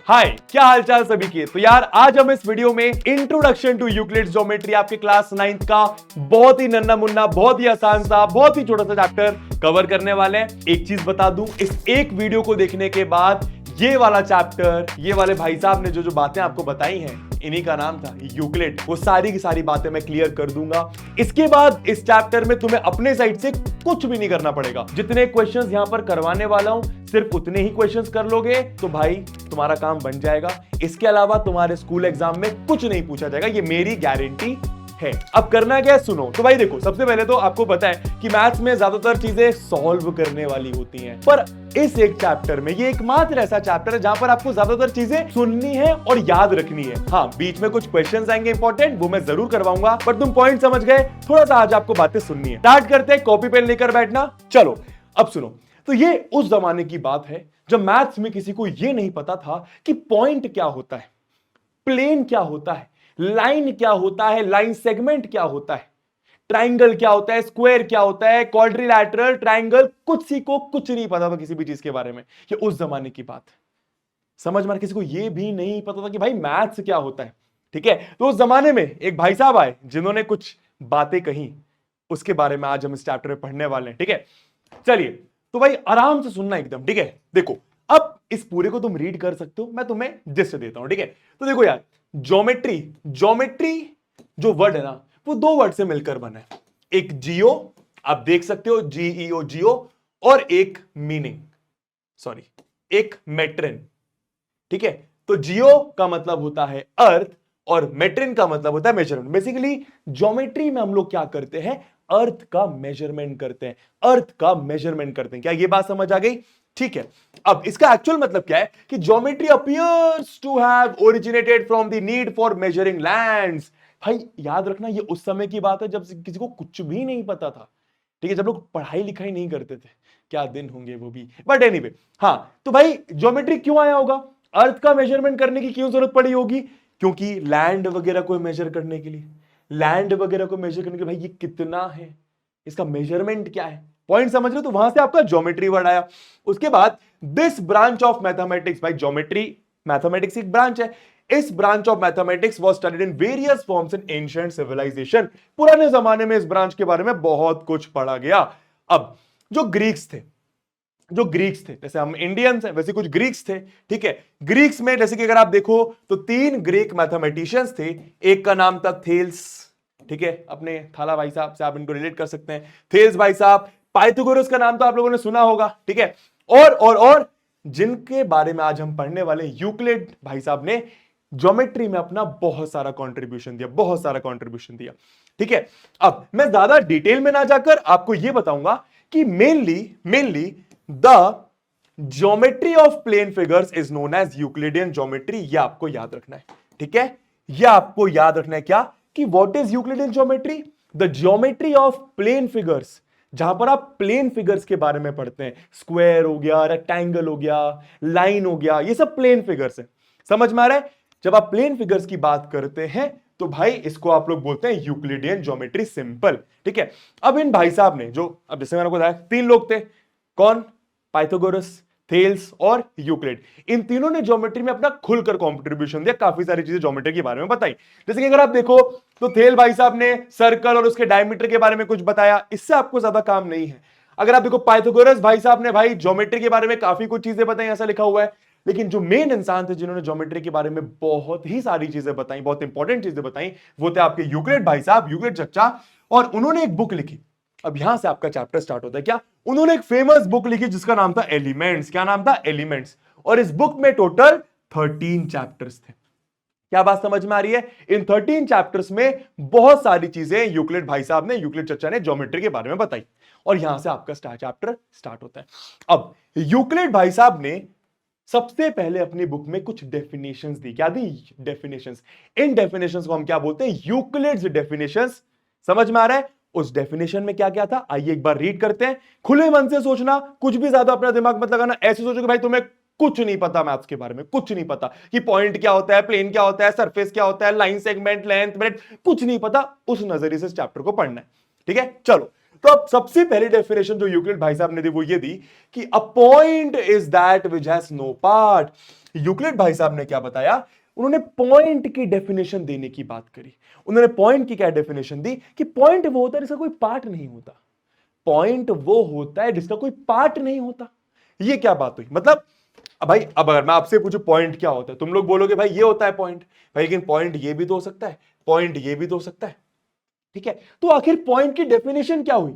हाय, क्या हालचाल सभी के। तो यार आज हम इस वीडियो में इंट्रोडक्शन टू यूक्लिड्स ज्योमेट्री आपके क्लास 9th का बहुत ही नन्ना मुन्ना, बहुत ही आसान सा, बहुत ही छोटा सा चैप्टर कवर करने वाले हैं। एक चीज बता दूं, इस एक वीडियो को देखने के बाद ये वाला चैप्टर, ये वाले भाई साहब ने जो जो बातें आपको बताई हैं, इन्हीं का नाम था यूक्लिड। वो सारी की सारी बातें मैं क्लियर कर दूंगा। इसके बाद इस चैप्टर में तुम्हें अपने साइड से कुछ भी नहीं करना पड़ेगा। जितने क्वेश्चंस यहां पर करवाने वाला हूं, सिर्फ उतने ही क्वेश्चंस कर लोगे तो भाई तुम्हारा काम बन जाएगा। इसके अलावा तुम्हारे स्कूल एग्जाम में कुछ नहीं पूछा जाएगा, ये मेरी गारंटी है। अब करना क्या है, सुनो। तो भाई देखो, सबसे पहले तो आपको पता है कि मैथ्स में ज्यादातर चीजें सॉल्व करने वाली होती हैं, पर इस एक चैप्टर में ये एकमात्र ऐसा चैप्टर है जहां पर आपको ज्यादातर चीजें सुननी है और याद रखनी है। हाँ, बीच में कुछ क्वेश्चंस आएंगे इंपॉर्टेंट, वो मैं जरूर करवाऊंगा, पर तुम पॉइंट समझ गए। थोड़ा सा आज आपको बातें सुननी है। स्टार्ट करते हैं, कॉपी पेन लेकर बैठना। चलो अब सुनो। तो ये उस जमाने की बात है जब मैथ्स में किसी को ये नहीं पता था कि पॉइंट क्या होता है, प्लेन क्या होता है, लाइन क्या होता है, लाइन सेगमेंट क्या होता है, ट्राइंगल क्या होता है, स्क्वायर क्या होता है, क्वाड्रिलैटरल, ट्राइंगल। कुछ को कुछ नहीं पता था किसी भी चीज के बारे में। ये उस जमाने की बात है, समझ में। किसी को ये भी नहीं पता था कि भाई मैथ्स क्या होता है, ठीक है। तो उस जमाने में एक भाई साहब आए जिन्होंने कुछ बातें कही, उसके बारे में आज हम इस चैप्टर में पढ़ने वाले हैं, ठीक है। चलिए, तो भाई आराम से सुनना एकदम, ठीक है। देखो, अब इस पूरे को तुम रीड कर सकते हो, मैं तुम्हें जिस्ट देता हूं, ठीक है। तो देखो यार, ज्योमेट्री, ज्योमेट्री जो वर्ड है ना, वो दो वर्ड से मिलकर बना है। एक जियो, आप देख सकते हो, जीईओ, जियो, और एक मीनिंग, सॉरी, एक मेट्रिन, ठीक है। तो जियो का मतलब होता है अर्थ और मेट्रिन का मतलब होता है मेजरमेंट। बेसिकली ज्योमेट्री में हम लोग क्या करते हैं, अर्थ का मेजरमेंट करते हैं, अर्थ का मेजरमेंट करते हैं। क्या ये बात समझ आ गई? ठीक है। अब इसका एक्चुअल मतलब क्या है कि geometry appears to have originated from the need for measuring lands. भाई याद रखना, ये उस समय की बात है जब किसी को कुछ भी नहीं पता था, ठीक है, जब लोग पढ़ाई लिखाई नहीं करते थे। क्या दिन होंगे वो भी, बट एनीवे। हाँ, तो भाई ज्योमेट्री क्यों आया होगा, अर्थ का मेजरमेंट करने की क्यों जरूरत पड़ी होगी? क्योंकि लैंड वगैरह को मेजर करने के लिए, लैंड वगैरह को मेजर करने के लिए, भाई ये कितना है, इसका मेजरमेंट क्या है, पॉइंट समझ रहे हो? तो वहां से आपका ज्योमेट्री वर्ड आया। उसके बाद दिस ब्रांच ऑफ मैथमेटिक्स, भाई ज्योमेट्री मैथमेटिक्स एक ब्रांच है। इस branch of mathematics was studied in various forms in ancient civilisation. पुराने जमाने में इस ब्रांच के बारे में बहुत कुछ पढ़ा गया। अब जो ग्रीक्स थे, जो ग्रीक्स थे, जैसे हम इंडियंस हैं वैसे कुछ ग्रीक्स थे, ठीक है। ग्रीक्स में जैसे कि अगर आप देखो तो तीन ग्रीक मैथमेटिशियंस थे। एक का नाम था थेल्स, ठीक है, अपने थाला भाई साहब से आप इनको रिलेट कर सकते हैं, थेल्स भाई साहब। पाइथागोरस का नाम तो आप लोगों ने सुना होगा, ठीक है। और जिनके बारे में आज हम पढ़ने वाले, यूक्लिड भाई साहब ने ज्योमेट्री में अपना बहुत सारा कंट्रीब्यूशन दिया, बहुत सारा कंट्रीब्यूशन दिया, ठीक है। अब मैं ज्यादा डिटेल में ना जाकर आपको यह बताऊंगा कि mainly the geometry of plane figures is known as Euclidean geometry. यह आपको याद रखना है, ठीक है। यह आपको याद रखना है क्या, कि what is Euclidean geometry, the geometry of plane figures. जहां पर आप प्लेन फिगर्स के बारे में पढ़ते हैं, स्क्वायर हो गया, रेक्टेंगल हो गया, लाइन हो गया, ये सब प्लेन फिगर्स है। समझ में आ रहा है? जब आप प्लेन फिगर्स की बात करते हैं तो भाई इसको आप लोग बोलते हैं यूक्लिडियन ज्योमेट्री, सिंपल, ठीक है। अब इन भाई साहब ने जो, अब जैसे मैंने बताया, तीन लोग थे, कौन? पाइथागोरस, थेल्स और यूक्लिड। इन तीनों ने ज्योमेट्री में अपना खुलकर कंट्रीब्यूशन दिया, काफी सारी चीजें ज्योमेट्री के बारे में बताई। जैसे कि अगर आप देखो तो थेल भाई साहब ने सर्कल और उसके डायमीटर के बारे में कुछ बताया, इससे आपको ज्यादा काम नहीं है। अगर आप देखो पाइथागोरस भाई साहब ने भाई ज्योमेट्री के बारे में काफी कुछ चीजें बताई, ऐसा लिखा हुआ है। लेकिन जो मेन इंसान थे जिन्होंने ज्योमेट्री के बारे में बहुत ही सारी चीजें बताई, बहुत इंपॉर्टेंट चीजें बताई, वो थे आपके यूक्लिड भाई साहब, यूक्लिड चच्चा। और उन्होंने एक बुक लिखी। अब यहां से आपका चैप्टर स्टार्ट होता है। क्या? उन्होंने एक फेमस बुक लिखी जिसका नाम था एलिमेंट्स। क्या नाम था? एलिमेंट्स। और इस बुक में टोटल 13 चैप्टर्स थे। क्या बात समझ में आ रही है? इन 13 चैप्टर्स में बहुत सारी चीजें यूक्लिड भाई साहब ने, यूक्लिड चच्चा ने ज्योमेट्री के बारे में बताई। और यहां से आपका चैप्टर स्टार्ट होता है। अब यूक्लिड भाई साहब ने सबसे पहले अपनी बुक में कुछ डेफिनेशंस दी। क्या दी? डेफिनेशंस। इन डेफिनेशंस को हम क्या बोलते हैं? Euclid's definitions. समझ में आ रहा है? उस डेफिनेशन में क्या क्या था, आइए एक बार रीड करते हैं। खुले मन से सोचना, कुछ भी ज्यादा अपना दिमाग मत लगाना। ऐसे सोचो कि भाई तुम्हें कुछ नहीं पता मैथ्स के बारे में, कुछ नहीं पता कि पॉइंट क्या होता है, प्लेन क्या होता है, सरफेस क्या होता है, लाइन सेगमेंट, लेंथ, ब्रेड्थ, कुछ नहीं पता। उस नजरिए से इस चैप्टर को पढ़ना है, ठीक है। चलो, तो अब सबसे पहली डेफिनेशन जो यूक्लिड भाई साहब ने दी वो ये दी कि a point is that which has no part. Euclid भाई साहब ने क्या बताया, उन्होंने पॉइंट की डेफिनेशन देने की बात करी। उन्होंने पॉइंट की क्या डेफिनेशन दी कि पॉइंट वो होता है जिसका कोई पार्ट नहीं होता। पॉइंट वो होता है जिसका कोई पार्ट नहीं होता। ये क्या बात हुई, मतलब अब भाई, अब अगर मैं आपसे पूछूं पॉइंट क्या होता है, तुम लोग बोलोगे भाई ये होता है पॉइंट। भाई लेकिन पॉइंट ये भी तो हो सकता है, पॉइंट ये भी तो हो सकता है। ठीक है, तो आखिर पॉइंट की डेफिनेशन क्या हुई,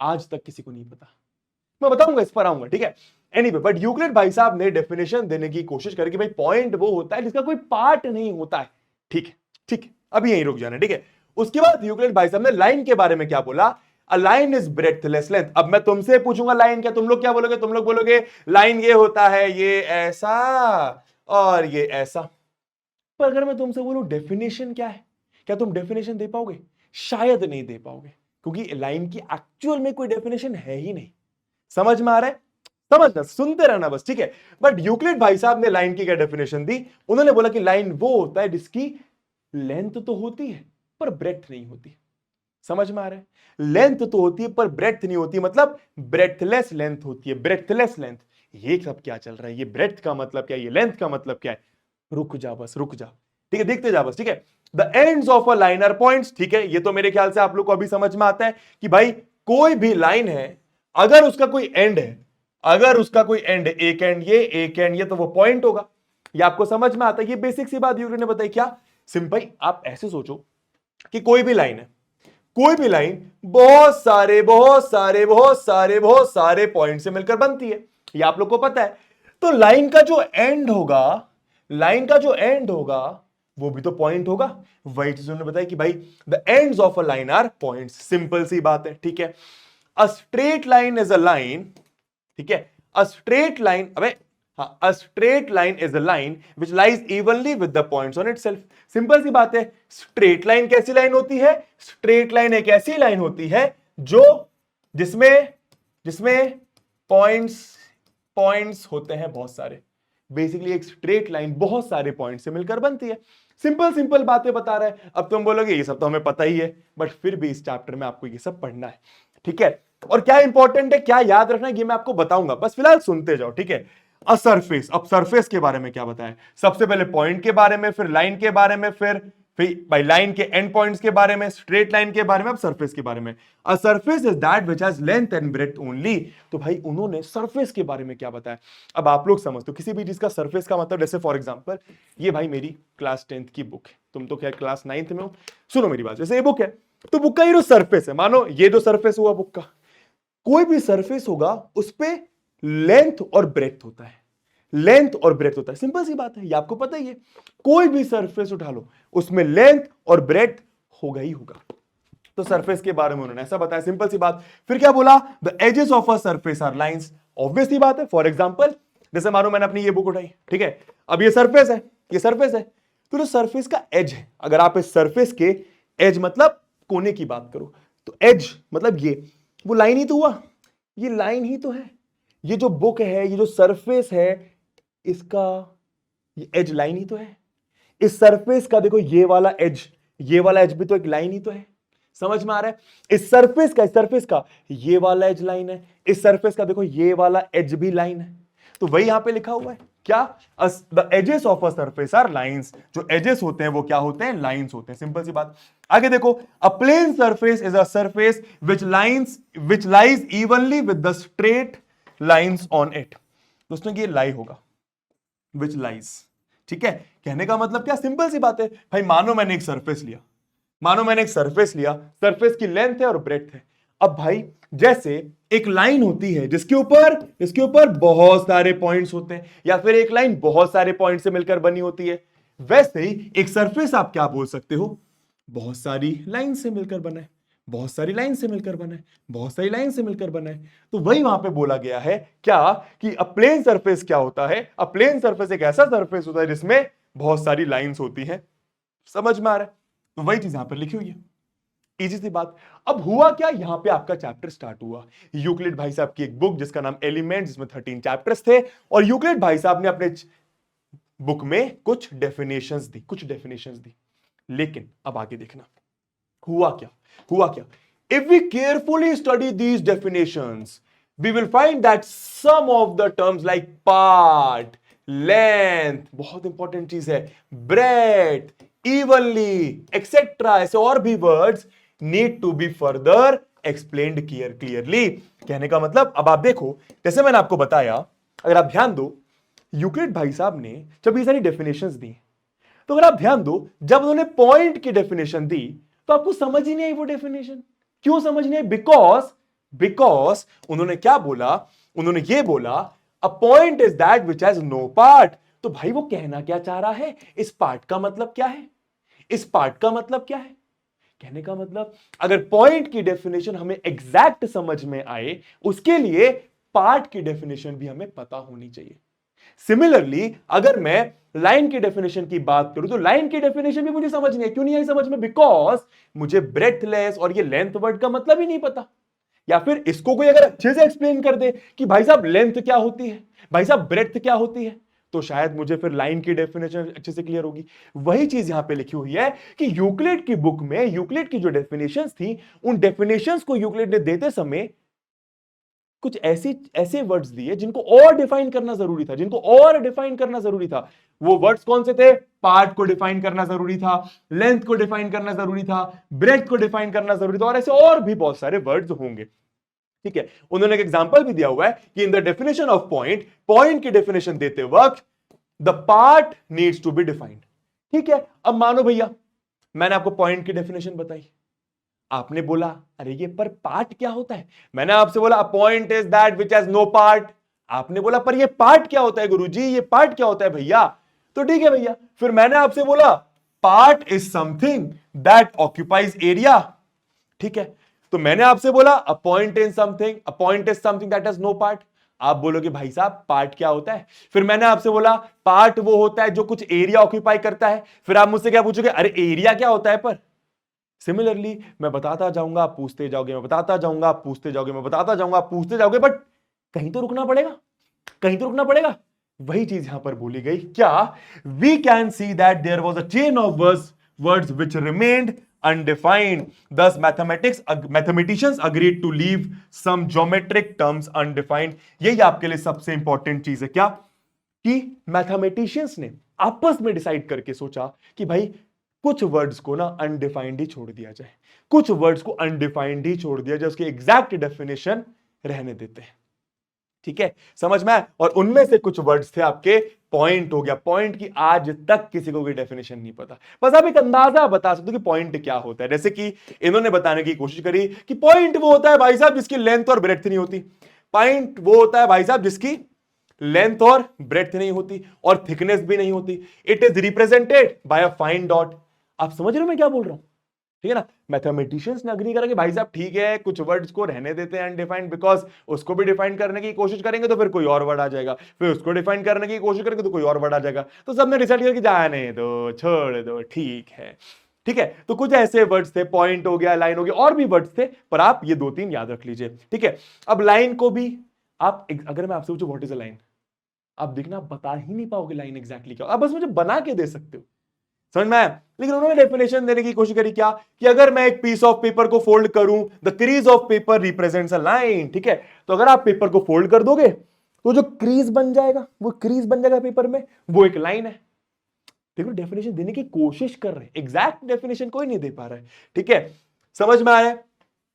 आज तक किसी को नहीं पता। मैं बताऊंगा, इस पर आऊंगा, ठीक है। एनीवे, बट यूक्लिड भाई साहब ने डेफिनेशन देने की कोशिश करी कि भाई पॉइंट वो होता है जिसका कोई पार्ट नहीं होता है। ठीक है, ठीक है, अभी यहीं रुक जाना, ठीक है। उसके बाद यूक्लिड भाई साहब ने लाइन के बारे में क्या बोला, a line is breathless length. अब मैं तुमसे पूछूंगा लाइन क्या, तुम लोग क्या बोलोगे, तुम लोग बोलोगे लाइन ये होता है, ये ऐसा और ये ऐसा। पर अगर मैं तुमसे बोलूं डेफिनेशन क्या है, क्या तुम डेफिनेशन दे पाओगे? शायद नहीं दे पाओगे, क्योंकि लाइन की एक्चुअल में कोई डेफिनेशन है ही नहीं। समझ में आ रहा है? समझना, सुनते रहना बस, ठीक है। बट यूक्लिड भाई साहब ने लाइन की क्या डेफिनेशन दी, उन्होंने बोला कि लाइन वो होता है जिसकी लेंथ तो होती है पर ब्रेथ नहीं होती। समझ में आ रहा है? लेंथ तो होती है पर ब्रेथ नहीं होती, मतलब ब्रेथलेस लेंथ होती है, ब्रेथलेस लेंथ। ये सब क्या चल रहा है, ये ब्रेथ का मतलब क्या है, ये लेंथ का मतलब क्या है? रुक जा बस, रुक जा, ठीक है, देखते जा बस, ठीक है। The ends of a line are points, ठीक है। ये तो मेरे ख्याल से आप लोग को अभी समझ में आता है कि भाई कोई भी लाइन है, अगर उसका कोई एंड है, अगर उसका कोई एंड, एक एंड ये, एक एंड ये, तो वो पॉइंट होगा। ये आपको समझ में आता है? ये बेसिक सी बात यूरी ने बताई। क्या सिंपल, आप ऐसे सोचो कि कोई भी लाइन है, कोई भी लाइन बहुत सारे बहुत सारे बहुत सारे बहुत सारे पॉइंट से मिलकर बनती है, ये आप लोग को पता है। तो लाइन का जो एंड होगा, लाइन का जो एंड होगा वो भी तो पॉइंट होगा। वही चीज उन्होंने बताया कि भाई the ends of a line are points. Simple सी बात है, ठीक है। A straight line is a line, ठीक है। अ स्ट्रेट लाइन, अबे हाँ, a straight line is a line which lies evenly with the points on itself. Simple सी बात है। स्ट्रेट लाइन कैसी लाइन होती है? स्ट्रेट लाइन एक ऐसी लाइन होती है जो जिसमें जिसमें पॉइंट्स पॉइंट्स होते हैं बहुत सारे। बेसिकली एक स्ट्रेट लाइन बहुत सारे पॉइंट से मिलकर बनती है। सिंपल सिंपल बातें बता रहा है। अब तुम बोलोगे ये सब तो हमें पता ही है, बट फिर भी इस चैप्टर में आपको ये सब पढ़ना है, ठीक है। और क्या इंपॉर्टेंट है, क्या याद रखना है, ये मैं आपको बताऊंगा, बस फिलहाल सुनते जाओ, ठीक है। अ सरफेस, अब सरफेस के बारे में क्या बताया? सबसे पहले पॉइंट के बारे में, फिर लाइन के बारे में, फिर भाई लाइन के एंड पॉइंट्स के बारे में, स्ट्रेट लाइन के बारे में, अब सरफेस के बारे में। A surface is that which has length and breadth only. तो भाई उन्होंने सरफेस के बारे में क्या बताया? अब आप लोग समझते हो किसी भी चीज का सरफेस का मतलब, जैसे फॉर एग्जांपल ये भाई मेरी क्लास 10th की बुक है, तुम तो क्या क्लास 9th में हो। सुनो मेरी बात, जैसे ये बुक है, तो बुक का ये जो सरफेस है, मानो ये जो सरफेस हुआ बुक का, कोई भी सरफेस होगा उस पे लेंथ और ब्रेथ होता है, लेंथ और ब्रेथ होता है। सिंपल सी बात है, ये आपको पता ही है। कोई भी सरफेस उठा लो, उसमें लेंथ और ब्रेथ होगा ही होगा। तो सरफेस के बारे में उन्होंने ऐसा बताया, सिंपल सी बात। फिर क्या बोला? The edges of a surface are lines. Obvious सी बात है। फॉर एग्जांपल, जैसे मानो मैंने अपनी ये बुक उठाई, ठीक है, अब ये सरफेस है, ये सरफेस है, तो जो सरफेस का एज है, अगर आप इस सरफेस के एज मतलब कोने की बात करो, तो एज मतलब ये वो लाइन ही तो हुआ, ये लाइन ही तो है। ये जो बुक है, ये जो सरफेस है, इसका ये एज लाइन ही तो है। इस सरफेस का देखो ये वाला एज, ये वाला एज भी तो एक लाइन ही तो है। समझ में आ रहा है? इस सरफेस का ये वाला एज लाइन है, इस सरफेस का देखो ये वाला एज भी लाइन है। तो वही यहां पे लिखा हुआ है क्या? The edges of a surface are lines. जो एजेस होते हैं वो क्या होते हैं? लाइंस होते हैं। सिंपल सी बात। आगे देखो, a plane surface is a surface which lies evenly with the straight lines on it. दोस्तों ये लाई होगा, विच लाइज, ठीक है। कहने का मतलब क्या? सिंपल सी बात है भाई, मानो मैंने एक सरफेस लिया, मानो मैंने एक सरफेस लिया, सरफेस की लेंथ है और ब्रेड्थ है। अब भाई जैसे एक लाइन होती है जिसके ऊपर बहुत सारे पॉइंट्स होते हैं, या फिर एक लाइन बहुत सारे पॉइंट से मिलकर बनी होती है, वैसे ही एक सरफेस आप क्या बोल सकते हो? बहुत सारी लाइन से मिलकर बना है, बहुत सारी लाइन से मिलकर बना है, बहुत सारी लाइन से मिलकर बना है। तो वही वहां पे बोला गया है क्या कि अ प्लेन सरफेस क्या होता है? अ प्लेन सरफेस एक ऐसा सरफेस होता है जिसमें बहुत सारी लाइंस होती हैं। समझ में आ रहा है? तो वही चीज यहां पर लिखी हुई है, इजी सी बात। अब हुआ क्या, यहां पे आपका चैप्टर स्टार्ट हुआ। यूक्लिड भाई साहब की एक बुक जिसका नाम एलिमेंट्स, जिसमें 13 चैप्टर्स थे, और यूक्लिड भाई साहब ने अपने बुक में कुछ डेफिनेशंस दी। लेकिन अब आगे देखना, हुआ क्या, हुआ क्या? If we carefully study these definitions, we will find that some of the terms like part, length, बहुत इंपॉर्टेंट चीज है, ब्रेथ, इवनली एक्सेट्रा, ऐसे और भी words need to be further explained clearly. कहने का मतलब, अब आप देखो, जैसे मैंने आपको बताया, अगर आप ध्यान दो, यूक्लिड भाई साहब ने जब ये सारी डेफिनेशंस दी, तो अगर आप ध्यान दो, जब उन्होंने पॉइंट की डेफिनेशन दी तो आपको समझ ही नहीं आई वो डेफिनेशन। क्यों समझ नहीं आई? बिकॉज उन्होंने क्या बोला, उन्होंने ये बोला a point is that which has no part. तो भाई वो कहना क्या चाह रहा है? इस पार्ट का मतलब क्या है? इस पार्ट का मतलब क्या है? कहने का मतलब, अगर पॉइंट की डेफिनेशन हमें एग्जैक्ट समझ में आए, उसके लिए पार्ट की डेफिनेशन भी हमें पता होनी चाहिए। सिमिलरली अगर मैं लाइन की डेफिनेशन की बात करूं, तो लाइन की डेफिनेशन भी मुझे समझ नहीं है। क्यों नहीं आई समझ में? बिकॉज मुझे ब्रेथलेस और ये लेंथ वर्ड का मतलब ही नहीं पता। या फिर इसको कोई अगर अच्छे से एक्सप्लेन कर दे कि भाई साहब लेंथ क्या होती है, भाई साहब ब्रेथ क्या होती है, तो शायद मुझे फिर लाइन की डेफिनेशन अच्छे से क्लियर होगी। वही चीज यहां पे लिखी हुई है कि यूक्लिड की बुक में यूक्लिड की जो डेफिनेशंस थी, उन डेफिनेशंस को यूक्लिड ने देते समय कुछ ऐसे वर्ड्स दिए जिनको और डिफाइन करना जरूरी था, जिनको और डिफाइन करना जरूरी था। वो वर्ड्स कौन से थे? पार्ट को डिफाइन करना जरूरी था, लेंथ को डिफाइन करना जरूरी था, ब्रेथ को डिफाइन करना जरूरी था, और ऐसे और भी बहुत सारे वर्ड्स होंगे। ठीक है, उन्होंने एक एग्जांपल भी दिया हुआ है कि in the definition of point, point की डेफिनेशन देते वक्त the part needs to be defined. ठीक है, अब मानो भैया मैंने आपको पॉइंट की डेफिनेशन बताई, आपने बोला अरे ये पर पार्ट क्या होता है? मैंने आपसे बोला a point is that which has no part. आपने बोला पर ये पार्ट क्या होता है गुरुजी, ये पार्ट क्या होता है भैया? तो ठीक है भैया, फिर मैंने आपसे बोला part is something that occupies area. ठीक है, तो मैंने आपसे बोला a point is something, a point is something that has no part. आप बोलोगे भाई साहब पार्ट क्या होता है? फिर मैंने आपसे बोला पार्ट वो होता है जो कुछ एरिया ऑक्यूपाई करता है। फिर आप मुझसे क्या पूछोगे? अरे एरिया क्या होता है पर? सिमिलरली मैं बताता जाऊंगा, आप पूछते जाओगे, मैं बताता जाऊंगा, आप पूछते जाओगे, मैं बताता जाऊंगा, आप पूछते जाओगे, बट कहीं तो रुकना पड़ेगा, कहीं तो रुकना पड़ेगा। वही चीज यहां पर बोली गई। क्या? We can see that there was a chain of words which remained undefined, thus mathematicians agreed to leave some geometric terms undefined। यही आपके लिए सबसे इंपॉर्टेंट चीज है। क्या? कि मैथमेटिशियंस ने आपस में डिसाइड करके सोचा कि भाई कुछ वर्ड्स को ना अनडिफाइंड ही छोड़ दिया जाए, कुछ वर्ड्स को अनडिफाइंड ही छोड़ दिया जाए, उसकी एग्जैक्ट डेफिनेशन रहने देते हैं। ठीक है, समझ में आया? और उनमें से कुछ वर्ड्स थे आपके, पॉइंट हो गया। पॉइंट की आज तक किसी को कोई डेफिनेशन नहीं पता, बस आप एक अंदाजा बता सकते हो कि पॉइंट क्या होता है। जैसे कि इन्होंने बताने की कोशिश करी कि पॉइंट वो होता है भाई साहब जिसकी लेंथ और ब्रेड्थ नहीं होती। पॉइंट वो होता है भाई साहब जिसकी लेंथ और ब्रेड्थ नहीं होती और थिकनेस भी नहीं होती। It is represented by a fine dot. आप समझ रहे हो मैं क्या बोल रहा हूं? ठीक है ना? मैथमेटिशियंस ने अग्री करा कि भाई साहब ठीक है, कुछ वर्ड्स को रहने देते हैं अनडिफाइंड, बिकॉज उसको भी डिफाइन करने की कोशिश करेंगे तो फिर कोई और वर्ड आ जाएगा, फिर उसको डिफाइन करने की कोशिश करेंगे तो कोई और वर्ड आ जाएगा। तो सबने डिसाइड किया कि जाने दो, छोड़ दो, ठीक है। ठीक है, तो कुछ ऐसे वर्ड्स थे, पॉइंट हो गया, लाइन हो गया, और भी वर्ड्स थे, पर आप ये दो तीन याद रख लीजिए। ठीक है, अब लाइन को भी आप, अगर मैं आपसे पूछूं व्हाट इज अ लाइन, आप देखना आप बता ही नहीं पाओगे लाइन एग्जैक्टली क्या, आप बस मुझे बना के दे सकते हो। समझ में आया? लेकिन उन्होंने डेफिनेशन देने की कोशिश करी। क्या? कि अगर मैं एक पीस ऑफ पेपर को फोल्ड करूं, the crease of paper represents a line. ठीक है, तो अगर आप पेपर को फोल्ड कर दोगे तो जो क्रीज बन जाएगा, वो क्रीज बन जाएगा पेपर में, वो एक लाइन है। देखो डेफिनेशन देने की कोशिश कर रहे हैं, एग्जैक्ट डेफिनेशन कोई नहीं दे पा रहा है। ठीक है, समझ में आ रहा है?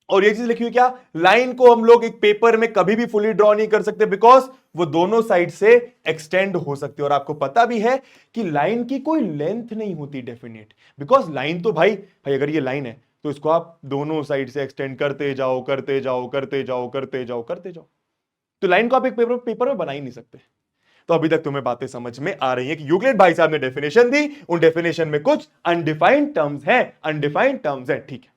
और ये चीज लिखी हुई क्या? लाइन को हम लोग एक पेपर में कभी भी फुली ड्रॉ नहीं कर सकते, बिकॉज वो दोनों साइड से एक्सटेंड हो सकती है। और आपको पता भी है कि लाइन की कोई लेंथ नहीं होती डेफिनेट, बिकॉज लाइन तो भाई अगर ये लाइन है तो इसको आप दोनों साइड से एक्सटेंड करते जाओ, करते जाओ, करते जाओ, करते जाओ, करते जाओ, तो लाइन को आप एक पेपर में बना ही नहीं सकते। तो अभी तक तुम्हें बातें समझ में आ रही है कि यूक्लिड भाई साहब ने डेफिनेशन दी, उन डेफिनेशन में कुछ अनडिफाइंड टर्म्स हैं, अनडिफाइंड टर्म्स हैं। ठीक है,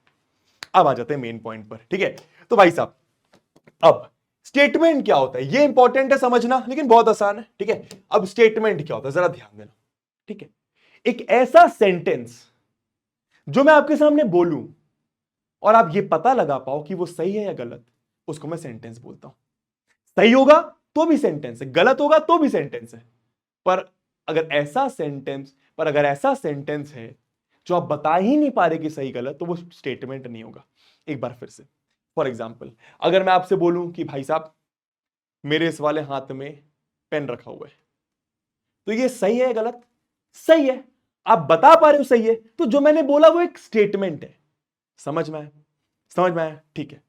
अब आ जाते हैं मेन पॉइंट पर। ठीक है, तो भाई साहब अब स्टेटमेंट क्या होता है ये इंपॉर्टेंट है समझना, लेकिन बहुत आसान है। ठीक है, अब स्टेटमेंट क्या होता है जरा ध्यान देना। ठीक है, एक ऐसा सेंटेंस जो मैं आपके सामने बोलूं और आप ये पता लगा पाओ कि वो सही है या गलत, उसको मैं सेंटेंस बोलता हूं। सही होगा तो भी सेंटेंस है, गलत होगा तो भी सेंटेंस है। पर अगर ऐसा सेंटेंस है जो आप बता ही नहीं पा रहे कि सही गलत, तो वो स्टेटमेंट नहीं होगा। एक बार फिर से, फॉर एग्जाम्पल, अगर मैं आपसे बोलूं कि भाई साहब मेरे इस वाले हाथ में पेन रखा हुआ है, तो ये सही है गलत? सही है। आप बता पा रहे हो सही है, तो जो मैंने बोला वो एक स्टेटमेंट है। समझ में आया? समझ में आया? ठीक है।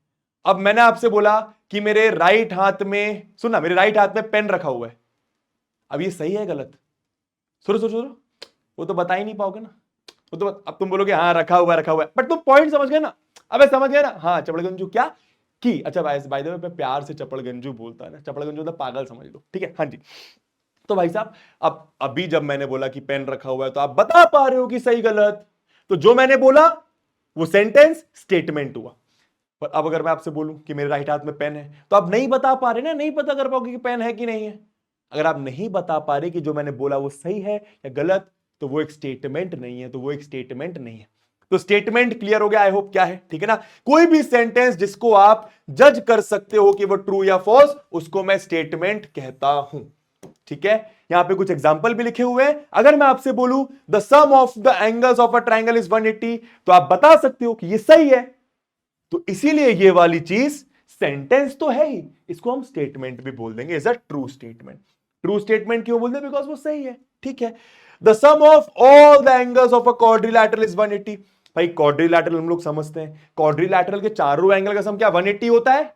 अब मैंने आपसे बोला कि मेरे राइट हाथ में, सुनना, मेरे राइट हाथ में पेन रखा हुआ है। अब ये सही है गलत? सुनो सुनो सुनो, वो तो बता ही नहीं पाओगे ना। वो तो अब तुम बोलोगे हाँ रखा हुआ है, बट तुम पॉइंट समझ गए ना? अबे समझ गए ना? हाँ, चपड़गंजू क्या की, अच्छा बाय द वे मैं प्यार से चपड़गंजू बोलता है ना, चपड़गंजू मतलब पागल समझ लो, ठीक है? हाँ जी। तो भाई साहब, अब अभी जब मैंने बोला कि पेन रखा हुआ है, तो आप बता पा रहे हो कि सही गलत? तो जो मैंने बोला वो सेंटेंस स्टेटमेंट हुआ। पर अब अगर मैं आपसे बोलूं कि मेरे राइट हाथ में पेन है, तो आप नहीं बता पा रहे ना, नहीं पता कर पाओगे कि पेन है कि नहीं है। अगर आप नहीं बता पा रहे कि जो मैंने बोला वो सही है या गलत, तो वो एक स्टेटमेंट नहीं है, तो वो एक स्टेटमेंट नहीं है। तो स्टेटमेंट क्लियर हो गया आई होप? क्या है? ठीक है ना? कोई भी सेंटेंस जिसको आप जज कर सकते हो कि वो ट्रू या फॉल्स, उसको मैं स्टेटमेंट कहता हूं। ठीक है? यहां पे कुछ एग्जांपल भी लिखे हुए हैं। अगर मैं आपसे बोलूं the sum of the angles of a triangle is 180, तो आप बता सकते हो कि ये सही है। तो इसीलिए ये वाली चीज सेंटेंस तो है ही, इसको हम स्टेटमेंट भी बोल देंगे, is a true statement. True statement क्यों बोलते हैं? बिकॉज वो सही है। ठीक है? The sum of all the angles of a quadrilateral is 180। भाई क्वाड्रिलैटरल हम लोग समझते हैं, क्वाड्रिलैटरल के चारों एंगल का सम क्या 180 होता है?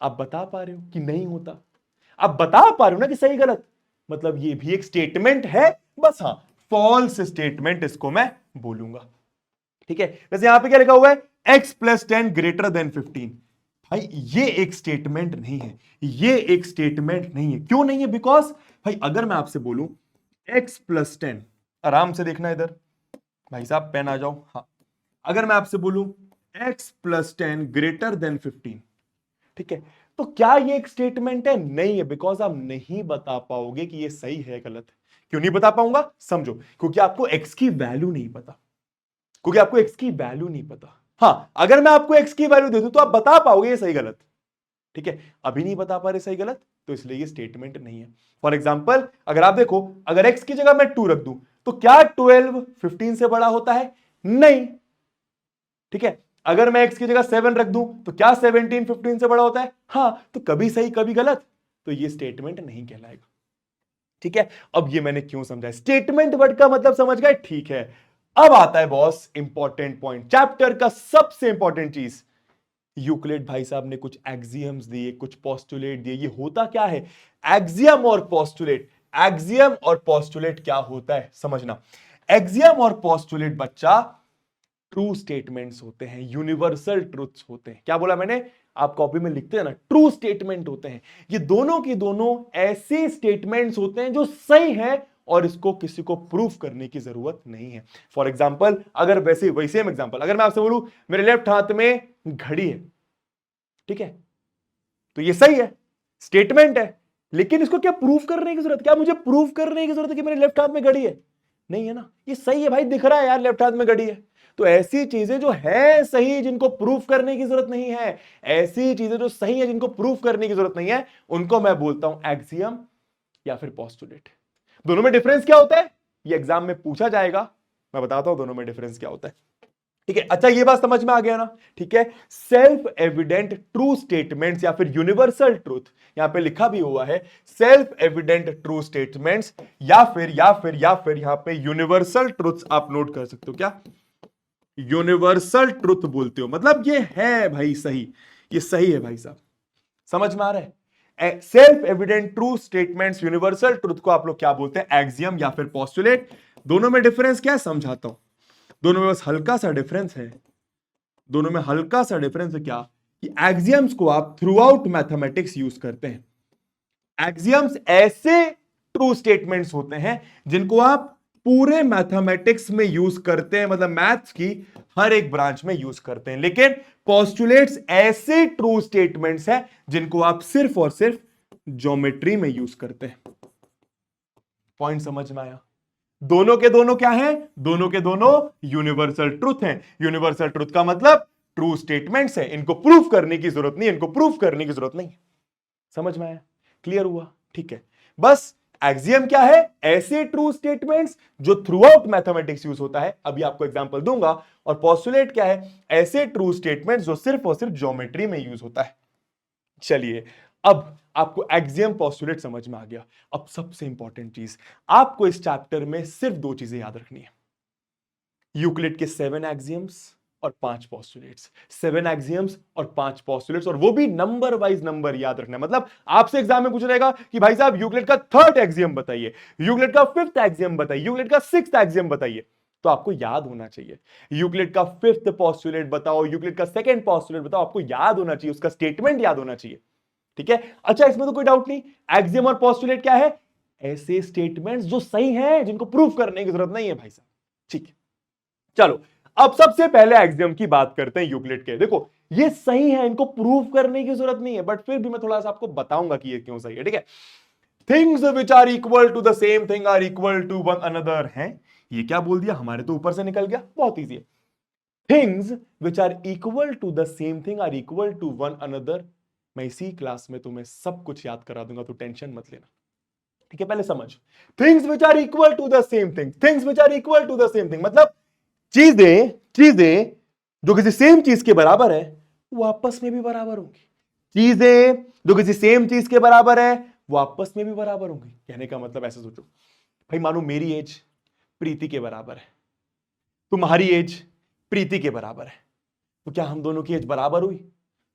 आप बता पा रहे हो कि नहीं होता? आप बता पा रहे हो ना कि सही गलत? मतलब ये भी एक स्टेटमेंट है, बस हाँ फॉल्स स्टेटमेंट इसको मैं बोलूंगा। ठीक है? वैसे यहां पे क्या लिखा हुआ है? x plus 10 greater than 15। भाई ये एक स्टेटमेंट नहीं है, ये एक स्टेटमेंट नहीं है। क्यों नहीं है? बिकॉज भाई अगर मैं आपसे बोलूं x प्लस 10, आराम से देखना इधर, भाई साहब पेन आ जाओ। हाँ, अगर मैं आपसे बोलूं x प्लस 10 ग्रेटर देन 15, ठीक है, तो क्या ये एक स्टेटमेंट है? नहीं है, बिकॉज आप नहीं बता पाओगे कि ये सही है गलत। क्यों नहीं बता पाऊंगा? समझो, क्योंकि आपको x की वैल्यू नहीं पता, क्योंकि आपको x की वैल्यू नहीं पता। हाँ, अगर मैं आपको x की वैल्यू दे दूं तो आप बता पाओगे ये सही गलत। ठीक है? अभी नहीं बता पा रहे सही गलत, तो इसलिए ये स्टेटमेंट नहीं है। फॉर एग्जाम्पल, अगर आप देखो, अगर x की जगह मैं 2 रख दूं, तो क्या 12 15 से बड़ा होता है? नहीं। ठीक है? अगर मैं x की जगह 7 रख दूं, तो क्या 17 15 से बड़ा होता है? हाँ। तो कभी सही कभी गलत, तो ये स्टेटमेंट नहीं कहलाएगा। ठीक है? अब ये मैंने क्यों समझा, स्टेटमेंट वर्ड का मतलब समझ गए? ठीक है। अब आता है बॉस इंपॉर्टेंट पॉइंट, चैप्टर का सबसे इंपॉर्टेंट चीज। यूक्लिड भाई साहब ने कुछ एक्सियम्स दिए, कुछ पोस्टुलेट दिए। ये होता क्या है? एक्सियम और पोस्टुलेट। एक्सियम और पोस्टुलेट क्या होता है समझना। एक्सियम और पोस्टुलेट बच्चा ट्रू स्टेटमेंट्स होते हैं, यूनिवर्सल ट्रूथ्स होते हैं। क्या बोला मैंने? आप कॉपी में लिखते हैं ना, ट्रू स्टेटमेंट होते हैं। ये दोनों की दोनों ऐसे स्टेटमेंट्स होते हैं जो सही है और इसको किसी को प्रूफ करने की जरूरत नहीं है। फॉर एग्जाम्पल, अगर वैसे वही सेम एग्जाम्पल, अगर मैं आपसे बोलूं मेरे लेफ्ट हाथ में घड़ी है, ठीक है, तो ये सही है, स्टेटमेंट है। लेकिन इसको क्या प्रूफ करने की जरूरत? क्या मुझे प्रूफ करने की जरूरत है कि मेरे लेफ्ट हाथ में घड़ी है? नहीं है ना, ये सही है भाई, दिख रहा है यार लेफ्ट हाथ में घड़ी है। तो ऐसी चीजें जो है सही, जिनको प्रूफ करने की जरूरत नहीं है, ऐसी चीजें जो सही है जिनको प्रूफ करने की जरूरत नहीं है, उनको मैं बोलता हूं एक्सियम या फिर पोस्टुलेट। दोनों में डिफरेंस क्या होता है ये एग्जाम में पूछा जाएगा, मैं बताता हूं दोनों में डिफरेंस क्या होता है। ठीक है? अच्छा, ये बात समझ में आ गया ना? ठीक है? सेल्फ एविडेंट ट्रू स्टेटमेंट्स या फिर यूनिवर्सल ट्रूथ, यहां पे लिखा भी हुआ है सेल्फ एविडेंट ट्रू स्टेटमेंट्स या फिर यहां पे यूनिवर्सल ट्रूथ्स आप नोट कर सकते हो। क्या यूनिवर्सल ट्रूथ बोलते हो? मतलब ये है भाई सही, ये सही है भाई साहब। समझ में आ रहा है? Self evident true statements, universal truth को आप लोग क्या बोलते हैं? एक्सियम या फिर पोस्टुलेट। दोनों में डिफरेंस क्या है समझाता हूं। दोनों में बस हल्का सा डिफरेंस है। दोनों में हल्का सा डिफरेंस है क्या, कि एक्सियम्स को आप थ्रू आउट मैथमेटिक्स यूज करते हैं। एक्सियम्स ऐसे ट्रू स्टेटमेंट्स होते हैं जिनको आप पूरे मैथमेटिक्स में यूज करते हैं, मतलब मैथ्स की हर एक ब्रांच में यूज करते हैं। लेकिन पोस्टुलेट्स ऐसे ट्रू स्टेटमेंट्स हैं जिनको आप सिर्फ और सिर्फ ज्योमेट्री में यूज करते हैं। पॉइंट समझ में आया? दोनों के दोनों क्या हैं? दोनों के दोनों यूनिवर्सल ट्रूथ हैं। यूनिवर्सल ट्रूथ का मतलब ट्रू स्टेटमेंट्स है, इनको प्रूफ करने की जरूरत नहीं, इनको प्रूफ करने की जरूरत नहीं। समझ में आया? क्लियर हुआ? ठीक है। बस एक्सियम क्या है? ऐसे ट्रू स्टेटमेंट्स जो थ्रू आउट मैथमेटिक्स यूज होता है, अभी आपको एग्जांपल दूंगा। और पोस्टुलेट क्या है? ऐसे ट्रू स्टेटमेंट्स जो सिर्फ और सिर्फ ज्योमेट्री में यूज होता है। चलिए, अब आपको एक्सियम पोस्टुलेट समझ में आ गया। अब सबसे इंपॉर्टेंट चीज, आपको इस चैप्टर में सिर्फ 2 चीजें याद रखनी है, यूक्लिड के 7 एक्सियम्स और 5 पोस्टुलेट्स। 7 एक्सियम्स और 5 पोस्टुलेट्स, और वो भी नंबर वाइज नंबर याद रखना है। मतलब आपसे एग्जाम में पूछ रहेगा कि भाई साहब यूक्लिड का 3rd एक्सियम बताइए, यूक्लिड का 5th एक्सियम बताइए, यूक्लिड का 6th एक्सियम बताइए, तो आपको याद होना चाहिए। यूक्लिड का 5th पोस्टुलेट बताओ, यूक्लिड का 2nd पोस्टुलेट बताओ, आपको याद होना चाहिए, उसका स्टेटमेंट याद होना चाहिए। ठीक है, अच्छा इसमें तो कोई डाउट नहीं, एक्सियम और पोस्टुलेट क्या है? ऐसे स्टेटमेंट्स जो सही हैं, जिनको प्रूफ करने की जरूरत नहीं है भाई साहब। ठीक है, चलो अब सबसे पहले एक्सियम की बात करते हैं यूक्लिड के। देखो ये सही है, इनको प्रूफ करने की जरूरत नहीं है, बट फिर भी मैं थोड़ा सा आपको बताऊंगा कि ये क्यों सही है। ठीक है, things which are equal to the same thing are equal to one another है। ये क्या बोल दिया, हमारे तो ऊपर से निकल गया, बहुत इजी है। Things which are equal to the same thing are equal to one another. मैं इसी क्लास में तुम्हें सब कुछ याद करा दूंगा, तो टेंशन मत लेना। ठीक है, पहले समझ, things which are equal to the same thing, things which are equal to the same thing मतलब चीजें चीजें जो किसी सेम चीज के बराबर है वो आपस में भी बराबर होंगी। चीजें जो किसी सेम चीज के बराबर है वो आपस में भी बराबर होंगी। कहने का मतलब ऐसे सोचो, भाई मानो मेरी एज प्रीति के बराबर है, तुम्हारी एज प्रीति के बराबर है, तो क्या हम दोनों की एज बराबर हुई?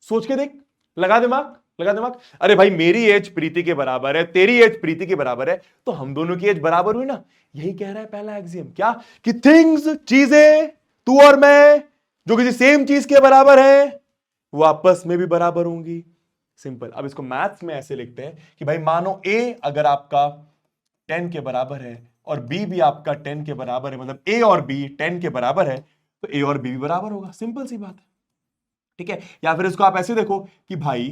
सोच के देख, लगा दिमाग, लगा दिमाग। अरे भाई मेरी एज प्रीति के बराबर है, तेरी एज प्रीति के बराबर है, तो हम दोनों की एज बराबर हुई ना। यही कह रहा है पहला एक्सियम, क्या? कि थिंग्स चीजें, तू और मैं, जो किसी सेम चीज के बराबर है वो आपस में भी बराबर होंगी। सिंपल। अब इसको मैथ्स में ऐसे लिखते हैं कि भाई मानो ए अगर आपका 10 के बराबर है और बी भी आपका 10 के बराबर है, मतलब ए और बी 10 के बराबर है, तो ए और बी भी बराबर होगा। सिंपल सी बात है। ठीक है, या फिर इसको आप ऐसे देखो कि भाई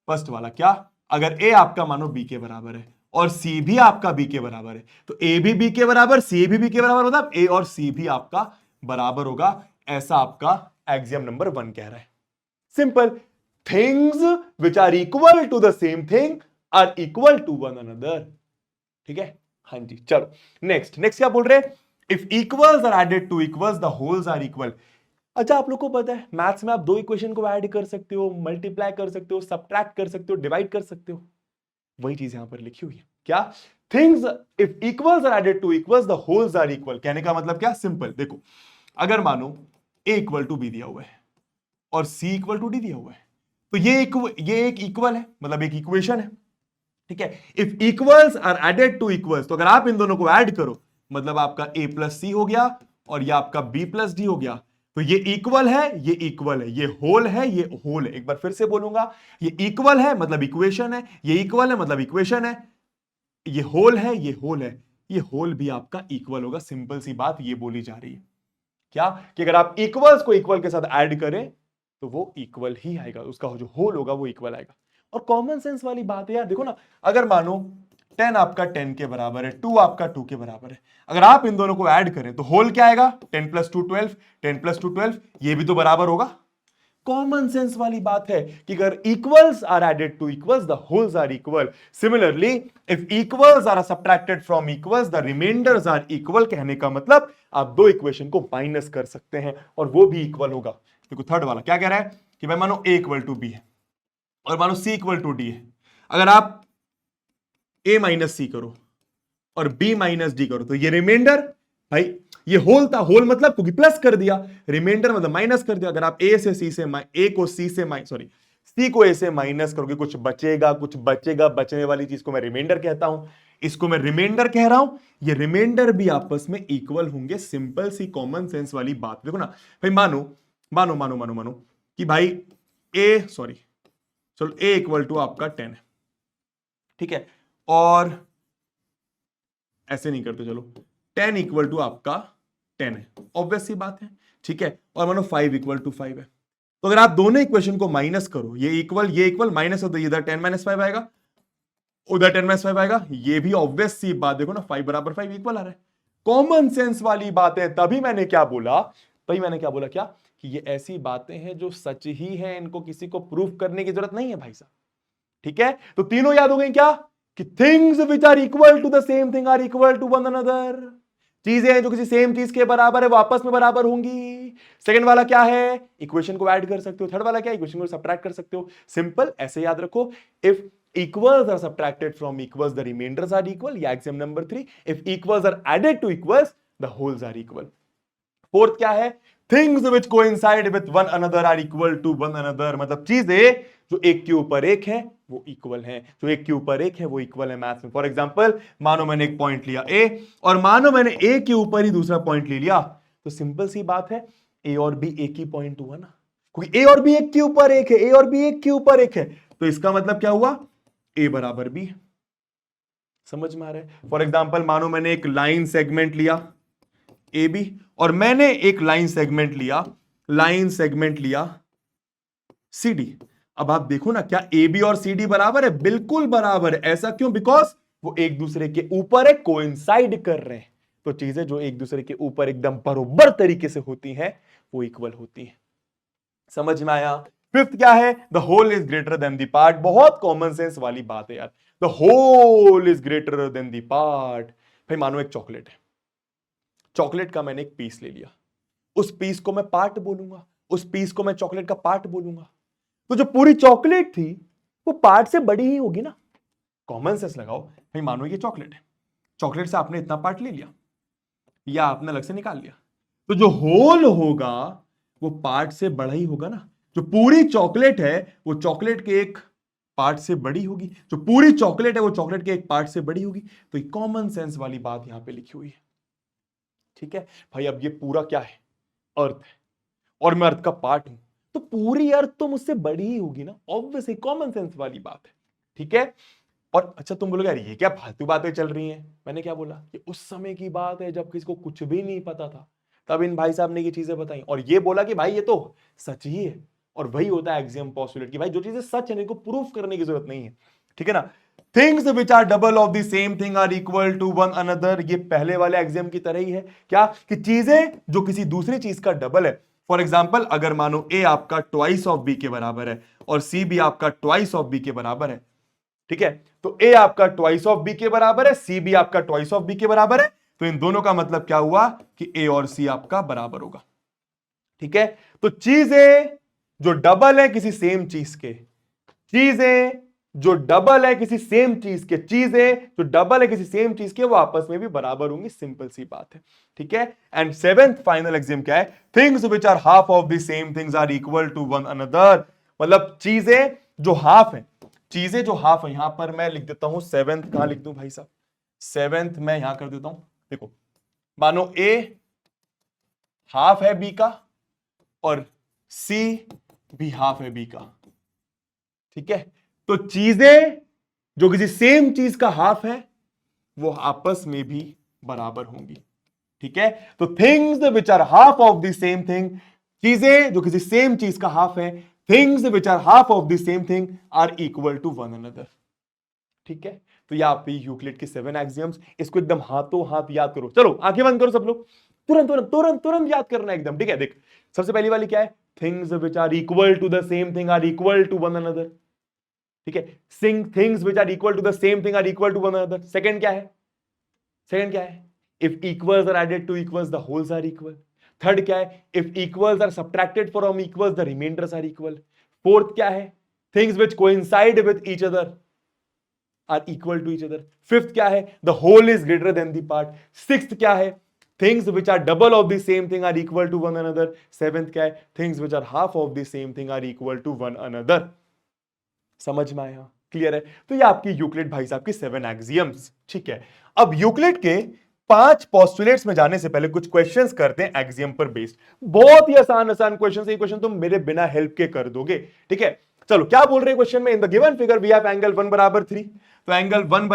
फर्स्ट वाला क्या, अगर ए आपका मानो बी के बराबर है और सी भी आपका बी के बराबर है, तो ए भी बी के बराबर, सी भी बी के बराबर, मतलब ए और सी भी आपका बराबर होगा। ऐसा आपका एक्सियम नंबर 1 कह रहा है। Simple. Things which are equal to the same thing are equal to one another. ठीक है, हाँ जी। चलो नेक्स्ट, नेक्स्ट क्या बोल रहे हैं? If equals are added to equals the wholes are equal. अच्छा आप लोग को पता है मैथ्स में आप 2 इक्वेशन को ऐड कर सकते हो, मल्टीप्लाई कर सकते हो, सब्ट्रैक्ट कर सकते हो, डिवाइड कर सकते हो। वही चीज यहां पर लिखी हुई है। क्या? Things if equals are added to equals the wholes are equal. कहने का मतलब क्या? सिंपल। देखो अगर मानो a इक्वल टू बी दिया हुआ है और c इक्वल टू डी दिया हुआ है, तो ये एक इक्वल है, मतलब एक इक्वेशन है। ठीक है, if equals are added to equals, तो अगर आप इन दोनों को ऐड करो मतलब आपका a प्लस सी हो गया और ये आपका b प्लस डी हो गया, तो ये इक्वल है, ये इक्वल है, ये होल है, ये होल है। एक बार फिर से बोलूंगा, ये इक्वल है मतलब इक्वेशन है, ये इक्वल है मतलब इक्वेशन है, ये होल है, ये होल है, ये होल भी आपका इक्वल होगा। सिंपल सी बात ये बोली जा रही है। क्या? कि अगर आप इक्वल्स को इक्वल के साथ ऐड करें तो वो इक्वल ही आएगा, उसका जो होल होगा वो इक्वल आएगा। और कॉमन सेंस वाली बात है यार, देखो ना, अगर मानो 10 आपका 10 के बराबर है, 2 आपका 2 के बराबर है, अगर आप इन दोनों को ऐड करें तो होल क्या आएगा? 10 प्लस 2 12, 10 प्लस 2 12, ये भी तो बराबर होगा। कॉमन सेंस वाली बात है कि अगर equals are added to equals the wholes are equal. Similarly if equals are subtracted from equals the remainders are equal. कहने का मतलब आप 2 इक्वेशन को माइनस कर सकते हैं और वो भी इक्वल होगा। देखो थर्ड वाला क्या कह रहा है कि भाई मानो a इक्वल टू बी है और मानो c इक्वल टू डी है, अगर आप a माइनस सी करो और b माइनस डी करो तो ये रिमाइंडर, भाई ये होल था, होल मतलब क्योंकि प्लस कर दिया, रिमाइंडर मतलब माइनस कर दिया। अगर आप a से c से a को c से c को a से माइनस करोगे कुछ बचेगा, कुछ बचेगा, बचने वाली चीज को मैं रिमाइंडर कहता हूं, इसको मैं रिमाइंडर कह रहा हूं। ये रिमाइंडर भी आपस में इक्वल होंगे। सिंपल सी कॉमन सेंस वाली बात। देखो ना भाई, मानो मानो मानो मानो मानो कि भाई चलो a इक्वल टू आपका 10 है, ठीक है, और ऐसे नहीं करते, चलो 10 इक्वल टू आपका 10 है, ऑब्वियस सी बात है, ठीक है, और मानो 5 इक्वल टू 5 है। तो अगर आप दोनों इक्वेशन को माइनस करो, ये इक्वल माइनस हो, तो इधर 10 माइनस 5 आएगा, उधर 10 माइनस 5 आएगा, ये भी ऑब्वियस सी बात। देखो ना 5 बराबर 5 इक्वल आ रहा है। कॉमन सेंस वाली बात है। तभी मैंने क्या बोला क्या कि ये ऐसी बातें हैं जो सच ही है, इनको किसी को प्रूफ करने की जरूरत नहीं है भाई साहब। ठीक है, तो तीनों याद हो गई क्या? कि things which are equal to the same thing are equal to one another. चीजें जो किसी सेम चीज के बराबर है वो आपस में बराबर होंगी। सेकंड वाला क्या है? इक्वेशन को ऐड कर सकते हो। थर्ड वाला क्या है? इक्वेशन को सब्ट्रैक्ट कर सकते हो। सिंपल, ऐसे याद रखो। If equals are subtracted from equals, the remainders are equal. या exam number 3, if equals are added to equals, the wholes are equal. Fourth क्या है? Things which coincide with one another are equal to one another, मतलब चीजें जो एक के ऊपर एक है वो इक्वल है, जो एक के ऊपर एक है वो इक्वल है मैथ्स में. फॉर एग्जांपल, मानो मैंने एक पॉइंट लिया ए और मानो मैंने ए के ऊपर ही दूसरा पॉइंट ले लिया, तो सिंपल सी बात है ए और बी एक ही पॉइंट हुआ ना, क्योंकि ए और बी एक के ऊपर एक है, ए और बी एक के ऊपर एक है, तो इसका मतलब क्या हुआ? ए बराबर बी. समझ में आ रहा है? फॉर एग्जाम्पल, मानो मैंने एक लाइन सेगमेंट लिया ए बी और मैंने एक लाइन सेगमेंट लिया सी डी. अब आप देखो ना, क्या ए बी और सी डी बराबर है? बिल्कुल बराबर है. ऐसा क्यों? बिकॉज वो एक दूसरे के ऊपर है, कोइंसाइड कर रहे हैं. तो चीजें जो एक दूसरे के ऊपर एकदम बरोबर तरीके से होती हैं वो इक्वल होती हैं. समझ में आया? फिफ्थ क्या है? The whole is greater than the part. बहुत कॉमन सेंस वाली बात है यार. The whole is greater than the part. भाई मानो एक चॉकलेट है, चॉकलेट का मैंने एक पीस ले लिया, उस पीस को मैं पार्ट बोलूंगा, उस पीस को मैं चॉकलेट का पार्ट बोलूंगा, तो जो पूरी चॉकलेट थी वो पार्ट से बड़ी ही होगी ना. कॉमन सेंस लगाओ. भाई मानो ये चॉकलेट है, चॉकलेट से आपने इतना पार्ट ले लिया या आपने अलग से निकाल लिया, तो जो होल होगा वो पार्ट से बड़ा ही होगा ना. जो पूरी चॉकलेट है वो चॉकलेट के एक पार्ट से बड़ी होगी, जो पूरी चॉकलेट है वो चॉकलेट के एक पार्ट से बड़ी होगी. तो ये कॉमन सेंस वाली बात यहां पे लिखी हुई है. ठीक है भाई. अब ये पूरा क्या है? अर्थ है और मैं अर्थ का पार्ट हूं, तो पूरी अर्थ तो मुझसे बड़ी ही होगी ना. ऑब्वियसली कॉमन सेंस वाली बात है. ठीक है. और अच्छा तुम बोलोगे यार ये क्या फालतू बातें चल रही हैं. मैंने क्या बोला? ये उस समय की बात है जब किसी को कुछ भी नहीं पता था, तब इन भाई साहब ने ये चीजें बताई और ये बोला कि भाई ये तो सच ही है. और वही होता है एक्सियम पोस्टुलेट की भाई जो चीजें सच है इनको प्रूफ करने की जरूरत नहीं है. ठीक है ना. Things which are double of the same thing are equal to one another. ये पहले वाले एक्सियम की तरह ही है. क्या? कि चीजें जो किसी दूसरी चीज का डबल है. फॉर एग्जाम्पल, अगर मानो ए आपका ट्वाइस ऑफ बी के बराबर है और सी भी आपका ट्वाइस ऑफ बी के बराबर है, ठीक है, तो ए आपका ट्वाइस ऑफ बी के बराबर है, सी भी आपका ट्वाइस ऑफ बी के बराबर है, तो इन दोनों का मतलब क्या हुआ? कि ए और सी आपका बराबर होगा. ठीक है. तो चीजें जो डबल है किसी सेम चीज के, चीजें जो डबल है किसी सेम चीज के, चीजें जो डबल है किसी सेम चीज के, वो आपस में भी बराबर होंगी. सिंपल सी बात है. ठीक है. एंड सेवेंथ फाइनल एक्सियम क्या है? Things which are half of the same things are equal to one another. मतलब चीजें जो हाफ है, चीजें जो हाफ है, यहां पर मैं लिख देता हूं सेवेंथ. कहां लिख दूं भाई साहब? सेवेंथ मैं यहां कर देता हूं. देखो, मानो ए हाफ है बी का और सी भी हाफ है बी का. ठीक है. तो चीजें जो किसी सेम चीज का हाफ है वो आपस में भी बराबर होंगी. ठीक है. तो things which are half of the same thing, चीजें जो किसी सेम चीज का हाफ है, things which are half of the same thing are equal to one another. ठीक है. तो ये आप यूक्लिड के 7 एक्सियम्स, इसको एकदम हाथों हाथ याद करो. चलो आंखें बंद करो सब लोग, तुरंत तुरंत तुरंत तुरंत याद करना एकदम. ठीक है. देख, सबसे पहली वाली क्या है? Things which are equal to the same thing are equal to one another. ठीक है. Things which are equal to the same thing are equal to one another. Second क्या है? सेकंड क्या है? If equals are added to equals the wholes are equal. Third क्या है? If equals are subtracted from equals the remainders are equal. Fourth क्या है? Things which coincide with each other are equal to each other. Fifth क्या है? The whole is greater than the part. Sixth क्या है? Things which are double of the same thing are equal to one another. Seventh क्या है? Things which are half of the same thing are equal to one another. समझ में आया? Clear है? तो ये आपकी यूक्लिड भाई साहब की 7 एक्सियम्स. ठीक है. अब यूक्लिड के 5 पोस्टुलेट्स में जाने से पहले कुछ क्वेश्चंस करते हैं एक्सियम पर बेस्ड. बहुत ही आसान आसान क्वेश्चन. ये क्वेश्चन तुम मेरे बिना हेल्प के कर दोगे. ठीक है. चलो क्या बोल रहे हैं क्वेश्चन में? In the given figure we have angle 1 बराबर 3. तो एंगल 1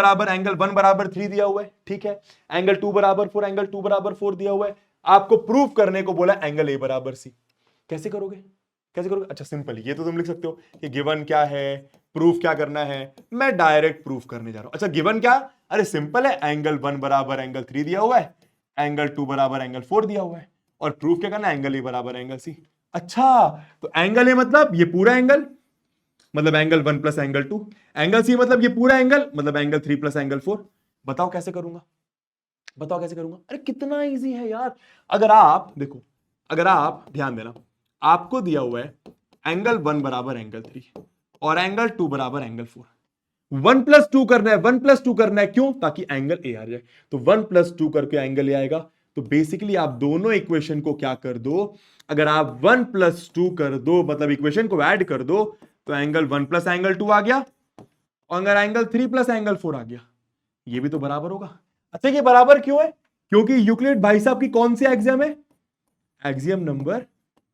बराबर 3 दिया हुआ है. ठीक है. एंगल 2 बराबर 4, एंगल 2 बराबर 4 दिया हुआ है. आपको प्रूफ करने को बोला एंगल ए बराबर सी. कैसे करोगे? कैसे करोगे? अच्छा सिंपल, ये तो तुम लिख सकते हो कि गिवन क्या है, प्रूफ क्या करना है. मैं डायरेक्ट प्रूफ करने जा रहा हूं. अच्छा गिवन क्या? अरे सिंपल है, एंगल 1 बराबर एंगल 3 दिया हुआ है, एंगल 2 बराबर एंगल 4 दिया हुआ है, और प्रूफ क्या करना है? एंगल ए बराबर एंगल सी. अच्छा, तो एंगल ए मतलब ये पूरा एंगल, मतलब angle 1 plus angle 2. Angle C मतलब ये पूरा एंगल, मतलब एंगल 3 प्लस एंगल 4. बताओ कैसे करूंगा? बताओ कैसे करूंगा? अरे कितना इजी है यार. अगर आप देखो, अगर आप ध्यान देना, आपको दिया हुआ है एंगल 1 बराबर एंगल 3 और एंगल 2 बराबर एंगल 4. 1+2 करना है, 1+2 करना है, क्यों? ताकि एंगल ए आ जाए। तो 1+2 करके एंगल ए आएगा। तो बेसिकली आप दोनों इक्वेशन को क्या कर दो, अगर आप 1+2 कर दो, मतलब इक्वेशन को ऐड कर दो, तो एंगल 1 प्लस एंगल 2 आ गया, और अगर एंगल 3 प्लस एंगल 4 आ गया, ये भी तो बराबर होगा। अच्छा, ये बराबर क्यों है? क्योंकि यूक्लिड भाई साहब की कौन सी एक्सियम है? एक्सियम नंबर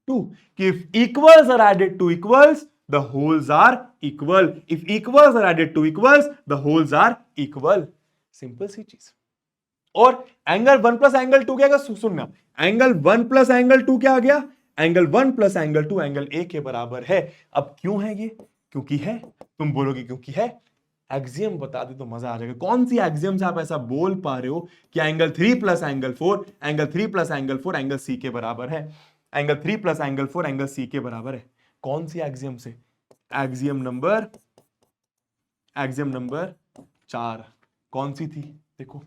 2, कि if equals are added to equals, the wholes are equal. If equals are added to equals, the wholes are equal. Simple सी चीज। और एंगल 1 प्लस एंगल 2 क्या आएगा? सुनना, एंगल 1 प्लस एंगल 2 क्या आ गया? Angle 1 plus angle 2 angle A के बराबर है। अब क्यों है ये? क्योंकि है। तुम बोलोगे क्योंकि है, एक्सियम बता दे तो मजा आ जाएगा। कौन सी एक्सियम से आप ऐसा बोल पा रहे हो कि angle 3 plus angle 4, angle 3 plus angle 4 angle C के बराबर है? Angle 3 plus angle 4 angle C के बराबर है। कौन सी एक्सियम से? Axiom number 4। कौन सी थी? देखो,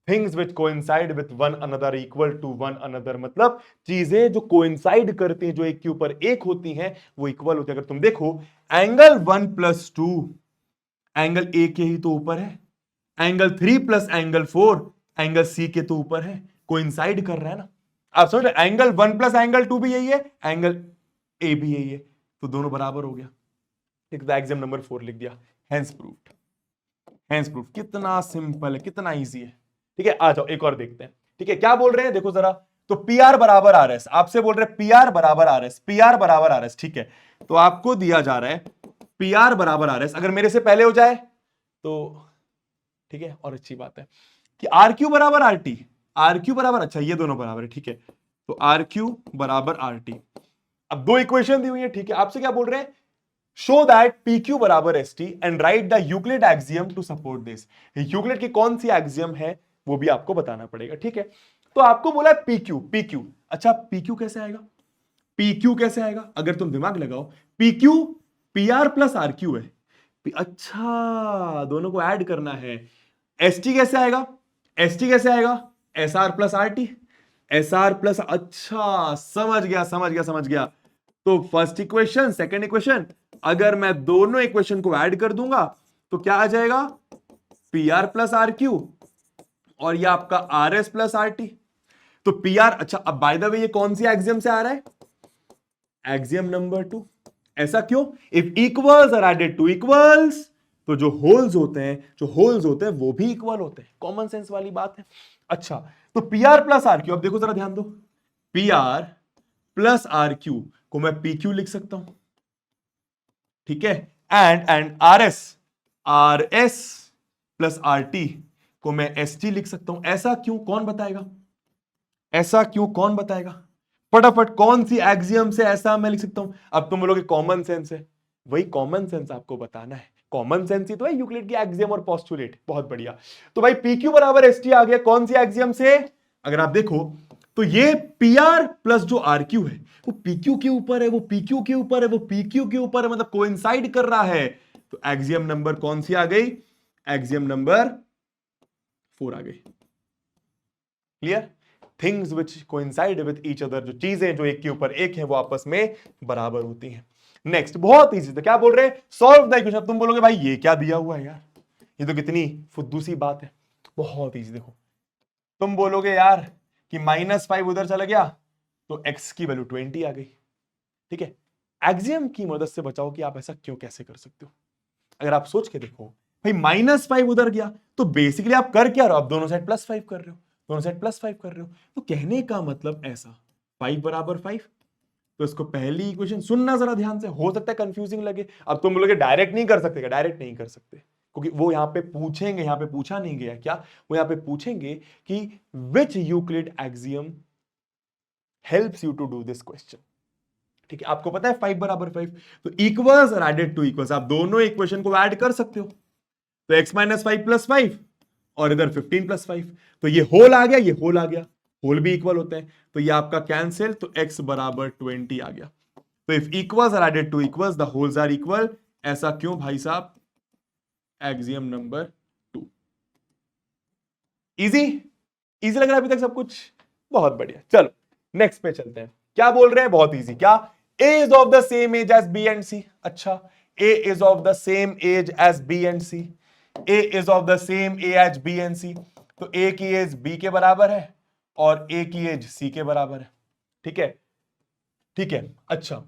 things which coincide with one another equal to one another, मतलब चीजें जो कोइंसाइड करती हैं, जो एक के ऊपर एक होती हैं, वो इक्वल होती है। अगर तुम देखो, एंगल 1+2 एंगल ए के ही तो ऊपर है, angle 3 plus angle 4 angle C के तो ऊपर है, कोइंसाइड कर रहा है ना। आप समझ रहे, एंगल 1 प्लस एंगल 2 भी यही है, एंगल ए भी यही है, तो दोनों बराबर हो गया। एक तो एक्सियम नंबर 4 लिख दिया, हेंस प्रूव्ड। Hence proof. कितना सिंपल है, कितना इजी है। ठीक है, आ जाओ एक और देखते हैं। ठीक है, क्या बोल रहे हैं देखो जरा। तो पी आर बराबर आर एस, आपसे बोल रहे हैं पी आर बराबर आर एस, पी आर बराबर आर एस। ठीक है, तो आपको दिया जा रहा है पी आर बराबर आर एस, अगर मेरे से पहले हो जाए तो ठीक है, और अच्छी बात है कि आर क्यू बराबर आर टी, आर क्यू बराबर, अच्छा ये दोनों बराबर है। ठीक है, तो आर क्यू बराबर आर टी। अब दो इक्वेशन दी हुई है। ठीक है, आपसे क्या बोल रहे हैं? शो दैट पी क्यू बराबर S T and write the Euclid axiom to support this. Euclid की कौन सी एक्सियम है वो भी आपको बताना पड़ेगा। ठीक है, तो आपको बोला है पी क्यू, पी क्यू। अच्छा, पी क्यू कैसे आएगा? पी क्यू कैसे आएगा? अगर तुम दिमाग लगाओ, P Q P R plus R Q है। अच्छा, दोनों को ऐड करना है। एस टी कैसे आएगा? एस टी कैसे आएगा? S R plus R T, S R plus, अच्छा समझ गया समझ गया समझ गया। तो फर्स्ट इक्वेशन, सेकंड इक्वेशन, अगर मैं दोनों इक्वेशन को ऐड कर दूंगा तो क्या आ जाएगा? P R plus R Q, और ये आपका R S plus R T. तो पी आर, अच्छा अब बाय द वे ये कौन सी एक्सियम से आ रहा है? Axiom number 2। ऐसा क्यों? If equals are added to equals, तो जो होल्स होते हैं वो भी इक्वल होते हैं। कॉमन सेंस वाली बात है। अच्छा, तो P R plus R Q, अब देखो जरा ध्यान दो, P R plus R Q को मैं पी क्यू लिख सकता हूं। ठीक है, and R S plus R T को मैं एस टी लिख सकता हूं। ऐसा क्यों? कौन बताएगा? ऐसा क्यों? कौन बताएगा? फटाफट, कौन सी एक्सियम से ऐसा मैं लिख सकता हूं? अब तुम बोलोगे कॉमन सेंस है, वही कॉमन सेंस आपको बताना है। कॉमन सेंस ही तो है यूक्लिड की एक्सियम और पोस्टुलेट। बहुत बढ़िया। तो भाई पी क्यू बराबर एस टी आ गया, कौन सी एक्सियम से? अगर आप देखो तो ये पी आर प्लस जो आर क्यू है वो पी क्यू के ऊपर है, वो पी क्यू के ऊपर है, वो पी क्यू के ऊपर है, मतलब कोइंसाइड कर रहा है। तो एक्सियम नंबर कौन सी आ गई? एक्सियम नंबर 4 आ गई। Clear? Things which coincide with each other, जो चीजें जो एक के ऊपर एक है वो आपस में बराबर होती हैं। नेक्स्ट, बहुत इजी था। क्या बोल रहे हैं? Solve the equation. तुम बोलोगे भाई ये क्या दिया हुआ है यार, ये तो कितनी फुद्दू सी बात है। बहुत इजी। देखो, तुम बोलोगे यार कि -5 उधर चला गया तो x की वैल्यू 20 आ गई। ठीक है, एक्सियम की मदद से बचाओ कि आप ऐसा क्यों कैसे कर सकते हो। अगर आप सोच के देखो भाई, -5 उधर गया तो बेसिकली आप कर क्या रहे हो? आप दोनों साइड +5 कर रहे हो, दोनों साइड +5 कर रहे हो। तो कहने का मतलब ऐसा, 5 बराबर 5। तो इसको पहली इक्वेशन सुनना जरा ध्यान से, हो सकता है कंफ्यूजिंग लगे। अब तुम बोलोगे डायरेक्ट नहीं कर सकते क्या? डायरेक्ट नहीं कर सकते, क्योंकि वो यहां पे पूछेंगे, यहां पे पूछा नहीं गया क्या, वो यहां पे पूछेंगे कि which Euclid axiom helps you to do this question. ठीक है, आपको पता है 5 बराबर 5, तो equals are added to equals, आप दोनों इक्वेशन को ऐड कर सकते हो। तो x माइनस 5 प्लस 5 और इधर 15 प्लस 5, तो ये होल आ गया, ये होल आ गया, होल भी इक्वल होते हैं, तो ये आपका कैंसिल, तो x बराबर 20 आ गया। तो if equals are added to equals the wholes are equal. ऐसा क्यों भाई साहब? Axiom number 2। इजी, इजी लग रहा है अभी तक सब कुछ? बहुत बढ़िया। चलो नेक्स्ट पे चलते हैं। क्या बोल रहे हैं? बहुत इजी। क्या? A is of the same age as B and C. अच्छा, A is of the same age as B and C, A is of the same age B and C, तो ए की age B के बराबर है और ए की as सी के बराबर है। ठीक है, ठीक है। अच्छा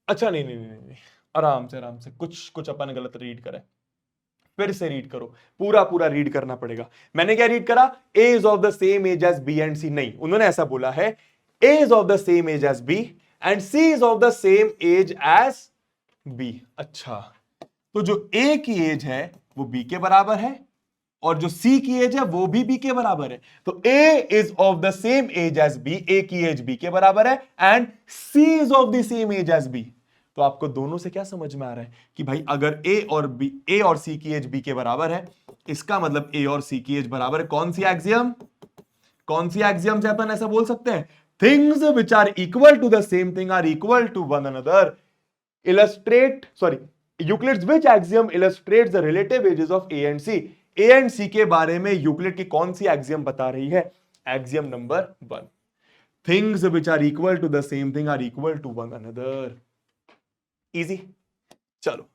अच्छा, नहीं नहीं नहीं नहीं, आराम से आराम से, कुछ कुछ अपन गलत रीड करें, फिर से रीड करो, पूरा पूरा रीड करना पड़ेगा। मैंने क्या रीड करा, A is of the same age as B and C, नहीं, उन्होंने ऐसा बोला है A is of the same age as B and C is of the same age as B. अच्छा, तो जो ए की एज है वो बी के बराबर है और जो सी की एज है वो भी बी के बराबर है, तो A is of the same age as B, A की एज बी के बराबर है and C is of the same age as B. तो आपको दोनों से क्या समझ में आ रहा है कि भाई अगर ए और सी की एज बी के बराबर है, इसका मतलब ए और सी की एज बराबर है। कौन सी एक्सियम, कौन सी एक्सियम से अपन ऐसा बोल सकते हैं, things which are equal to the same thing are equal to one another. Illustrate, sorry, Euclid's which axiom illustrates the relative ages of A and C. A and C के बारे में यूक्लिड की कौन सी एक्सियम बता रही है, axiom number 1, things which are equal to the same thing are equal to one another. Easy. चलो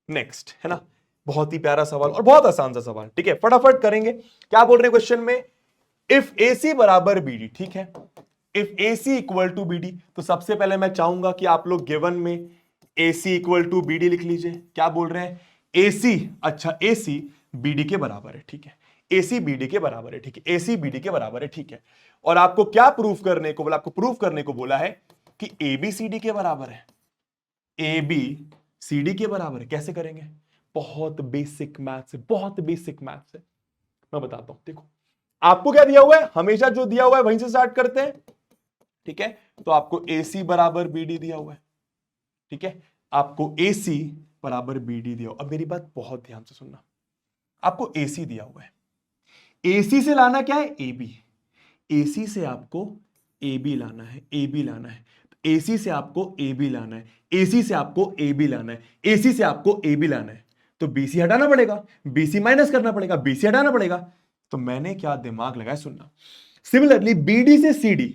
नेक्स्ट, है ना, बहुत ही प्यारा सवाल और बहुत आसान सा सवाल। ठीक है, फटाफट करेंगे। क्या बोल रहे हैं क्वेश्चन में, इफ ए सी बराबर बी डी। ठीक है, if A C equal to B D, तो सबसे पहले मैं चाहूंगा कि आप लोग गिवन में ए C equal to B D लिख लीजिए। क्या बोल रहे हैं, ए सी, अच्छा ए सी बी डी के बराबर है। ठीक है, ए सी बी डी के बराबर है। ठीक है, ए सी बी डी के बराबर है। ठीक है, और आपको क्या प्रूफ करने को बोला, आपको प्रूफ करने को बोला है कि ए बी सी डी के बराबर है, ए बी सी डी के बराबर है। कैसे करेंगे, बहुत बेसिक मैथ्स है, बहुत बेसिक मैथ्स है, मैं बताता हूं। देखो, आपको क्या दिया हुआ है, हमेशा जो दिया हुआ है वहीं से स्टार्ट करते हैं। ठीक है, तो आपको ए सी बराबर बी डी दिया हुआ है। ठीक है, आपको ए सी बराबर बी डी दिया हुआ। अब मेरी बात बहुत ध्यान से सुनना, आपको ए सी दिया हुआ है, ए सी से लाना क्या है, ए बी, ए सी से आपको ए बी लाना है, ए बी लाना है, एसी से आपको ए बी लाना है, एसी से आपको ए बी लाना है, एसी से आपको ए बी लाना है, तो बीसी हटाना पड़ेगा, बीसी माइनस करना पड़ेगा, बीसी हटाना पड़ेगा। तो मैंने क्या दिमाग लगाया, सुनना। सिमिलरली बीडी से सीडी,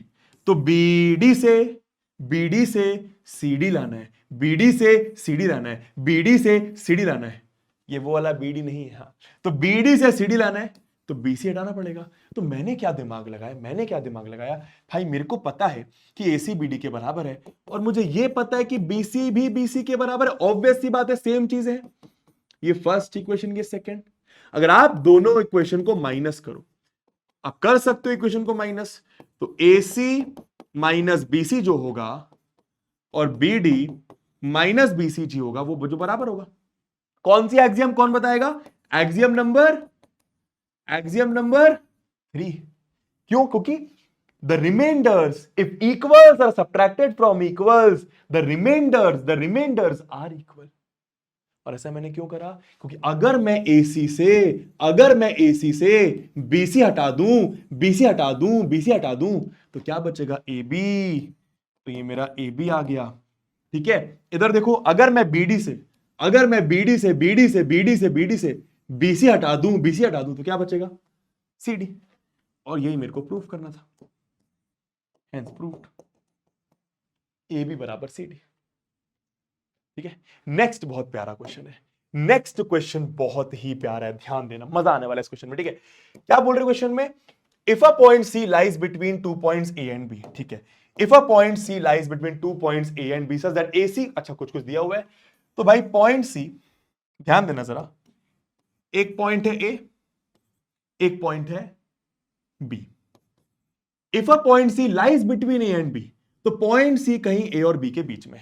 तो बीडी से सीडी लाना है, बीडी से सीडी लाना है, बीडी से सीडी लाना है, ये वो वाला बीडी नहीं है, हाँ, तो बीडी से सीडी लाना है, तो बीसी हटाना पड़ेगा। तो मैंने क्या दिमाग लगाया, मैंने क्या दिमाग लगाया, भाई मेरे को पता है कि एसी बीडी के बराबर है और मुझे ये पता है कि बीसी भी बीसी के बराबर है, ऑब्वियस सी बात है, सेम चीज है। ये फर्स्ट इक्वेशन, ये सेकंड। अगर आप दोनों इक्वेशन को माइनस करो, आप कर सकते हो इक्वेशन को माइनस, तो एसी माइनस बीसी जो होगा और बीडी माइनस बीसी जी होगा, वो जो बराबर होगा। कौन सी एक्सियम, कौन बताएगा, एक्सियम नंबर 3। क्यों, क्योंकि the remainders, if equals are subtracted from equals, the remainders are equal. और ऐसा मैंने क्यों करा, क्योंकि अगर मैं एसी से बीसी हटा दूं, तो क्या बचेगा, ए बी, तो ये मेरा ए बी आ गया। ठीक है, इधर देखो, अगर मैं बीडी से बीसी हटा दूं, तो क्या बचेगा, सीडी। और यही मेरे को प्रूफ करना था, हेंस प्रूव्ड, ए बी बराबर सीडी। ठीक है, नेक्स्ट बहुत प्यारा क्वेश्चन है, नेक्स्ट क्वेश्चन बहुत ही प्यारा है, ध्यान देना, मजा आने वाला है इस क्वेश्चन में। ठीक है, क्या बोल रहे क्वेश्चन में, if a point C lies between 2 points A and B. ठीक है, if a point C lies between 2 points A and B such that A C, अच्छा कुछ दिया हुआ है, तो भाई पॉइंट सी, ध्यान देना जरा, एक पॉइंट है ए, एक पॉइंट है B. If a point C lies between A and B, तो पॉइंट सी कहीं ए और बी के बीच में,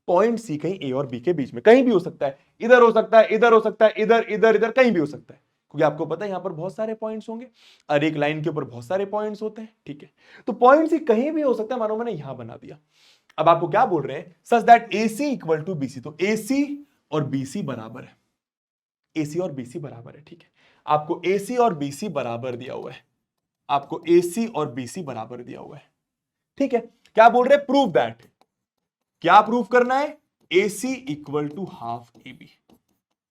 पॉइंट सी कहीं ए और बी के बीच में, कहीं भी हो सकता है, इधर हो सकता है, इधर हो सकता है, इधर कहीं भी हो सकता है, क्योंकि आपको पता है यहां पर बहुत सारे पॉइंट्स होंगे और एक लाइन के ऊपर बहुत सारे पॉइंट्स होते हैं। ठीक है, तो पॉइंट सी कहीं भी हो सकता है, मानो मैंने यहां बना दिया। अब आपको क्या बोल रहे हैं, such that AC equal to BC, तो AC और BC बराबर है, AC और BC बराबर है। ठीक है, आपको AC और BC बराबर दिया हुआ है, आपको AC और BC बराबर दिया हुआ है। ठीक है, क्या बोल रहे हैं, प्रूव दैट, क्या प्रूफ करना है, AC equal to half AB।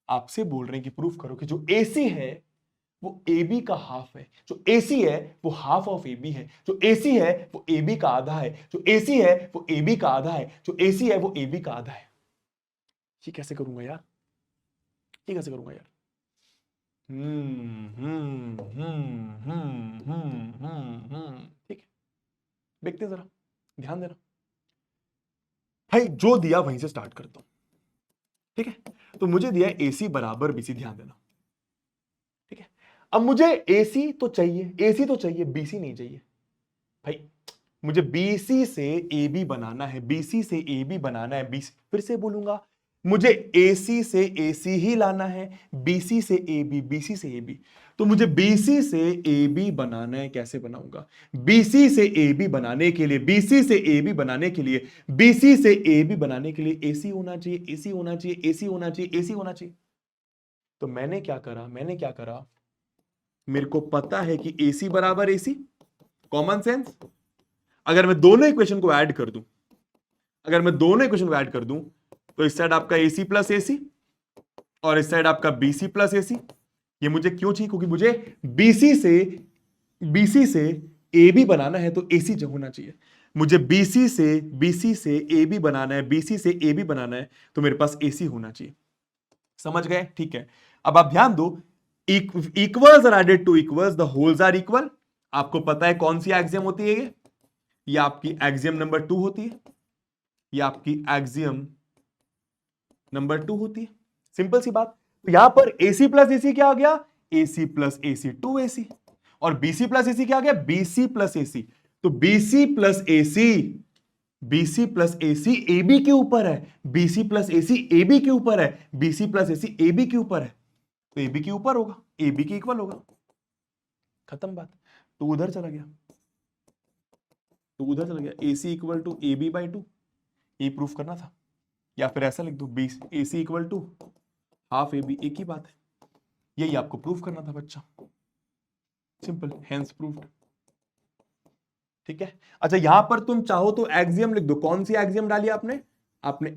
आपसे बोल रहे हैं कि प्रूफ करो कि जो AC है वो AB का हाफ है, जो AC है वो हाफ ऑफ AB है, जो AC है वो AB का आधा है, जो AC है वो AB का आधा है, जो AC है वो AB का आधा है। ये कैसे करूंगा यार, ये कैसे करूंगा यार? ठीक है, देखते जरा, ध्यान देना भाई, जो दिया वहीं से स्टार्ट करता हूं। ठीक है, तो मुझे दिया AC बराबर BC, ध्यान देना। ठीक है, अब मुझे AC तो चाहिए, AC तो चाहिए, BC नहीं चाहिए भाई। मुझे BC से AB बनाना है, BC से AB बनाना है, BC, फिर से बोलूंगा, मुझे AC से AC ही लाना है, BC से AB, BC से AB। तो मुझे BC से AB बनाना है, कैसे बनाऊंगा? BC से AB बनाने के लिए, BC से AB बनाने के लिए, BC से AB बनाने के लिए AC होना चाहिए, AC होना चाहिए, AC होना चाहिए, AC होना चाहिए। तो मैंने क्या करा, मेरे को पता है कि AC बराबर AC, कॉमन सेंस। अगर मैं दोनों इक्वेशन को ऐड कर दूं, तो इस साइड आपका AC प्लस AC और इस साइड आपका BC प्लस AC। ये मुझे क्यों चाहिए? क्योंकि मुझे BC से AB बनाना है, तो AC जो होना चाहिए। मुझे BC से AB बनाना है, BC से AB बनाना है, तो मेरे पास AC होना चाहिए। समझ गए? ठीक है, अब आप ध्यान दो, equals are added to equals, the wholes are equal. आपको पता है कौन सी एक्सियम होती है ये आपकी एक्सियम नंबर 2 होती है, ये आपकी एक्सियम नंबर 2 होती है। सिंपल सी बात। तो यहां पर AC प्लस AC क्या आ गया? AC प्लस AC 2AC, और BC प्लस AC क्या आ गया? BC plus AC। तो BC प्लस AC AB के ऊपर है, BC प्लस AC AB के ऊपर है, BC प्लस AC AB के ऊपर है, तो AB के ऊपर होगा, AB के इक्वल होगा, खत्म बात। तो उधर चला गया, AC equal to AB by 2, ये प्रूफ करना था। या फिर ऐसा लिख दो, AC equal to half AB, एक ही बात है, यही आपको प्रूफ करना था बच्चा, सिंपल, हेंस प्रूफ्ड। ठीक है, अच्छा यहां पर तुम चाहो तो एक्सियम लिख दो। कौन सी एक्सियम डाली आपने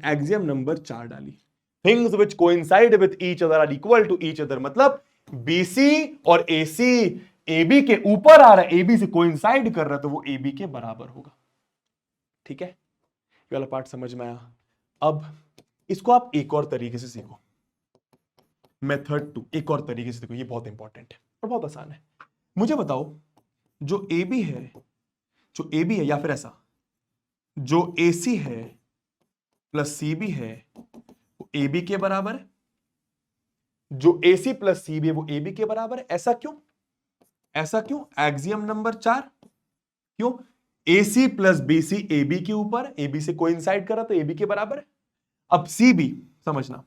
एक्सियम नंबर 4 डाली, things which coincide with each other are equal to each other. मतलब BC और AC AB के ऊपर आ रहा है, AB से कोइंसाइड कर रहा है, तो वो AB के बराबर होगा। ठीक है, ये वाला पार्ट समझ में आया। अब इसको आप एक और तरीके से सीखो, मेथड 2 एक और तरीके से देखो, ये बहुत इंपॉर्टेंट है और बहुत आसान है। मुझे बताओ, जो AB है या फिर ऐसा, जो AC है प्लस CB है वो AB के बराबर है, जो AC प्लस CB है वो AB के बराबर है। ऐसा क्यों? एक्सियम नंबर 4, क्यों? AC प्लस BC AB के ऊपर, AB से कोइंसाइड कर रहा तो AB के बराबर है। अब CB समझना,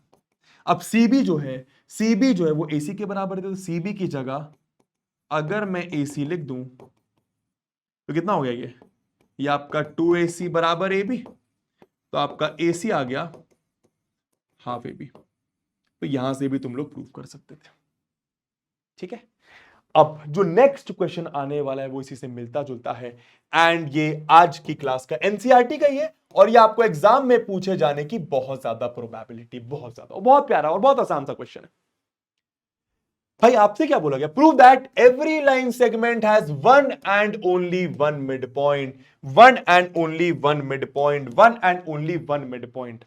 अब CB जो है वो AC के बराबर है, तो CB की जगह अगर मैं AC लिख दूं तो कितना हो गया ये आपका 2AC बराबर AB, तो आपका AC आ गया हाफ AB। तो यहां से भी तुम लोग प्रूव कर सकते थे। ठीक है, अब जो नेक्स्ट क्वेश्चन आने वाला है वो इसी से मिलता जुलता है, एंड ये आज की क्लास का एनसीईआरटी का ही है, और ये आपको एग्जाम में पूछे जाने की बहुत ज्यादा प्रोबेबिलिटी, बहुत ज्यादा, बहुत प्यारा और बहुत आसान सा क्वेश्चन है। भाई आपसे क्या बोला गया? Prove that every line segment has one and only one mid point, one and only one mid point, one and only one mid point.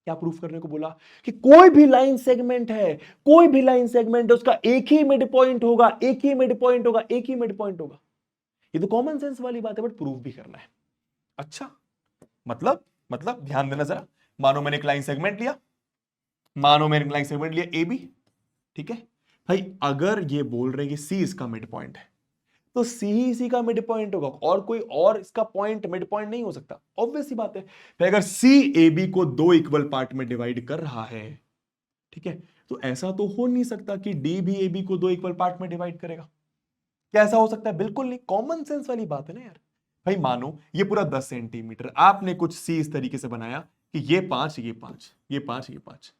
क्या प्रूफ करने को बोला? कि कोई भी लाइन सेगमेंट है, उसका एक ही मिड पॉइंट होगा, एक ही मिड पॉइंट होगा। ये तो कॉमन सेंस वाली बात है, बट प्रूफ भी करना है। अच्छा, मतलब ध्यान देना जरा। मानो मैंने एक लाइन सेगमेंट लिया, ए बी। ठीक है भाई, अगर ये बोल रहे हैं कि सी इसका मिड पॉइंट है, तो सी ही इसी का मिड पॉइंट होगा, और कोई और इसका पॉइंट मिड पॉइंट नहीं हो सकता। ऑब्वियस सी बात है। फिर अगर सी ए बी को दो इक्वल पार्ट में डिवाइड कर रहा है, ठीक है, तो ऐसा तो हो नहीं सकता कि डी भी ए बी को दो इक्वल पार्ट में डिवाइड करेगा। क्या ऐसा हो सकता है? बिल्कुल नहीं। कॉमन सेंस वाली बात है ना यार। भाई मानो ये पूरा 10 सेंटीमीटर, आपने कुछ सी इस तरीके से बनाया कि ये 5, ये 5, ये 5, ये 5।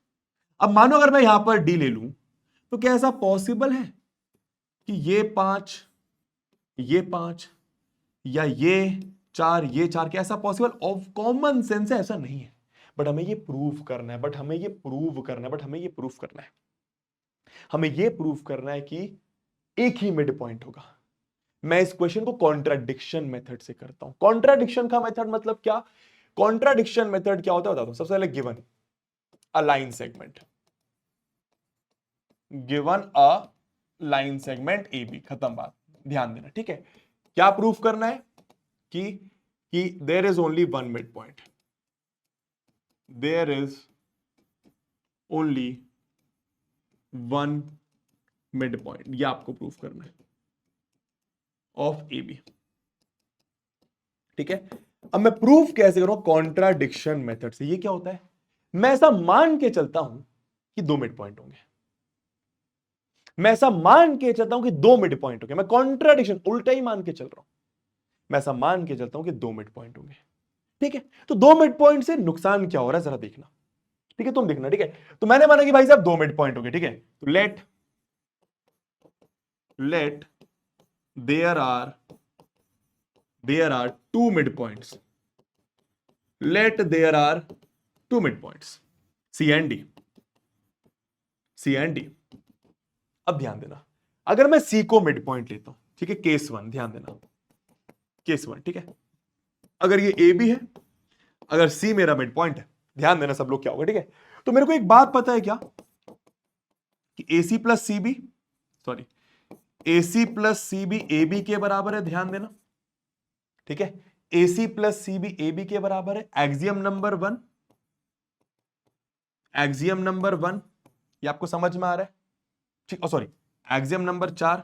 अब मानो अगर मैं यहां पर डी ले लूं, तो क्या ऐसा पॉसिबल है कि ये 5, ये 5 या ये 4, ये 4? क्या ऐसा पॉसिबल? ऑफ कॉमन सेंस है, ऐसा नहीं है। बट हमें ये प्रूव करना है, हमें यह प्रूव करना है कि एक ही मिड पॉइंट होगा। मैं इस क्वेश्चन को कॉन्ट्राडिक्शन मेथड से करता हूं। कॉन्ट्राडिक्शन का मेथड मतलब क्या? कॉन्ट्राडिक्शन मेथड क्या होता है बताता हूं। सबसे पहले given a line segment, given a line segment A B, खत्म बात। ध्यान देना, ठीक है। क्या प्रूफ करना है कि there is only one mid point, there is only one mid point, यह आपको प्रूफ करना है ऑफ ए बी, ठीक है। अब मैं प्रूफ कैसे करूं? कॉन्ट्राडिक्शन मेथड से। ये क्या होता है? मैं ऐसा मान के चलता हूं कि दो मिड पॉइंट होंगे, मैं ऐसा मान के चलता हूं कि दो मिड पॉइंट होंगे। मैं कॉन्ट्राडिक्शन उल्टा ही मान के चल रहा हूं। मैं ऐसा मान के चलता हूं कि दो मिड पॉइंट होंगे, ठीक है। तो दो मिड पॉइंट से नुकसान क्या हो रहा है जरा देखना, ठीक है। तुम देखना, ठीक है। तो मैंने माना कि भाई साहब दो मिड पॉइंट होंगे, ठीक है। तो let there are two mid points, let there are two mid points C and D, C and D. अब ध्यान देना, अगर मैं सी को मिड पॉइंट लेता हूं, ठीक है, केस वन, ध्यान देना, केस वन, ठीक है। अगर ये ए बी है, अगर सी मेरा मिड पॉइंट है, ध्यान देना सब लोग क्या होगा, ठीक है। तो मेरे को एक बात पता है क्या, कि A C plus C B, sorry, A C plus C B A B के बराबर है, ध्यान देना, ठीक है। A C plus C B A B के बराबर है। Axiom number one, axiom number one, ये आपको समझ में आ रहा है, ठीक। सॉरी, एक्सियम नंबर चार,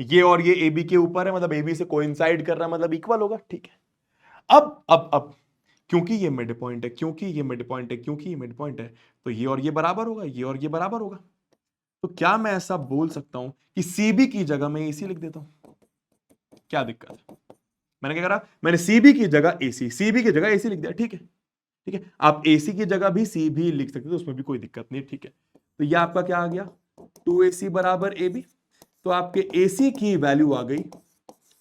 ये और ये ए बी के ऊपर है, मतलब ए बी से कोइंसाइड कर रहा है, मतलब इक्वल होगा, ठीक है। अब क्योंकि ये मिड पॉइंट है, क्योंकि ये मिड पॉइंट है, क्योंकि ये मिड पॉइंट है, तो ये और ये बराबर होगा, ये और ये बराबर होगा। तो क्या मैं ऐसा बोल सकता हूं कि सीबी की जगह मैं एसी लिख देता हूं? क्या दिक्कत है? मैंने क्या करा? मैंने सीबी की जगह एसी, सीबी की जगह एसी लिख दिया, ठीक है, ठीक है। आप एसी की जगह भी सी भी लिख सकते थे, उसमें भी कोई दिक्कत नहीं, ठीक है। तो ये आपका क्या आ गया? 2ac बराबर ए बी। तो आपके एसी की वैल्यू आ गई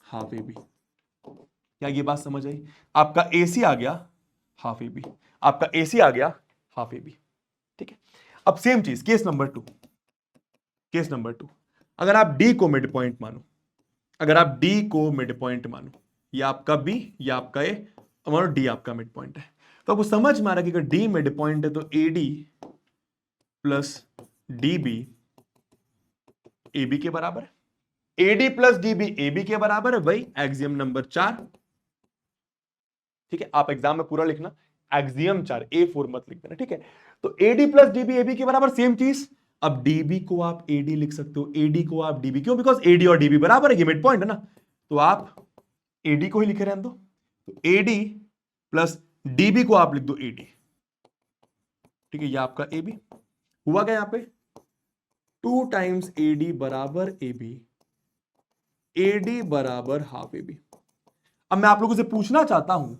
हाफ ए बी। क्या ये बात समझ आई? आपका एसी आ गया हाफ ए बी, आपका एसी आ गया हाफ ए बी, ठीक है। अब सेम चीज case number two, case number two, अगर आप डी को मिड पॉइंट मानो, अगर आप डी को मिड पॉइंट मानो, ये आपका बी, ये आपका ए, मानो डी आपका मिड पॉइंट है, तो आपको समझ में आ रहा है कि अगर डी मिड पॉइंट है तो A D plus D B A B के बराबर है। A D plus D B A B के बराबर है, वही एक्सियम नंबर चार, ठीक है। आप एग्जाम में पूरा लिखना, एक्सियम चार, A4 मत लिख देना, ठीक है। तो AD प्लस DB AB के बराबर, सेम चीज। अब DB को आप AD लिख सकते हो, AD को आप DB, क्यों? बिकॉज AD और DB बराबर है, ये मिड पॉइंट है ना, तो आप AD को ही लिखे रहने दो। तो AD प्लस DB को आप लिख दो AD, ठीक है। ये आपका AB हुआ क्या? यहां पे 2 टाइम्स AD बराबर AB, AD बराबर हाफ AB। अब मैं आप लोगों से पूछना चाहता हूं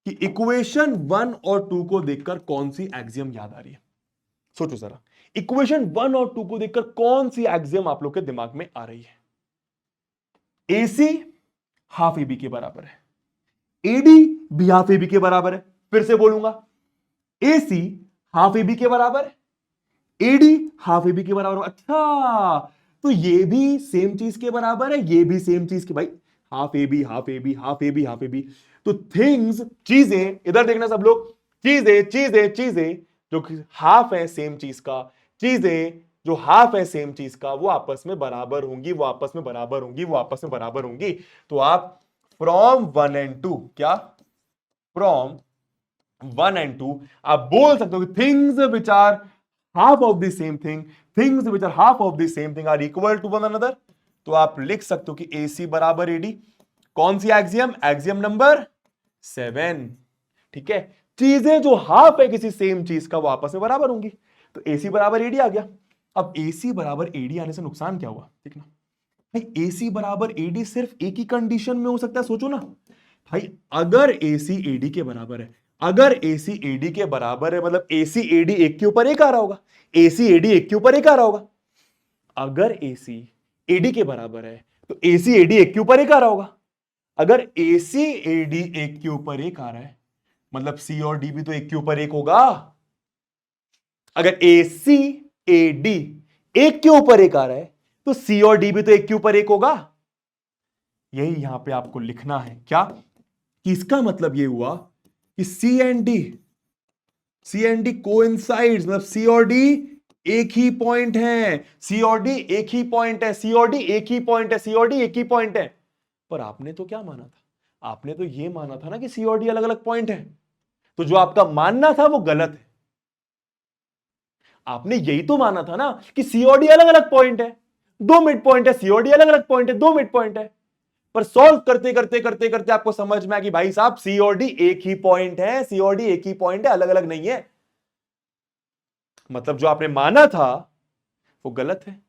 कि इक्वेशन 1 और 2 को देखकर कौन सी एक्सियम याद आ रही है? सोचो जरा, इक्वेशन 1 और 2 को देखकर कौन सी एक्सियम आप लोग के दिमाग में आ रही है? AC हाफ AB के बराबर है, AD भी हाफ AB के बराबर है। फिर से बोलूंगा, AC हाफ AB के बराबर है, AD हाफ AB के बराबर है। अच्छा, तो ये भी सेम चीज के बराबर है, ये भी सेम चीज के, भाई half AB half AB half AB half AB। तो थिंग्स, चीजें, इधर देखना सब लोग, चीजें चीजें चीजें जो हाफ है सेम चीज का, चीजें जो हाफ है सेम चीज का, वो आपस में बराबर होंगी, वो आपस में बराबर होंगी, वो आपस में बराबर होंगी। तो आप फ्रॉम 1 एंड 2, क्या? फ्रॉम 1 एंड 2 आप बोल सकते हो कि things which are half of the same thing, things which are half of the same thing are equal to one another. तो आप लिख सकते हो कि AC बराबर AD। कौन सी एक्सियम? एक्सियम नंबर 7, ठीक है। चीजें जो हाफ है किसी सेम चीज का, वो आपस में बराबर होंगी। तो AC बराबर AD आ गया। अब AC बराबर AD आने से नुकसान क्या हुआ? ठीक ना भाई, AC बराबर AD सिर्फ एक ही कंडीशन में हो सकता है, सोचो ना भाई। अगर AC AD के बराबर है, अगर AC AD के बराबर है, मतलब AC AD एक के ऊपर एक आ रहा होगा, AC AD एक के ऊपर एक आ रहा होगा। अगर AC AD के बराबर है तो AC AD एक के ऊपर एक आ रहा होगा। अगर AC AD एक के ऊपर एक आ रहा है, मतलब C और D भी तो एक के ऊपर एक होगा। अगर AC AD एक के ऊपर एक आ रहा है, तो सी और डी भी तो एक के ऊपर एक होगा। यही यहां पे आपको लिखना है क्या, कि इसका मतलब ये हुआ कि सी एंड डी कोइंसाइड्स, मतलब सी और डी एक ही पॉइंट है, सी और डी एक ही पॉइंट है, सी और डी एक ही पॉइंट है, सी और डी एक ही पॉइंट है। पर आपने तो क्या माना था, आपने तो ये माना था ना कि सी और डी अलग अलग पॉइंट है। तो जो आपका मानना था वो गलत है। आपने यही तो माना था ना कि सी और डी अलग अलग पॉइंट है, दो मिड पॉइंट है, सी और डी अलग अलग पॉइंट है, दो मिड पॉइंट है। पर सॉल्व करते करते करते करते आपको समझ में आया कि भाई साहब सी और डी एक ही पॉइंट है, सी और डी एक ही पॉइंट है, अलग अलग नहीं है। मतलब जो आपने माना था वो गलत है,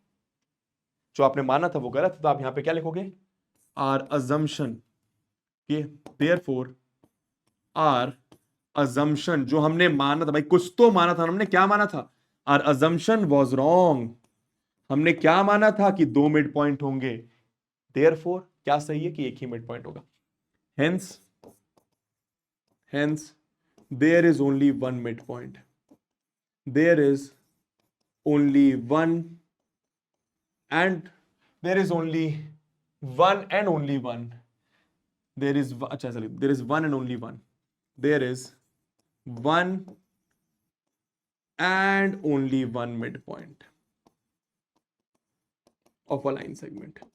जो आपने माना था वो गलत है। तो आप यहां पे क्या लिखोगे, आर अजम्पशन के देयरफॉर आर अजम्पशन, जो हमने माना था, भाई कुछ तो माना था, हमने क्या माना था, आर अजम्पशन वाज रॉन्ग। हमने क्या माना था कि दो मिड पॉइंट होंगे, देयरफॉर क्या सही है कि एक ही मिड पॉइंट होगा। Hence there is only one mid point, there is only one and there is only one and only one, there is अच्छा sorry, there is one and only one, there is one and only one midpoint of a line segment.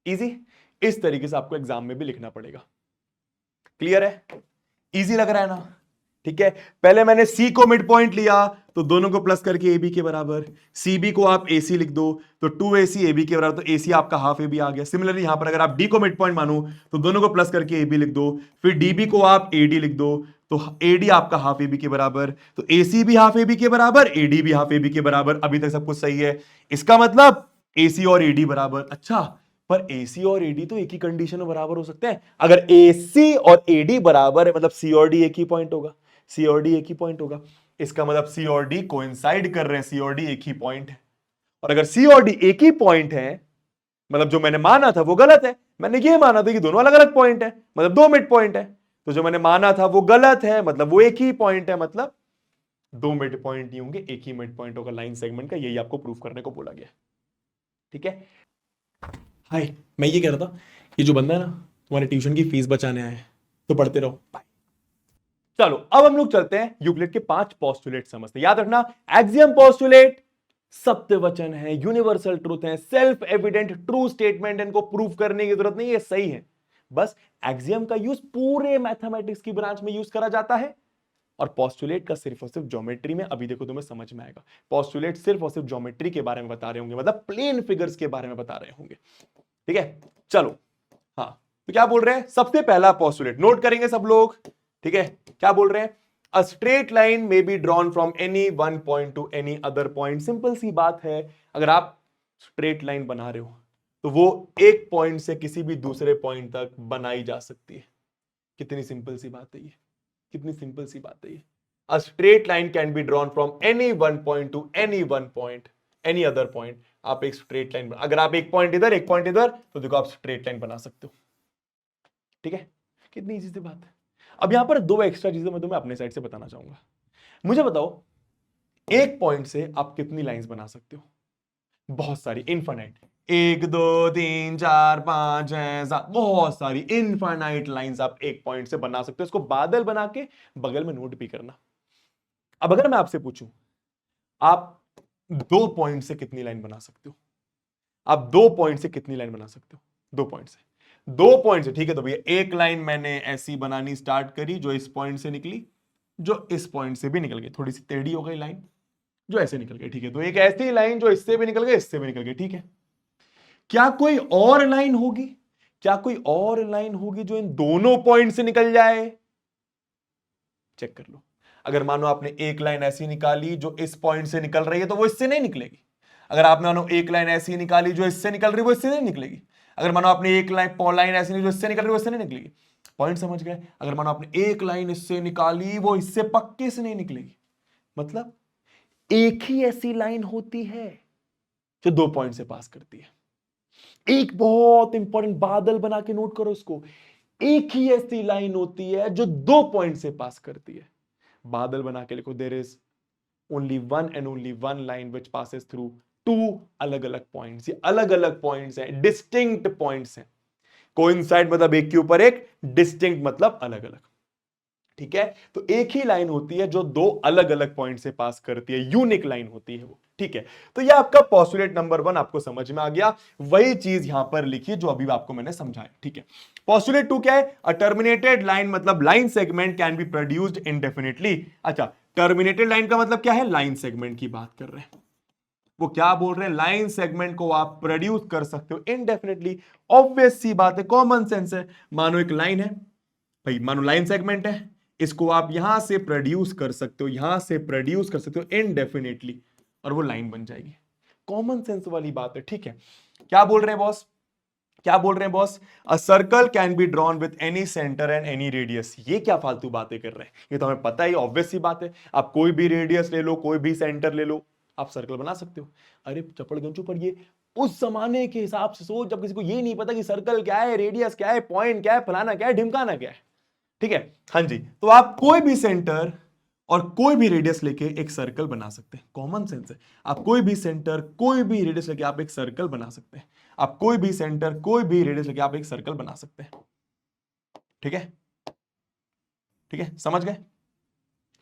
Easy, इस तरीके से आपको exam में भी लिखना पड़ेगा। Clear है, इजी लग रहा है ना। ठीक है, पहले मैंने सी को मिड पॉइंट लिया तो दोनों को प्लस करके ए बी के बराबर, सी बी को आप ए सी लिख दो तो 2ac ए बी के बराबर, तो ए सी आपका हाफ ए बी आ गया। सिमिलरली यहां पर अगर आप डी को मिड पॉइंट मानो तो दोनों को प्लस करके ए बी लिख दो, फिर डी बी को आप ए डी लिख दो तो ए डी आपका हाफ ए बी के बराबर, तो ए सी भी हाफ ए बी के बराबर, ए डी भी हाफ ए बी के बराबर। अभी तक सब कुछ सही है, इसका मतलब ए सी और ए डी बराबर। अच्छा, पर AC और AD तो एक ही कंडीशन में बराबर हो सकते हैं। अगर AC और AD बराबर है मतलब C और D एक ही पॉइंट होगा, C और D एक ही पॉइंट होगा। इसका मतलब C और D कोइंसाइड कर रहे हैं, C और D एक ही पॉइंट है। और अगर C और D एक ही पॉइंट है मतलब जो मैंने माना था वो गलत है। मैंने ये माना था कि दोनों अलग अलग पॉइंट है, मतलब दो मिड पॉइंट है। तो जो मैंने माना था वो गलत है, मतलब वो एक ही पॉइंट है, मतलब दो मिड पॉइंट नहीं होंगे, एक ही मिड पॉइंट होगा लाइन सेगमेंट का। यही आपको प्रूफ करने को बोला गया। ठीक है, हाय, मैं ये कह रहा था, ये जो बंदा है ना तुम्हारे ट्यूशन की फीस बचाने आया है, तो पढ़ते रहो। बाय। चलो अब हम लोग चलते हैं यूक्लिड के 5 पोस्टुलेट समझते। याद रखना, एक्सियम पोस्टुलेट सत्य वचन है, यूनिवर्सल ट्रूथ है, सेल्फ एविडेंट ट्रू स्टेटमेंट, इनको प्रूव करने की जरूरत नहीं, ये सही है। बस एक्सियम का यूज पूरे मैथमेटिक्स की ब्रांच में यूज करा जाता है, और पोस्टुलेट का सिर्फ और सिर्फ ज्योमेट्री में। अभी देखो तुम्हें समझ में आएगा, पोस्टुलेट सिर्फ और सिर्फ ज्योमेट्री के बारे में बता रहे होंगे, मतलब प्लेन फिगर्स के बारे में बता रहे होंगे। ठीक है, चलो हाँ, तो क्या बोल रहे हैं, सबसे पहला पोस्टुलेट नोट करेंगे सब लोग। ठीक है, क्या बोल रहे हैं, a straight line may be drawn from any one point to any other point. Simple सी बात है, अगर आप स्ट्रेट लाइन बना रहे हो तो वो एक पॉइंट से किसी भी दूसरे पॉइंट तक बनाई जा सकती है। कितनी सिंपल सी बात है ये, कितनी सिंपल सी बात है ये। अ straight line can be drawn from any one point to any one point any other point. आप एक स्ट्रेट लाइन, अगर आप एक पॉइंट इधर एक पॉइंट इधर, तो देखो आप स्ट्रेट लाइन बना सकते हो। ठीक है, कितनी इजी सी बात है। अब यहां पर दो एक्स्ट्रा चीजें मैं तुम्हें अपने साइड से बताना चाहूंगा। मुझे बताओ, एक पॉइंट से आप कितनी लाइंस बना सकते हो? बहुत सारी, इनफाइनाइट। एक दो तीन चार पांच छह सात, बहुत सारी इनफाइनाइट लाइंस आप एक पॉइंट से बना सकते हो। इसको बादल बना के बगल में नोट भी करना। अब अगर मैं आपसे पूछूं, आप दो पॉइंट से कितनी लाइन बना सकते हो? आप दो पॉइंट से कितनी लाइन बना सकते हो? दो पॉइंट से, दो पॉइंट से। ठीक है, तो भैया एक लाइन मैंने ऐसी बनानी स्टार्ट करी जो इस पॉइंट से निकली, जो इस पॉइंट से भी निकल गई, थोड़ी सी टेढ़ी हो गई लाइन, जो ऐसे निकल गई। ठीक है, तो एक ऐसी लाइन जो इससे भी निकल गई, इससे भी निकल गई। ठीक है, क्या कोई और लाइन होगी, क्या कोई और लाइन होगी जो इन दोनों पॉइंट से निकल जाए? चेक कर लो। अगर मानो आपने एक लाइन ऐसी निकाली जो इस पॉइंट से निकल रही है, तो वो इससे नहीं निकलेगी। अगर आपने मानो एक लाइन ऐसी निकाली जो इससे निकल रही है, वो इससे नहीं निकलेगी। अगर मानो आपने एक लाइन ऐसी नहीं जो इससे निकल रही है, वो इससे नहीं निकलेगी। पॉइंट समझ गए? अगर मानो आपने एक लाइन इससे निकाली, वो इससे पक्के से नहीं निकलेगी। मतलब एक ही ऐसी लाइन होती है जो दो पॉइंट से पास करती है। एक बहुत इंपॉर्टेंट, बादल बना के नोट करो इसको, एक ही ऐसी लाइन होती है जो दो पॉइंट से पास करती है। बादल बना के लिखो, there is only one and only one line which passes through two अलग अलग पॉइंट्स। ये अलग अलग पॉइंट्स हैं, डिस्टिंक्ट पॉइंट्स हैं। कोइंसाइड मतलब एक के ऊपर एक, डिस्टिंक्ट मतलब अलग अलग। ठीक है, तो एक ही लाइन होती है जो दो अलग अलग पॉइंट से पास करती है, यूनिक लाइन होती है वो। ठीक है, तो ये आपका पोस्टुलेट नंबर 1 आपको समझ में आ गया। वही चीज यहां पर लिखी जो अभी आपको मैंने समझाया। ठीक है, पोस्टुलेट 2 क्या है? अ टर्मिनेटेड लाइन मतलब line segment can be produced इंडेफिनिटली। अच्छा, टर्मिनेटेड लाइन का मतलब क्या है? लाइन सेगमेंट की बात कर रहे हैं। वो क्या बोल रहे हैं? लाइन सेगमेंट को आप प्रोड्यूस कर सकते हो इनडेफिनेटली। ऑब्वियस सी बात है, कॉमन सेंस है। मानो एक लाइन है भाई, मानो लाइन सेगमेंट है, इसको आप यहां से प्रोड्यूस कर सकते हो, यहां से प्रोड्यूस कर सकते हो इनडेफिनेटली, और वो लाइन बन जाएगी। कॉमन सेंस वाली बात है। ठीक है, क्या बोल रहे हैं बॉस? क्या बोल रहे हैं boss? A circle can be drawn with any centre and any radius. ये क्या फालतू बातें कर रहे हैं? ये तो हमें पता ही, ऑब्वियस सी बात है। आप कोई भी रेडियस ले लो, कोई भी सेंटर ले लो, आप सर्कल बना सकते हो। अरे चपड़ गंचू, पर ये उस जमाने के हिसाब से सोच, जब किसी को ये नहीं पता कि सर्कल क्या है, रेडियस क्या है, पॉइंट क्या है, फलाना क्या है, ढिमकाना क्या है। ठीक है, हाँ जी, तो आप कोई भी सेंटर और कोई भी रेडियस लेके एक सर्कल बना सकते हैं। कॉमन सेंस है। आप कोई भी सेंटर, कोई भी रेडियस लेके आप एक सर्कल बना सकते हैं। आप कोई भी सेंटर, कोई भी रेडियस लेके आप एक सर्कल बना सकते हैं। ठीक है, ठीक है, समझ गए?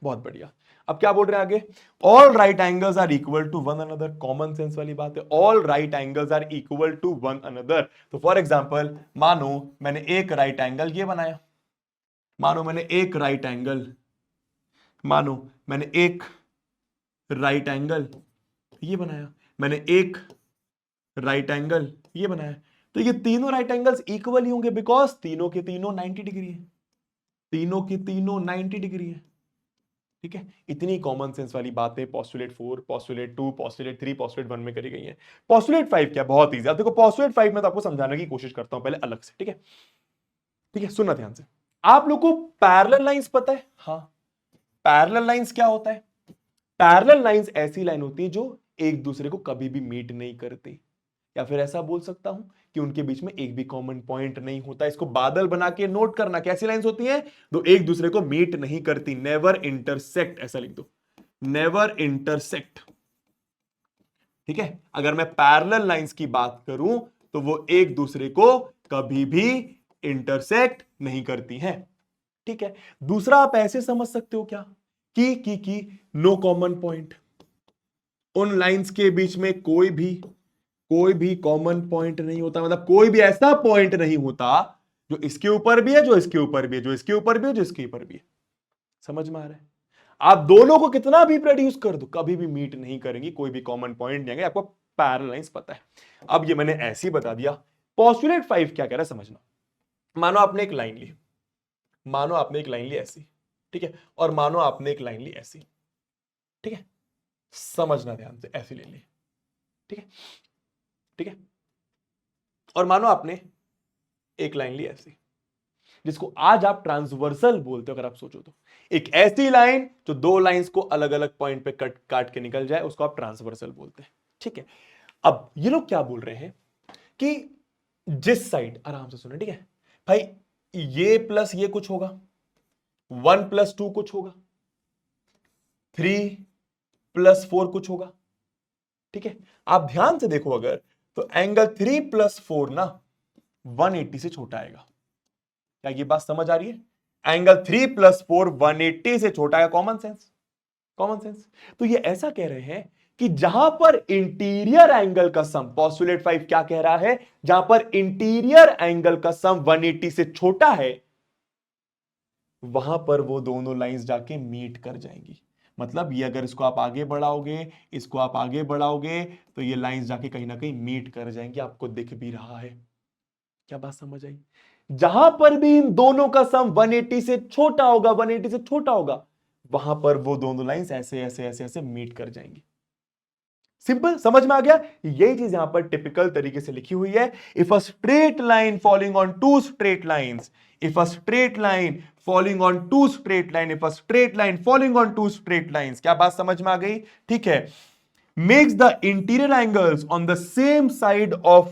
बहुत बढ़िया। अब क्या बोल रहे हैं आगे? All right angles are equal to one another. Common sense वाली बात है, all right angles are equal to one another. तो फॉर एग्जांपल, मानो मैंने एक राइट एंगल ये बनाया, मानो मैंने एक राइट एंगल, मानो मैंने एक राइट एंगल ये बनाया, मैंने एक राइट एंगल ये बनाया, तो ये तीनों राइट एंगल्स इक्वल ही होंगे, बिकॉज तीनों के तीनों 90 डिग्री है। तीनों के तीनों 90 डिग्री है। ठीक है, इतनी कॉमन सेंस वाली बात है पोस्टुलेट 4, पोस्टुलेट 2, पोस्टुलेट 3, पोस्टुलेट 1 में करी गई है। पोस्टुलेट 5 क्या? बहुत इजी। अब देखो, पोस्टुलेट 5 में तो आपको समझाने की कोशिश करता हूं पहले अलग से। ठीक है, ठीक है, सुनना ध्यान से। आप लोग को पैरेलल लाइंस पता है? हाँ, पैरेलल लाइंस क्या होता है? पैरेलल लाइंस ऐसी लाइन होती है जो एक दूसरे को कभी भी मीट नहीं करती, या फिर ऐसा बोल सकता हूं कि उनके बीच में एक भी कॉमन पॉइंट नहीं होता। इसको बादल बना के नोट करना। कैसी लाइंस होती हैं? जो एक दूसरे को मीट नहीं करती। नेवर इंटरसेक्ट, ऐसा लिख दो, नेवर इंटरसेक्ट। ठीक है, अगर मैं पैरेलल लाइंस की बात करूं तो वो एक दूसरे को कभी भी इंटरसेक्ट नहीं करती हैं। ठीक है, दूसरा आप ऐसे समझ सकते हो क्या कि नो कॉमन पॉइंट। उन लाइंस के बीच में कोई भी कॉमन पॉइंट नहीं होता, मतलब कोई भी ऐसा पॉइंट नहीं होता जो इसके ऊपर भी है, जो इसके ऊपर भी है, जो इसके ऊपर भी है, जो इसके ऊपर भी है। समझ में आ रहा है? आप दोनों को कितना भी प्रोड्यूस कर दो, कभी भी मीट नहीं करेंगी, कोई भी कॉमन पॉइंट नहीं आएंगे। आपको पैरेलल लाइंस पता है। अब ये मैंने ऐसे ही बता दिया। पोस्टुलेट 5 क्या कह रहा है समझना। मानो आपने एक लाइन ली, मानो आपने एक लाइन ली ऐसी, ठीक है, और मानो आपने एक लाइन ली ऐसी। ठीक है, समझना ध्यान से, ऐसी ले ली। ठीक है, ठीक है, और मानो आपने एक लाइन ली ऐसी, जिसको आज आप ट्रांसवर्सल बोलते हो। अगर आप सोचो तो एक ऐसी लाइन जो दो लाइंस को अलग अलग पॉइंट पे काट के निकल जाए, उसको आप ट्रांसवर्सल बोलते हैं। ठीक है, अब ये लोग क्या बोल रहे हैं कि जिस साइड, आराम से सुनो, ठीक है भाई, ये प्लस ये कुछ होगा, 1+2 कुछ होगा, 3+4 कुछ होगा। ठीक है, आप ध्यान से देखो अगर, तो एंगल 3+4 ना 180 से छोटा आएगा। क्या ये बात समझ आ रही है? एंगल 3+4 180 से छोटा है। Common sense, common sense. तो ये ऐसा कह रहे हैं कि जहां पर इंटीरियर एंगल का सम, पोस्टुलेट 5 क्या कह रहा है, जहां पर इंटीरियर एंगल का सम 180 से छोटा है, वहां पर वो दोनों लाइंस जाके मीट कर जाएंगी। मतलब ये अगर इसको आप आगे बढ़ाओगे, इसको आप आगे बढ़ाओगे, तो ये लाइंस जाके कहीं ना कहीं मीट कर जाएंगी। आपको दिख भी रहा है। क्या बात समझ आई? जहां पर भी इन दोनों का सम 180 से छोटा होगा, 180 से छोटा होगा, वहां पर वो दोनों लाइंस ऐसे ऐसे ऐसे ऐसे मीट कर जाएंगी। सिंपल, समझ में आ गया? यही चीज यहां पर टिपिकल तरीके से लिखी हुई है। If a straight line following on two straight lines, if a straight line following on two straight line, if a straight line following on two straight lines. क्या बात समझ में आ गई? ठीक है, makes the interior angles on the same side of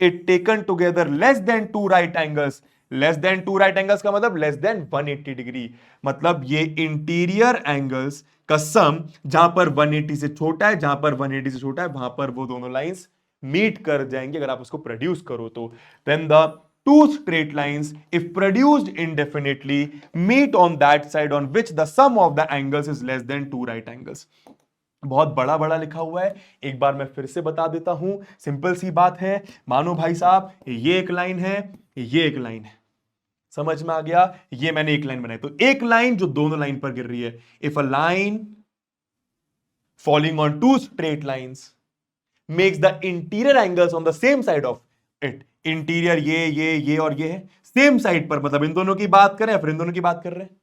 it taken together less than two right angles, less than two right angles का मतलब less than 180 degree, मतलब ये इंटीरियर एंगल्स का सम जहां पर 180 से छोटा है, जहां पर 180 से छोटा है वहां पर वो दोनों लाइंस मीट कर जाएंगे अगर आप उसको प्रोड्यूस करो तो। Then the two straight lines if produced indefinitely meet on that side on which the sum of the angles is less than two right angles। बहुत बड़ा बड़ा लिखा हुआ है, एक बार मैं फिर से बता देता हूं, सिंपल सी बात है। मानो भाई साहब ये एक लाइन है, ये एक लाइन है, समझ में आ गया? ये मैंने एक लाइन बनाई, तो एक लाइन जो दोनों लाइन पर गिर रही है, if a line falling on two straight lines makes the interior angles on the same side of it, interior ये और ये है सेम साइड पर, मतलब इन दोनों की बात करें या फिर इन दोनों की बात कर रहे हैं,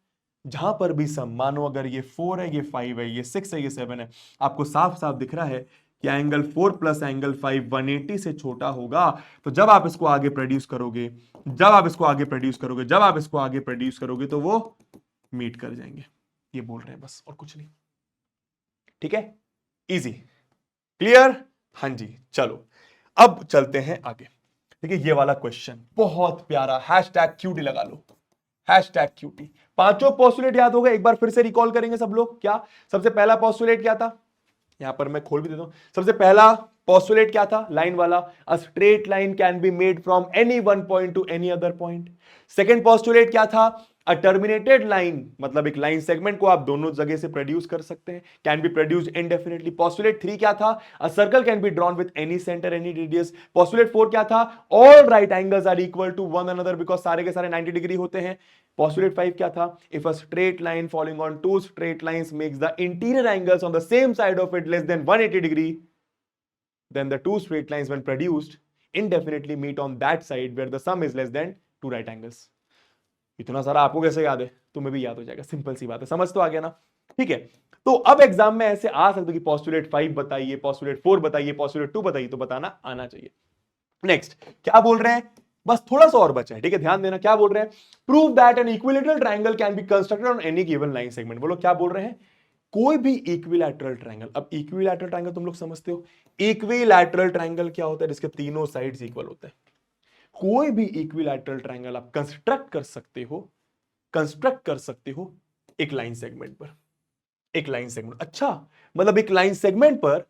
जहां पर भी सम, मानो अगर ये 4 है, ये 5 है, ये 6 है, ये 7 है, आपको साफ साफ दिख रहा है कि एंगल 4 प्लस एंगल 5 180 से छोटा होगा, तो जब आप इसको आगे प्रोड्यूस करोगे, जब आप इसको आगे प्रोड्यूस करोगे, जब आप इसको आगे प्रोड्यूस करोगे तो वो मीट कर जाएंगे। ये बोल रहे हैं बस, और कुछ नहीं। ठीक है, इजी, क्लियर? हाँ जी, चलो अब चलते हैं आगे। देखिए ये वाला क्वेश्चन बहुत प्यारा, हैशटैग क्यूटी लगा लो, हैशटैग क्यूटी। पांचों पोस्टुलेट याद होगा, एक बार फिर से रिकॉल करेंगे सब लोग। क्या सबसे पहला पोस्टुलेट क्या था? यहां पर मैं खोल भी देता हूं। सबसे पहला पोस्टुलेट क्या था? लाइन वाला, अ straight line can be made from any one point to any other point. Second postulate क्या था? अ टर्मिनेटेड लाइन, मतलब एक लाइन सेगमेंट को आप दोनों जगह से प्रोड्यूस कर सकते हैं, can be produced indefinitely. Postulate 3 क्या था? A circle can be drawn with any centre any radius. Postulate 4 क्या था? All right angles are equal to one another because सारे के सारे 90 डिग्री होते हैं। पोस्टुलेट 5 क्या था? If a straight line following on two straight lines makes the interior angles on the same side of it less than 180 degree, then the two straight lines when produced indefinitely meet on that side where the sum is less than two right angles। इतना सारा आपको कैसे याद है? तुम्हें भी याद हो जाएगा, सिंपल सी बात है, समझ तो आ गया ना? ठीक है, तो अब एग्जाम में ऐसे आ सकते कि पोस्टुलेट 5 बताइए, पोस्टुलेट 4 बताइए, पोस्टुलेट 2 बताइए, तो बताना आना चाहिए। नेक्स्ट क्या बोल रहे हैं? बस थोड़ा सा और बचा है, ठीक है, ध्यान देना। क्या बोल रहे हैं? Prove that an equilateral triangle can be constructed on any given line segment. बोलो क्या बोल रहे हैं? कोई भी इक्विलैटरल ट्रायंगल, अब इक्विलैटरल ट्रायंगल तुम लोग समझते हो, इक्विलैटरल ट्रायंगल क्या होता है? जिसके तीनों साइड्स इक्वल होते हैं। कोई भी इक्विलैटरल ट्रायंगल आप कंस्ट्रक्ट कर सकते हो, कंस्ट्रक्ट कर सकते हो एक लाइन सेगमेंट पर, एक लाइन सेगमेंट। अच्छा, मतलब एक लाइन सेगमेंट पर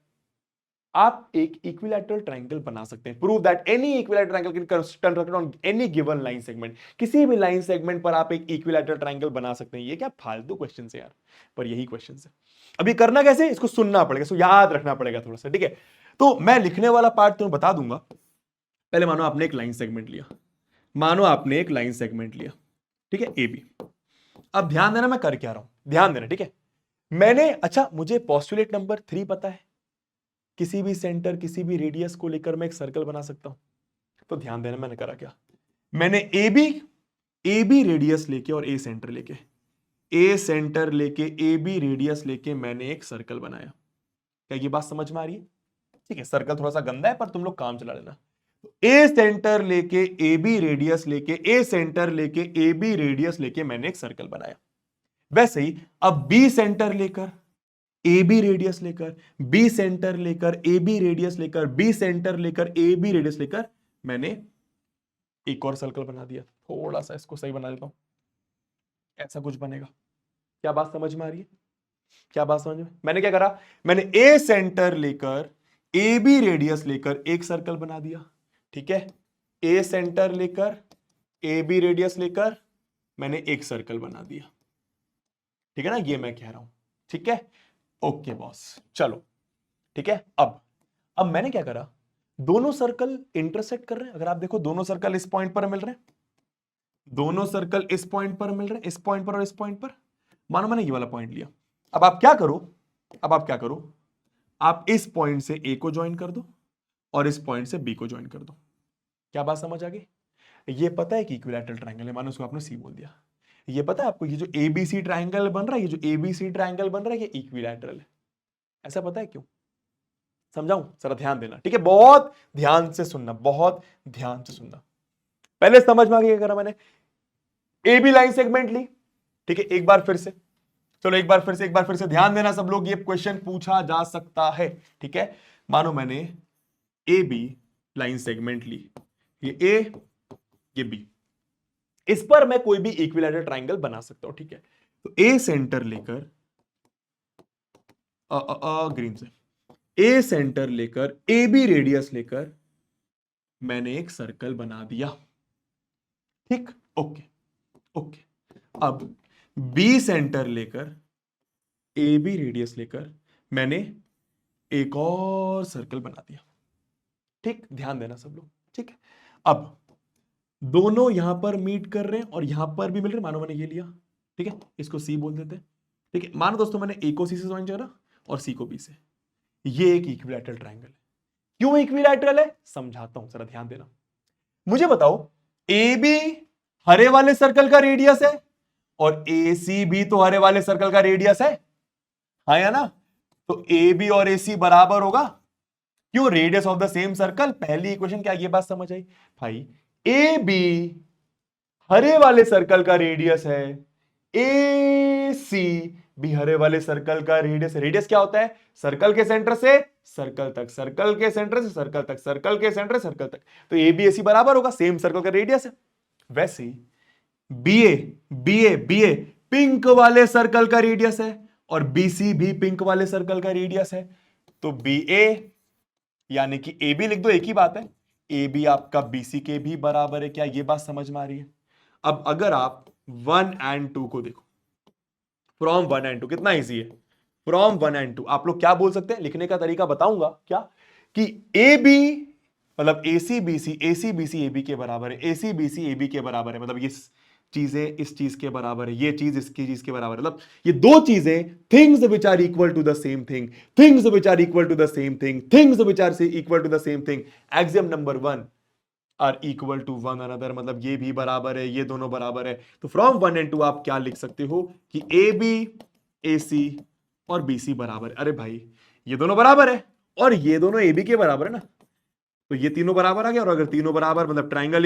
आप एक इक्विलैटरल ट्रायंगल बना सकते हैं। Prove that any equilateral triangle can constructed on any given line segment. किसी भी लाइन सेगमेंट पर आप एक इक्विलैटरल ट्रायंगल बना सकते हैं। ये क्या फालतू क्वेश्चन है यार, पर यही क्वेश्चन है। अब ये करना कैसे? इसको सुनना पड़ेगा, इसको याद रखना पड़ेगा थोड़ा सा, ठीक है? तो मैं लिखने वाला पार्ट तुम्हें बता दूंगा। पहले मानो आपने एक लाइन सेगमेंट लिया, मानो आपने एक लाइन सेगमेंट लिया, ठीक है, ए बी। अब ध्यान देना मैं कर क्या रहा हूं, ध्यान देना, ठीक है? मैंने, अच्छा मुझे पोस्टुलेट नंबर 3 पता है, किसी भी सेंटर किसी भी रेडियस को लेकर मैं एक सर्कल बना सकता हूं। तो ध्यान देना मैंने करा क्या, मैंने ए बी रेडियस लेके और ए सेंटर लेके, ए सेंटर लेके ए बी रेडियस लेके मैंने एक सर्कल बनाया। क्या ये बात समझ में आ रही है? ठीक है, सर्कल थोड़ा सा गंदा है पर तुम लोग काम चला लेना। ए सेंटर लेके ए बी रेडियस लेके, ए सेंटर लेके ए बी रेडियस लेके मैंने एक सर्कल बनाया। वैसे ही अब बी सेंटर लेकर ए बी रेडियस लेकर, बी सेंटर लेकर ए बी रेडियस लेकर, बी सेंटर लेकर ए बी रेडियस लेकर मैंने एक और सर्कल बना दिया। थोड़ा सा इसको सही बना देता हूं, ऐसा कुछ बनेगा। क्या बात समझ में आ रही है? क्या बात समझ में? मैंने क्या करा, मैंने ए सेंटर लेकर ए बी रेडियस लेकर एक सर्कल बना दिया, ठीक है? ए सेंटर लेकर ए बी रेडियस लेकर मैंने एक सर्कल बना दिया, ठीक है ना? ये मैं कह रहा हूं, ठीक है? ओके बॉस, चलो ठीक है। अब मैंने क्या करा, दोनों सर्कल इंटरसेक्ट कर रहे हैं। अगर आप देखो दोनों सर्कल इस पॉइंट पर मिल रहे हैं, दोनों सर्कल इस पॉइंट पर मिल रहे हैं, इस पॉइंट पर और इस पॉइंट पर। मानो मैंने ये वाला पॉइंट लिया। अब आप क्या करो, आप इस पॉइंट से ए को ज्वाइन कर दो और इस पॉइंट से बी को ज्वाइन कर दो। क्या बात समझ आ गई? ये पता है कि इक्विलैटरल ट्रायंगल है, मानो उसको आपने सी बोल दिया। ये पता है आपको, ये जो एबीसी ट्रायंगल बन रहा है, ये जो एबीसी ट्रायंगल बन रहा है, ये इक्विलैटरल है। ऐसा पता है क्यों? समझाऊं, जरा ध्यान देना, ठीक है? बहुत ध्यान से सुनना, बहुत ध्यान से सुनना। पहले समझ में आ गया करा मैंने, ए बी लाइन सेगमेंट ली, ठीक है? एक बार फिर से, चलो एक बार फिर से ध्यान देना सब लोग, ये क्वेश्चन पूछा जा सकता है, ठीक है? मानो मैंने ए बी लाइन सेगमेंट ली, ये ए ये बी, इस पर मैं कोई भी इक्विलैटरल ट्राइंगल बना सकता हूं, ठीक है। तो ए सेंटर लेकर ग्रीन से ए सेंटर लेकर ए बी रेडियस लेकर मैंने एक सर्कल बना दिया, ठीक। Okay okay. अब बी सेंटर लेकर ए बी रेडियस लेकर मैंने एक और सर्कल बना दिया, ठीक। ध्यान देना सब लोग, ठीक है। अब दोनों यहां पर मीट कर रहे हैं और यहां पर भी मिल रहे, मानो मैंने ये लिया, ठीक है, इसको सी बोल देते हैं, ठीक है। मानो दोस्तों मैंने ए को सी से ज्वाइन करा और सी को बी से, ये एक इक्विलैटरल ट्रायंगल है। क्यों इक्विलैटरल है समझाता हूं, जरा ध्यान देना। मुझे बताओ, ए बी हरे वाले सर्कल का रेडियस है और ए सी भी तो हरे वाले सर्कल का रेडियस है, हाँ या ना। तो ए बी और ए सी बराबर होगा, क्यों, radius of the same circle. पहली इक्वेशन क्या, ये बात समझ आई भाई। ए बी हरे वाले सर्कल का रेडियस है, ए सी भी हरे वाले सर्कल का रेडियस है। रेडियस क्या होता है, सर्कल के सेंटर से सर्कल तक, सर्कल के सेंटर से सर्कल तक, सर्कल के सेंटर से सर्कल तक। तो ए बी ए सी बराबर होगा, सेम सर्कल का रेडियस है। वैसे ही बी ए पिंक वाले सर्कल का रेडियस है और बी सी भी पिंक वाले सर्कल का रेडियस है। तो बी ए यानी कि ए बी लिख दो, एक ही बात है। ए बी आपका बी सी के भी बराबर है, क्या ये बात समझ में आ रही है। अब अगर आप 1 and 2 को देखो, फ्रॉम 1 and 2 कितना इजी है, फ्रॉम 1 and 2 आप लोग क्या बोल सकते हैं, लिखने का तरीका बताऊंगा क्या, कि ए बी मतलब ए C B C A B के बराबर है, A C B C A B के बराबर है, मतलब ये चीजें इस चीज के बराबर है, ये चीज इसकी चीज के बराबर है, मतलब ये दो चीजें, things which are equal to the same thing, things which are equal to the same thing, things which are equal to the same thing, axiom number 1 are equal to one another, मतलब ये भी बराबर है, ये दोनों बराबर है। तो फ्रॉम 1 and 2 आप क्या लिख सकते हो कि ए बी ए सी और बी सी बराबर है। अरे भाई ये दोनों बराबर है और ये दोनों ए बी के बराबर है ना, तो ये तीनों बराबर आ गया। और अगर तीनों बराबर मतलब ट्राइंगल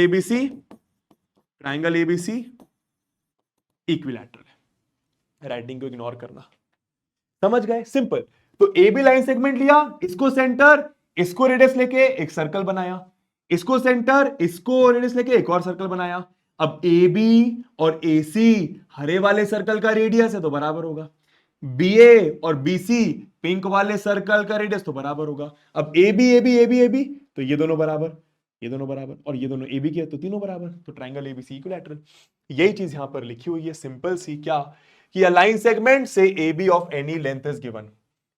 एबीसी इक्विलैटरल है। राइटिंग को इग्नोर करना, समझ गए, सिंपल। तो ए बी लाइन सेगमेंट लिया, इसको सेंटर, इसको रेडियस लेके एक सर्कल बनाया, इसको सेंटर, इसको रेडियस लेके एक और सर्कल बनाया। अब ए बी और ए सी हरे वाले सर्कल का रेडियस है तो बराबर होगा, बी ए और बी सी पिंक वाले सर्कल का रेडियस तो बराबर होगा। अब ए बी तो ये दोनों बराबर, ये दोनों बराबर, और ये दोनों ए बी के तो तीनों बराबर, तो ट्राइंगल एबीसी इक्विलैटरल। यही चीज यहां पर लिखी हुई है, सिंपल सी, क्या कि अ line segment say A B of any length is given.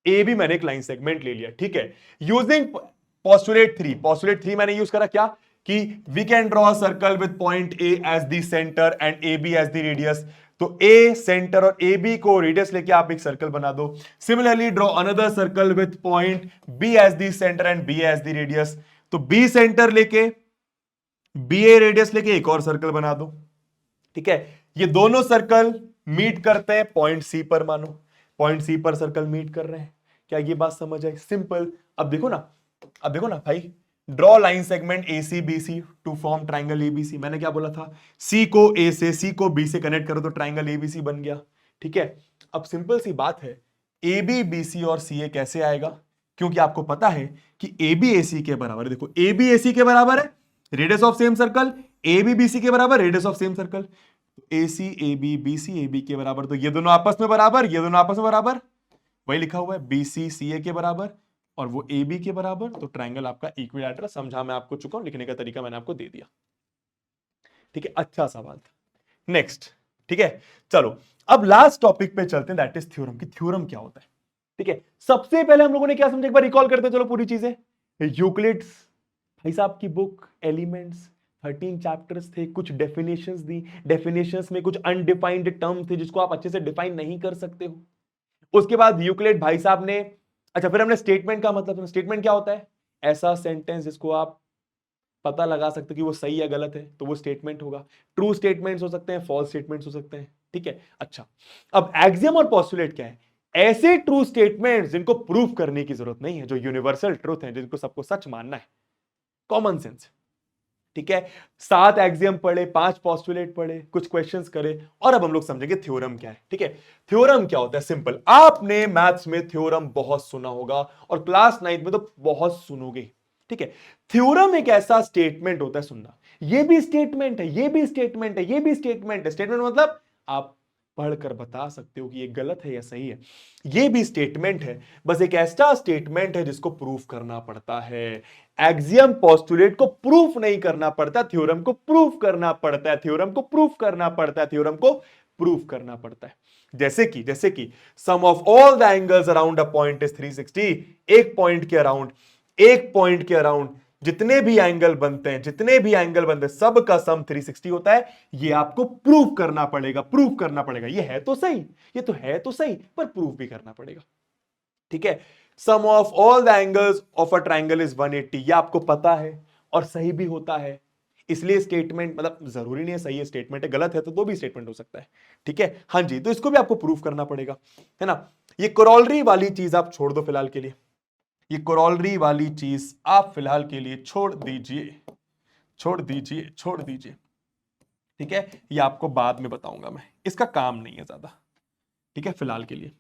A B मैंने एक लाइन सेगमेंट ले लिया, ठीक है, यूजिंग पोस्टुलेट 3 मैंने यूज करा क्या, कि we can draw a circle with point A as the centre and A B as the radius. तो ए सेंटर और ए बी को रेडियस लेके आप एक सर्कल बना दो। Similarly draw another circle with point B as the centre and B as the radius. तो B centre लेके बी ए रेडियस लेके एक और सर्कल बना दो, ठीक है। ये दोनों सर्कल मीट करते हैं पॉइंट सी पर, मानो पॉइंट सी पर सर्कल मीट कर रहे हैं, क्या ये बात समझ आई, सिंपल। अब देखो ना भाई, draw line segment A C B C to form triangle ABC. मैंने क्या बोला था, सी को ए से, सी को बी से कनेक्ट करो तो ट्राइंगल एबीसी बन गया, ठीक है। अब सिंपल सी बात है, ए बी बी सी और सी ए कैसे आएगा, क्योंकि आपको पता है कि ए बी ए सी के बराबर है। देखो ए बी ए सी के बराबर है, radius of same circle, A B B C के बराबर, radius of same circle. A C A B B C A B के बराबर, तो ये दोनों आपस में बराबर, ये दोनों आपस में बराबर, वही लिखा हुआ है, बी सी सी ए के बराबर और वो ए बी के बराबर। तो ट्राइंगल आपका इक्विलैटरल, समझा मैं आपको चुका हूं, लिखने का तरीका मैंने आपको दे दिया, ठीक है। अच्छा सवाल था, नेक्स्ट, ठीक है। चलो अब लास्ट टॉपिक पे चलते हैं, दैट इज थ्योरम। की थ्योरम क्या होता है, ठीक है। सबसे पहले हम लोगों ने क्या समझा, एक बार रिकॉल करते हैं, चलो पूरी चीजें। यूक्लिड्स भाई साहब की बुक, एलिमेंट्स 13 चैप्टर्स थे, कुछ डेफिनेशंस दी, डेफिनेशंस में कुछ अनडिफाइंड टर्म थे जिसको आप अच्छे से डिफाइन नहीं कर सकते हो। उसके बाद यूक्लिड भाई साहब ने, अच्छा फिर हमने स्टेटमेंट का मतलब, स्टेटमेंट क्या होता है, ऐसा सेंटेंस जिसको आप पता लगा सकते हो कि वो सही या गलत है, तो वो स्टेटमेंट होगा। ट्रू स्टेटमेंट्स हो सकते हैं, फॉल्स स्टेटमेंट्स हो सकते हैं, ठीक है। अच्छा अब एक्सियम और पोस्टुलेट क्या है, ऐसे ट्रू स्टेटमेंट्स जिनको प्रूफ करने की जरूरत नहीं है, जो यूनिवर्सल ट्रूथ है, जिनको सबको सच मानना है, कॉमन सेंस, ठीक है। 7 एक्सियम पढ़े, 5 पोस्टुलेट पढ़े, कुछ क्वेश्चंस करे, और अब हम लोग समझेंगे थ्योरम क्या है, ठीक है। थ्योरम क्या होता है, सिंपल, आपने मैथ्स में थ्योरम बहुत सुना होगा और क्लास 9th में तो बहुत सुनोगे, ठीक है। थ्योरम एक ऐसा स्टेटमेंट होता है, सुनना, ये भी स्टेटमेंट है, ये भी स्टेटमेंट है, ये भी स्टेटमेंट है। स्टेटमेंट मतलब आप पढ़कर बता सकते हो कि ये गलत है या सही है। ये भी स्टेटमेंट है, बस एक ऐसा स्टेटमेंट है जिसको प्रूफ करना पड़ता है। एक्सियम पोस्टुलेट को प्रूफ नहीं करना पड़ता, थ्योरम को प्रूफ करना पड़ता है, थ्योरम को प्रूफ करना पड़ता है, थ्योरम को प्रूफ करना पड़ता है। जैसे कि sum of all the angles around a point is 360। एक पॉइंट के अराउंड, एक पॉइंट के अराउंड जितने भी एंगल बनते हैं, जितने भी एंगल बनते हैं, सब का सम 360 होता है। ये आपको प्रूफ करना पड़ेगा, प्रूफ करना पड़ेगा। ये है तो सही, ये तो है तो सही, पर प्रूफ भी करना पड़ेगा। ठीक है। Sum of all the angles of a triangle is 180। ये आपको पता है और सही भी होता है। इसलिए स्टेटमेंट मतलब जरूरी नहीं है सही है स्टेटमेंट है, गलत है तो भी स्टेटमेंट हो सकता है। ठीक है, हाँ जी, तो इसको भी आपको प्रूफ करना पड़ेगा, है ना। ये कोरोलरी वाली चीज आप छोड़ दो फिलहाल के लिए, ये कोरोलरी वाली चीज आप फिलहाल के लिए छोड़ दीजिए, छोड़ दीजिए, छोड़ दीजिए। ठीक है, ये आपको बाद में बताऊंगा मैं, इसका काम नहीं है ज्यादा। ठीक है, फिलहाल के लिए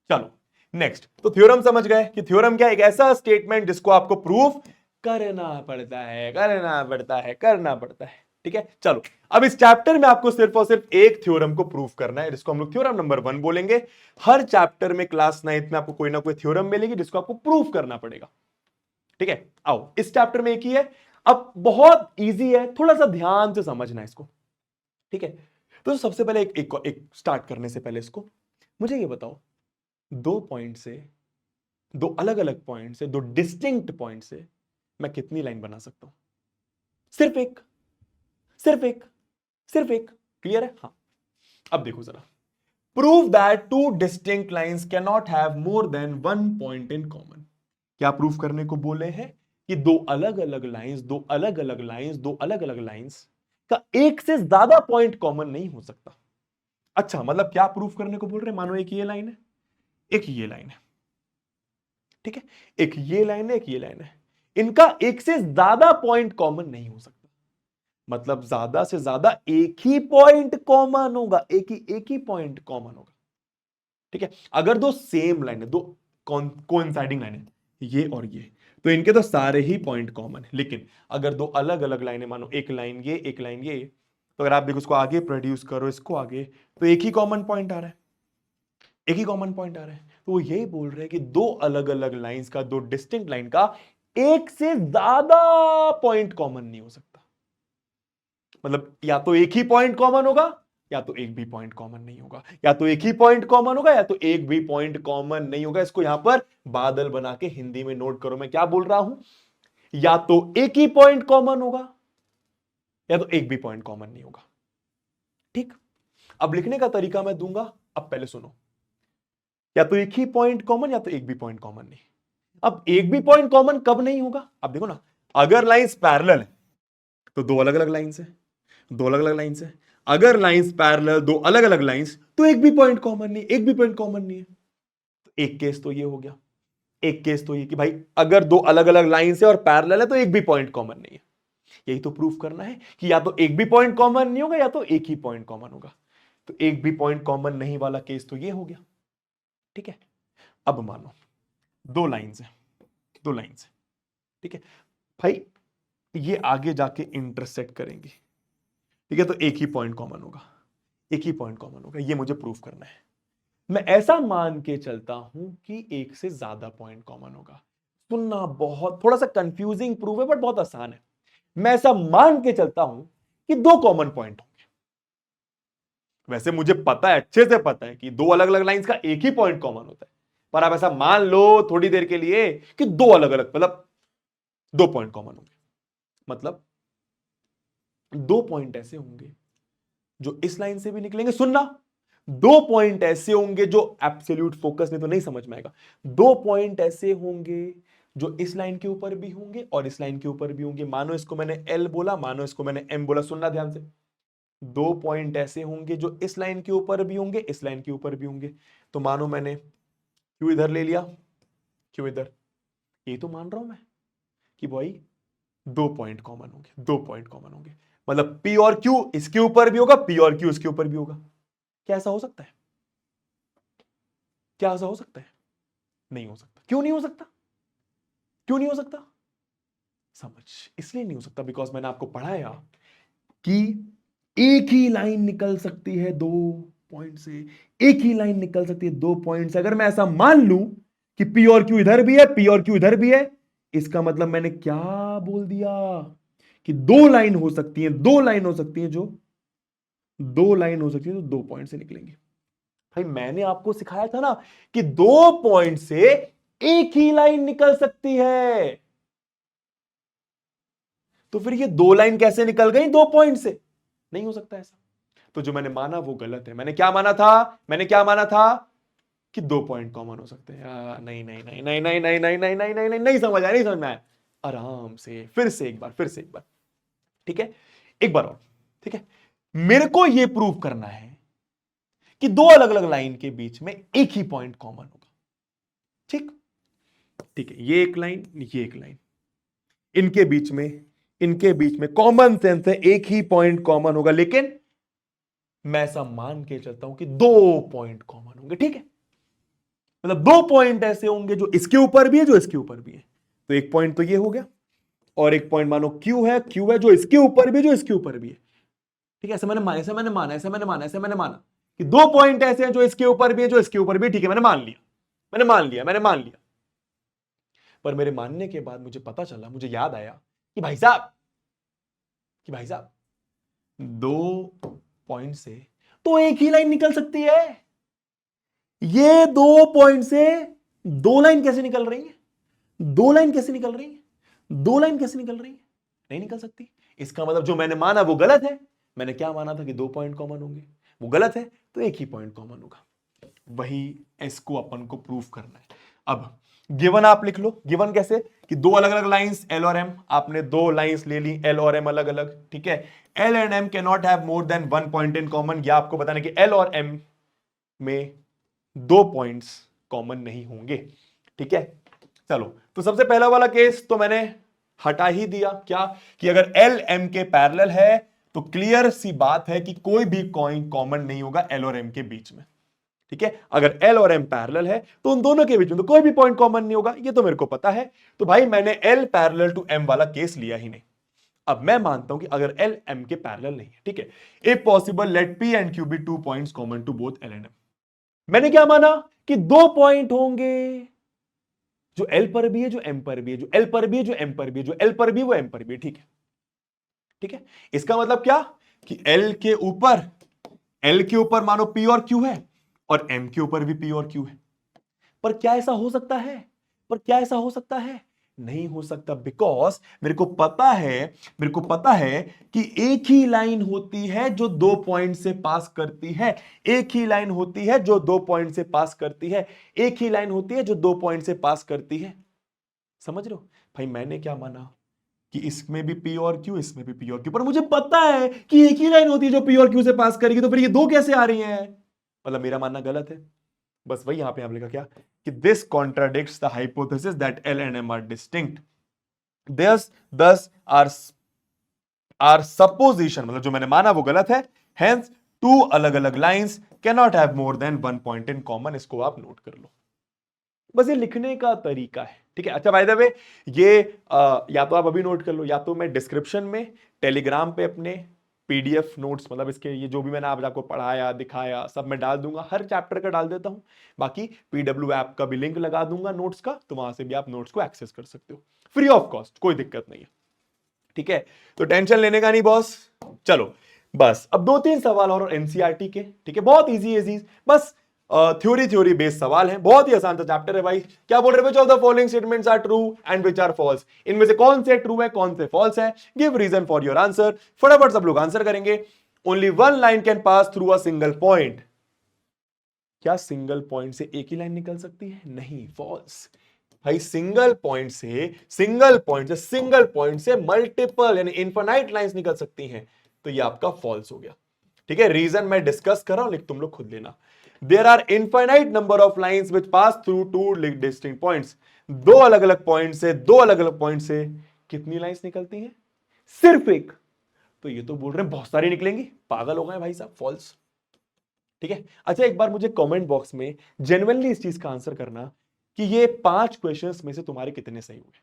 चलो नेक्स्ट। तो थ्योरम समझ गए कि थ्योरम क्या, एक ऐसा स्टेटमेंट जिसको आपको प्रूफ करना पड़ता है, करना पड़ता है, करना पड़ता है। ठीक है, चलो अब इस चैप्टर में आपको सिर्फ और सिर्फ एक थ्योरम को प्रूफ करना है, जिसको हम लोग थ्योरम नंबर 1 बोलेंगे। हर चैप्टर में क्लास 9th में आपको कोई ना कोई थ्योरम मिलेगी जिसको आपको प्रूफ करना पड़ेगा। ठीक है, आओ इस चैप्टर में एक ही है। अब बहुत इजी है, थोड़ा सा ध्यान से समझना है इसको। ठीक है, तो सबसे पहले एक स्टार्ट करने से पहले इसको मुझे ये बताओ, दो पॉइंट से, दो अलग अलग पॉइंट से, दो डिस्टिंक्ट पॉइंट से मैं कितनी लाइन बना सकता हूं? सिर्फ एक, सिर्फ एक, सिर्फ एक। क्लियर है? हाँ। अब देखो जरा, prove that two distinct lines can not have more then one point in common. क्या प्रूफ करने को बोले हैं कि दो अलग अलग लाइंस, दो अलग अलग लाइंस, दो अलग अलग लाइंस का एक से ज्यादा पॉइंट कॉमन नहीं हो सकता। अच्छा, मतलब क्या प्रूफ करने को बोल रहे हैं? मानो एक ये लाइन है, एक ये लाइन है। ठीक है, एक ये लाइन है, एक ये लाइन है, इनका एक से ज्यादा पॉइंट कॉमन नहीं हो सकता। मतलब ज्यादा से ज्यादा एक ही पॉइंट कॉमन होगा, एक ही पॉइंट कॉमन होगा। ठीक है, अगर दो सेम लाइन है, दो कोइंसाइडिंग लाइन है, ये और ये, तो इनके तो सारे ही पॉइंट कॉमन है। लेकिन अगर दो अलग अलग लाइनें, मानो एक लाइन ये, एक लाइन ये, तो अगर आप देखो उसको आगे प्रोड्यूस करो, इसको आगे, तो एक ही कॉमन पॉइंट आ रहा है, एक ही कॉमन पॉइंट आ रहा है। तो वो यही बोल रहे हैं कि दो अलग अलग लाइंस का, दो डिस्टिंक्ट लाइन का एक से ज्यादा पॉइंट कॉमन नहीं हो सकता। मतलब या तो एक ही पॉइंट कॉमन होगा, या तो एक भी पॉइंट कॉमन नहीं होगा, या तो एक ही पॉइंट कॉमन होगा, या तो एक भी पॉइंट कॉमन नहीं होगा। इसको यहां पर बादल बना के हिंदी में नोट करो, मैं क्या बोल रहा हूं। या तो एक ही पॉइंट कॉमन होगा, या तो एक भी पॉइंट कॉमन नहीं होगा। ठीक, अब लिखने का तरीका मैं दूंगा, अब पहले सुनो। या तो एक ही पॉइंट कॉमन, या तो एक भी पॉइंट कॉमन नहीं। अब एक भी पॉइंट कॉमन कब नहीं होगा? अब देखो ना, अगर लाइंस पैरेलल है तो दो अलग अलग लाइंस है, दो अलग अलग लाइंस है। अगर लाइंस पैरेलल, दो अलग अलग लाइंस, तो एक भी पॉइंट कॉमन नहीं, एक भी पॉइंट कॉमन नहीं है। तो एक केस तो ये हो गया, एक केस तो ये कि भाई अगर दो अलग अलग लाइंस है और पैरेलल है तो एक भी पॉइंट कॉमन नहीं है। यही तो प्रूफ करना है कि या तो एक भी पॉइंट कॉमन नहीं होगा, या तो एक ही पॉइंट कॉमन होगा। तो एक भी पॉइंट कॉमन नहीं वाला केस तो ये हो गया। ठीक है, अब मानो दो लाइंस है, दो लाइंस है। ठीक है भाई, ये आगे जाके इंटरसेक्ट करेंगी। ठीक है, तो एक ही पॉइंट कॉमन होगा, एक ही पॉइंट कॉमन होगा, ये मुझे प्रूफ करना है। मैं ऐसा मान के चलता हूं कि एक से ज्यादा पॉइंट कॉमन होगा। सुनना, बहुत थोड़ा सा कंफ्यूजिंग प्रूफ है बट बहुत आसान है। मैं ऐसा मान के चलता हूं कि दो कॉमन पॉइंट होंगे। वैसे मुझे पता है, अच्छे से पता है कि दो अलग अलग लाइंस का एक ही पॉइंट कॉमन होता है, पर आप ऐसा मान लो थोड़ी देर के लिए कि दो अलग अलग, मतलब दो पॉइंट कॉमन होंगे। मतलब दो पॉइंट ऐसे होंगे जो इस लाइन से भी निकलेंगे। सुनना, दो पॉइंट ऐसे होंगे जो एब्सोल्यूट फोकस में तो नहीं समझ में आएगा। दो पॉइंट ऐसे होंगे जो इस लाइन के ऊपर भी होंगे और इस लाइन के ऊपर भी होंगे। मानो इसको मैंने एल बोला, मानो इसको मैंने एम बोला। सुनना ध्यान से, दो पॉइंट ऐसे होंगे जो इस लाइन के ऊपर भी होंगे, इस लाइन के ऊपर भी होंगे। तो मानो मैंने क्यू इधर ले लिया, क्यू इधर, ये तो मान रहा हूं मैं कि भाई दो पॉइंट कॉमन होंगे, दो पॉइंट कॉमन होंगे। मतलब पी और क्यू इसके ऊपर भी होगा, पी और क्यू इसके ऊपर भी होगा। क्या ऐसा हो सकता है? क्या ऐसा हो सकता है? नहीं हो सकता। क्यों नहीं हो सकता? क्यों नहीं हो सकता? समझ इसलिए नहीं हो सकता बिकॉज मैंने आपको पढ़ाया कि एक ही लाइन निकल सकती है 2 पॉइंट से, एक ही लाइन निकल सकती है 2 पॉइंट से। अगर मैं ऐसा मान लूं कि पी और क्यू इधर भी है, पी और क्यू इधर भी है, इसका मतलब मैंने क्या बोल दिया कि 2 लाइन हो सकती है, 2 लाइन हो सकती है, जो 2 लाइन हो सकती है, तो 2 पॉइंट से निकलेंगे। भाई मैंने आपको सिखाया था ना कि 2 पॉइंट से एक ही लाइन निकल सकती है, तो फिर ये 2 लाइन कैसे निकल गई 2 पॉइंट से? नहीं हो सकता ऐसा। तो जो मैंने माना वो गलत है। मैंने क्या माना था? मैंने क्या माना था कि 2 पॉइंट कॉमन हो सकते हैं। नहीं नहीं नहीं नहीं नहीं नहीं नहीं नहीं नहीं नहीं नहीं नहीं समझ आया, नहीं समझ में आया। आराम से फिर से एक बार, फिर से एक बार, ठीक है, एक बार और, ठीक है। मेरे को यह प्रूव करना है कि 2 अलग अलग लाइन के बीच में एक ही पॉइंट कॉमन होगा। ठीक, ठीक है, ये एक लाइन, ये एक लाइन, इनके बीच में कॉमन सेंस है, एक ही पॉइंट कॉमन होगा, लेकिन मैं ऐसा मान के चलता हूं कि 2 पॉइंट कॉमन होंगे। ठीक है, मतलब 2 पॉइंट ऐसे होंगे जो इसके ऊपर भी है, जो इसके ऊपर भी है। तो एक पॉइंट तो ये हो गया, और एक पॉइंट मानो क्यू है, जो इसके ऊपर भी है, जो इसके ऊपर भी है। ठीक है, ऐसे मैंने माना, ऐसे मैंने माना कि 2 पॉइंट ऐसे हैं जो इसके ऊपर भी है, जो इसके ऊपर भी है। ठीक है, मैंने मान लिया, मैंने मान लिया। पर मेरे मानने के बाद मुझे पता चला, मुझे याद आया कि भाई साहब 2 पॉइंट से तो एक ही लाइन निकल सकती है। ये 2 पॉइंट से 2 लाइन कैसे निकल रही है? 2 लाइन कैसे निकल रही है? 2 लाइन कैसे निकल रही है? नहीं निकल सकती। इसका मतलब जो मैंने माना वो गलत है। मैंने क्या माना था कि 2 पॉइंट कॉमन होंगे, वो गलत है, तो एक ही पॉइंट कॉमन होगा। वही इसको अपन को प्रूफ करना है। अब गिवन आप लिख लो। गिवन कैसे कि 2 अलग अलग लाइंस एल और एम, आपने 2 लाइंस ले ली एल और एम अलग अलग। ठीक है, L and M can not have more than 1 point in common. या आपको बताना कि एल और एम में 2 पॉइंट्स कॉमन नहीं होंगे। ठीक है, चलो, तो सबसे पहला वाला केस तो मैंने हटा ही दिया, क्या कि अगर एल एम के पैरेलल है तो क्लियर सी बात है कि कोई भी कॉइन कॉमन नहीं होगा एल और एम के बीच में। ठीक है, अगर एल और एम पैरेलल है तो उन दोनों के बीच में तो कोई भी पॉइंट कॉमन नहीं होगा, ये तो मेरे को पता है। तो भाई मैंने एल पैरेलल टू एम वाला केस लिया ही नहीं। अब मैं मानता हूं कि अगर एल एम के पैरेलल नहीं है, ठीक है, if possible let P and Q be 2 points common to both L and M. मैंने क्या माना कि 2 पॉइंट होंगे जो एल पर भी है, जो एम पर भी है, जो एल पर भी है, जो एम पर भी है, जो एल पर भी है, वो एम पर भी है। ठीक है, ठीक है, इसका मतलब क्या कि एल के ऊपर मानो पी और क्यू है, और एम के ऊपर भी पी और क्यू है। पर क्या ऐसा हो सकता है? नहीं हो सकता, बिकॉज मेरे को पता है कि एक ही लाइन होती है जो 2 पॉइंट से पास करती है, एक ही लाइन होती है जो 2 पॉइंट से पास करती है, एक ही लाइन होती है जो 2 पॉइंट से पास करती है। समझ रहे हो भाई? मैंने क्या माना कि इसमें भी पी और क्यू, इसमें भी पी और क्यू, पर मुझे पता है कि एक ही लाइन होती है जो पी और क्यू से पास करेगी, तो फिर ये 2 कैसे आ रही हैं? मतलब मेरा मानना गलत है। बस वही यहां पे हम लिखा क्या कि this contradicts the hypothesis that L and M are distinct. thus our supposition, मतलब जो मैंने माना वो गलत है। हेंस 2 अलग अलग lines can not have more than 1 point in common. इसको आप नोट कर लो। बस ये लिखने का तरीका है। ठीक है, अच्छा बाय द वे ये या तो आप अभी नोट कर लो, या तो मैं डिस्क्रिप्शन में टेलीग्राम पे अपने पीडीएफ नोट्स, मतलब इसके ये जो भी मैंने आज आपको पढ़ाया दिखाया सब मैं डाल दूंगा, हर चैप्टर का डाल देता हूं। बाकी पीडब्ल्यू ऐप का भी लिंक लगा दूंगा नोट्स का, तो वहां से भी आप नोट्स को एक्सेस कर सकते हो फ्री ऑफ कॉस्ट, कोई दिक्कत नहीं है। ठीक है, तो टेंशन लेने का नहीं बॉस। चलो बस अब 2-3 सवाल और एनसीईआरटी के। ठीक है, बहुत इजी बस थ्योरी बेस्ड सवाल है, बहुत ही आसान सा चैप्टर है भाई। क्या बोल रहे हैं? Which of the following statements are true and which are false? इनमें से कौन से ट्रू है, कौन से फॉल्स है? Give reason for your answer. फटाफट सब लोग आंसर करेंगे। Only 1 line can pass through a single point. क्या सिंगल पॉइंट से एक ही लाइन निकल सकती है? नहीं, फॉल्स। भाई सिंगल पॉइंट से मल्टीपल यानी इनफाइनाइट लाइंस निकल सकती हैं, तो ये आपका फॉल्स हो गया। ठीक है, रीजन मैं डिस्कस कर रहा हूं, लेकिन तुम लोग खुद लेना। There are infinite number of lines which pass through 2 distinct points. 2 अलग अलग पॉइंट से कितनी लाइंस निकलती हैं? सिर्फ एक। तो ये तो बोल रहे हैं बहुत सारी निकलेंगी, पागल हो गए भाई साहब, फॉल्स। ठीक है, अच्छा एक बार मुझे कमेंट बॉक्स में जेन्युइनली इस चीज का आंसर करना कि ये 5 क्वेश्चंस में से तुम्हारे कितने सही हुए।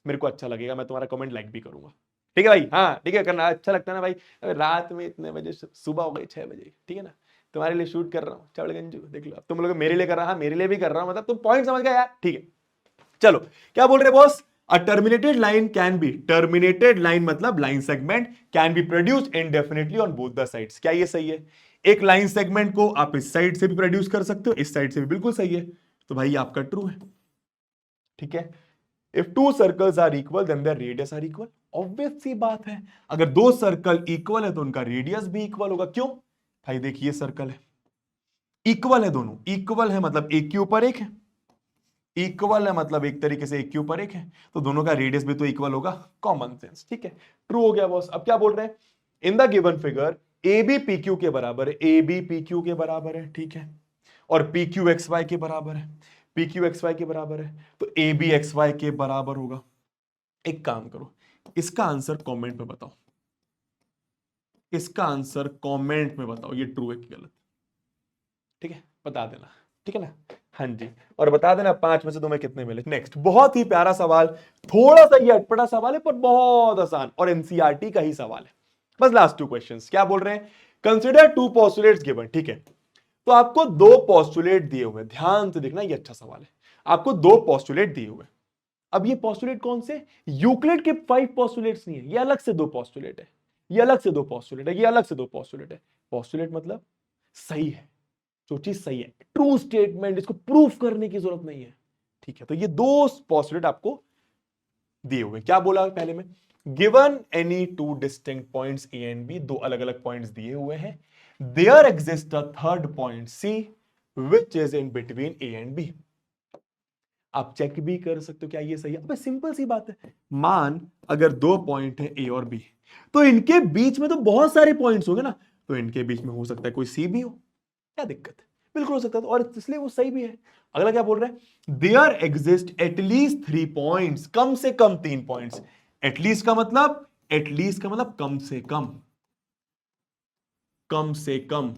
मेरे को अच्छा लगेगा, मैं तुम्हारा कमेंट लाइक भी करूंगा। ठीक है भाई, हाँ ठीक है, करना अच्छा लगता है ना भाई। रात में इतने बजे, सुबह हो गई 6 बजे, ठीक है ना, तुम्हारे लिए शूट कर रहा हूँ चौड़गंजू, देख लो। तुम लोग मेरे लिए कर रहा, हाँ मेरे लिए भी कर रहा हूँ, मतलब तुम पॉइंट समझ गए यार, ठीक है। चलो क्या बोल रहे boss, a terminated line can be, terminated line मतलब line segment can be produced indefinitely on both the sides. क्या ये सही है? एक लाइन सेगमेंट को आप इस साइड से भी प्रोड्यूस कर सकते हो, इस साइड से भी, बिल्कुल सही है। तो भाई आपका ट्रू है, ठीक है। If two circles are equal then their radius are equal, obvious सी बात है। अगर दो सर्कल इक्वल है तो उनका रेडियस भी इक्वल होगा। क्यों भाई? देखिए सर्कल है, इक्वल है, दोनों इक्वल है मतलब एक के ऊपर एक है, इक्वल है मतलब एक तरीके से एक के ऊपर एक है, तो दोनों का रेडियस भी तो इक्वल होगा, कॉमन सेंस, ठीक है। ट्रू हो गया बॉस। अब क्या बोल रहे हैं, in the given figure A B P Q के बराबर है, ए बी पी क्यू के बराबर है, ठीक है, और पी क्यू एक्स वाई के बराबर है, पी क्यू एक्स वाई के बराबर है, तो ए बी एक्स वाई के बराबर होगा। एक काम करो, इसका आंसर कमेंट में बताओ, इसका आंसर कमेंट में बताओ, ये ट्रू है कि गलत, ठीक है, बता देना, ठीक है ना। हाँ जी, और बता देना 5 में से तुम्हें कितने मिले। नेक्स्ट, बहुत ही प्यारा सवाल, थोड़ा सा ये अटपटा सवाल है पर बहुत आसान, और एनसीईआरटी का ही सवाल है। बस लास्ट 2 क्वेश्चंस। क्या बोल रहे हैं, कंसिडर 2 पोस्टुलेट्स गिवन, ठीक है। तो आपको 2 पोस्टुलेट दिए हुए, ध्यान से देखना, ये अच्छा सवाल है। आपको 2 पोस्टुलेट दिए हुए, अब ये पोस्टुलेट कौन से, यूक्लिड के 5 पोस्टुलेट्स नहीं है, ये अलग से 2 पोस्टुलेट है, ये अलग से 2 पोस्टुलेट है, ये अलग से 2 पोस्टुलेट है। पोस्टुलेट मतलब सही है, जो चीज सही है, ट्रू स्टेटमेंट, इसको प्रूफ करने की जरूरत नहीं है, ठीक है। तो ये 2 पोस्टुलेट आपको दिए हुए। क्या बोला पहले में, given any 2 distinct points A and B, 2 अलग अलग पॉइंट्स दिए हुए हैं, there exist a third point C which is in between A and B. आप चेक भी कर सकते हो क्या ये सही है। अब सिंपल सी बात है, मान अगर 2 पॉइंट है ए और बी, तो इनके बीच में तो बहुत सारे पॉइंट्स होंगे ना, तो इनके बीच में हो सकता है कोई सी भी हो, क्या दिक्कत है, बिल्कुल हो सकता है, और इसलिए वो सही भी है। अगला क्या बोल रहे हैं, देयर एग्जिस्ट एटलीस्ट 3 पॉइंट्स, कम से कम 3 पॉइंट्स। एटलीस्ट का मतलब, एटलीस्ट का मतलब कम से कम, कम से कम,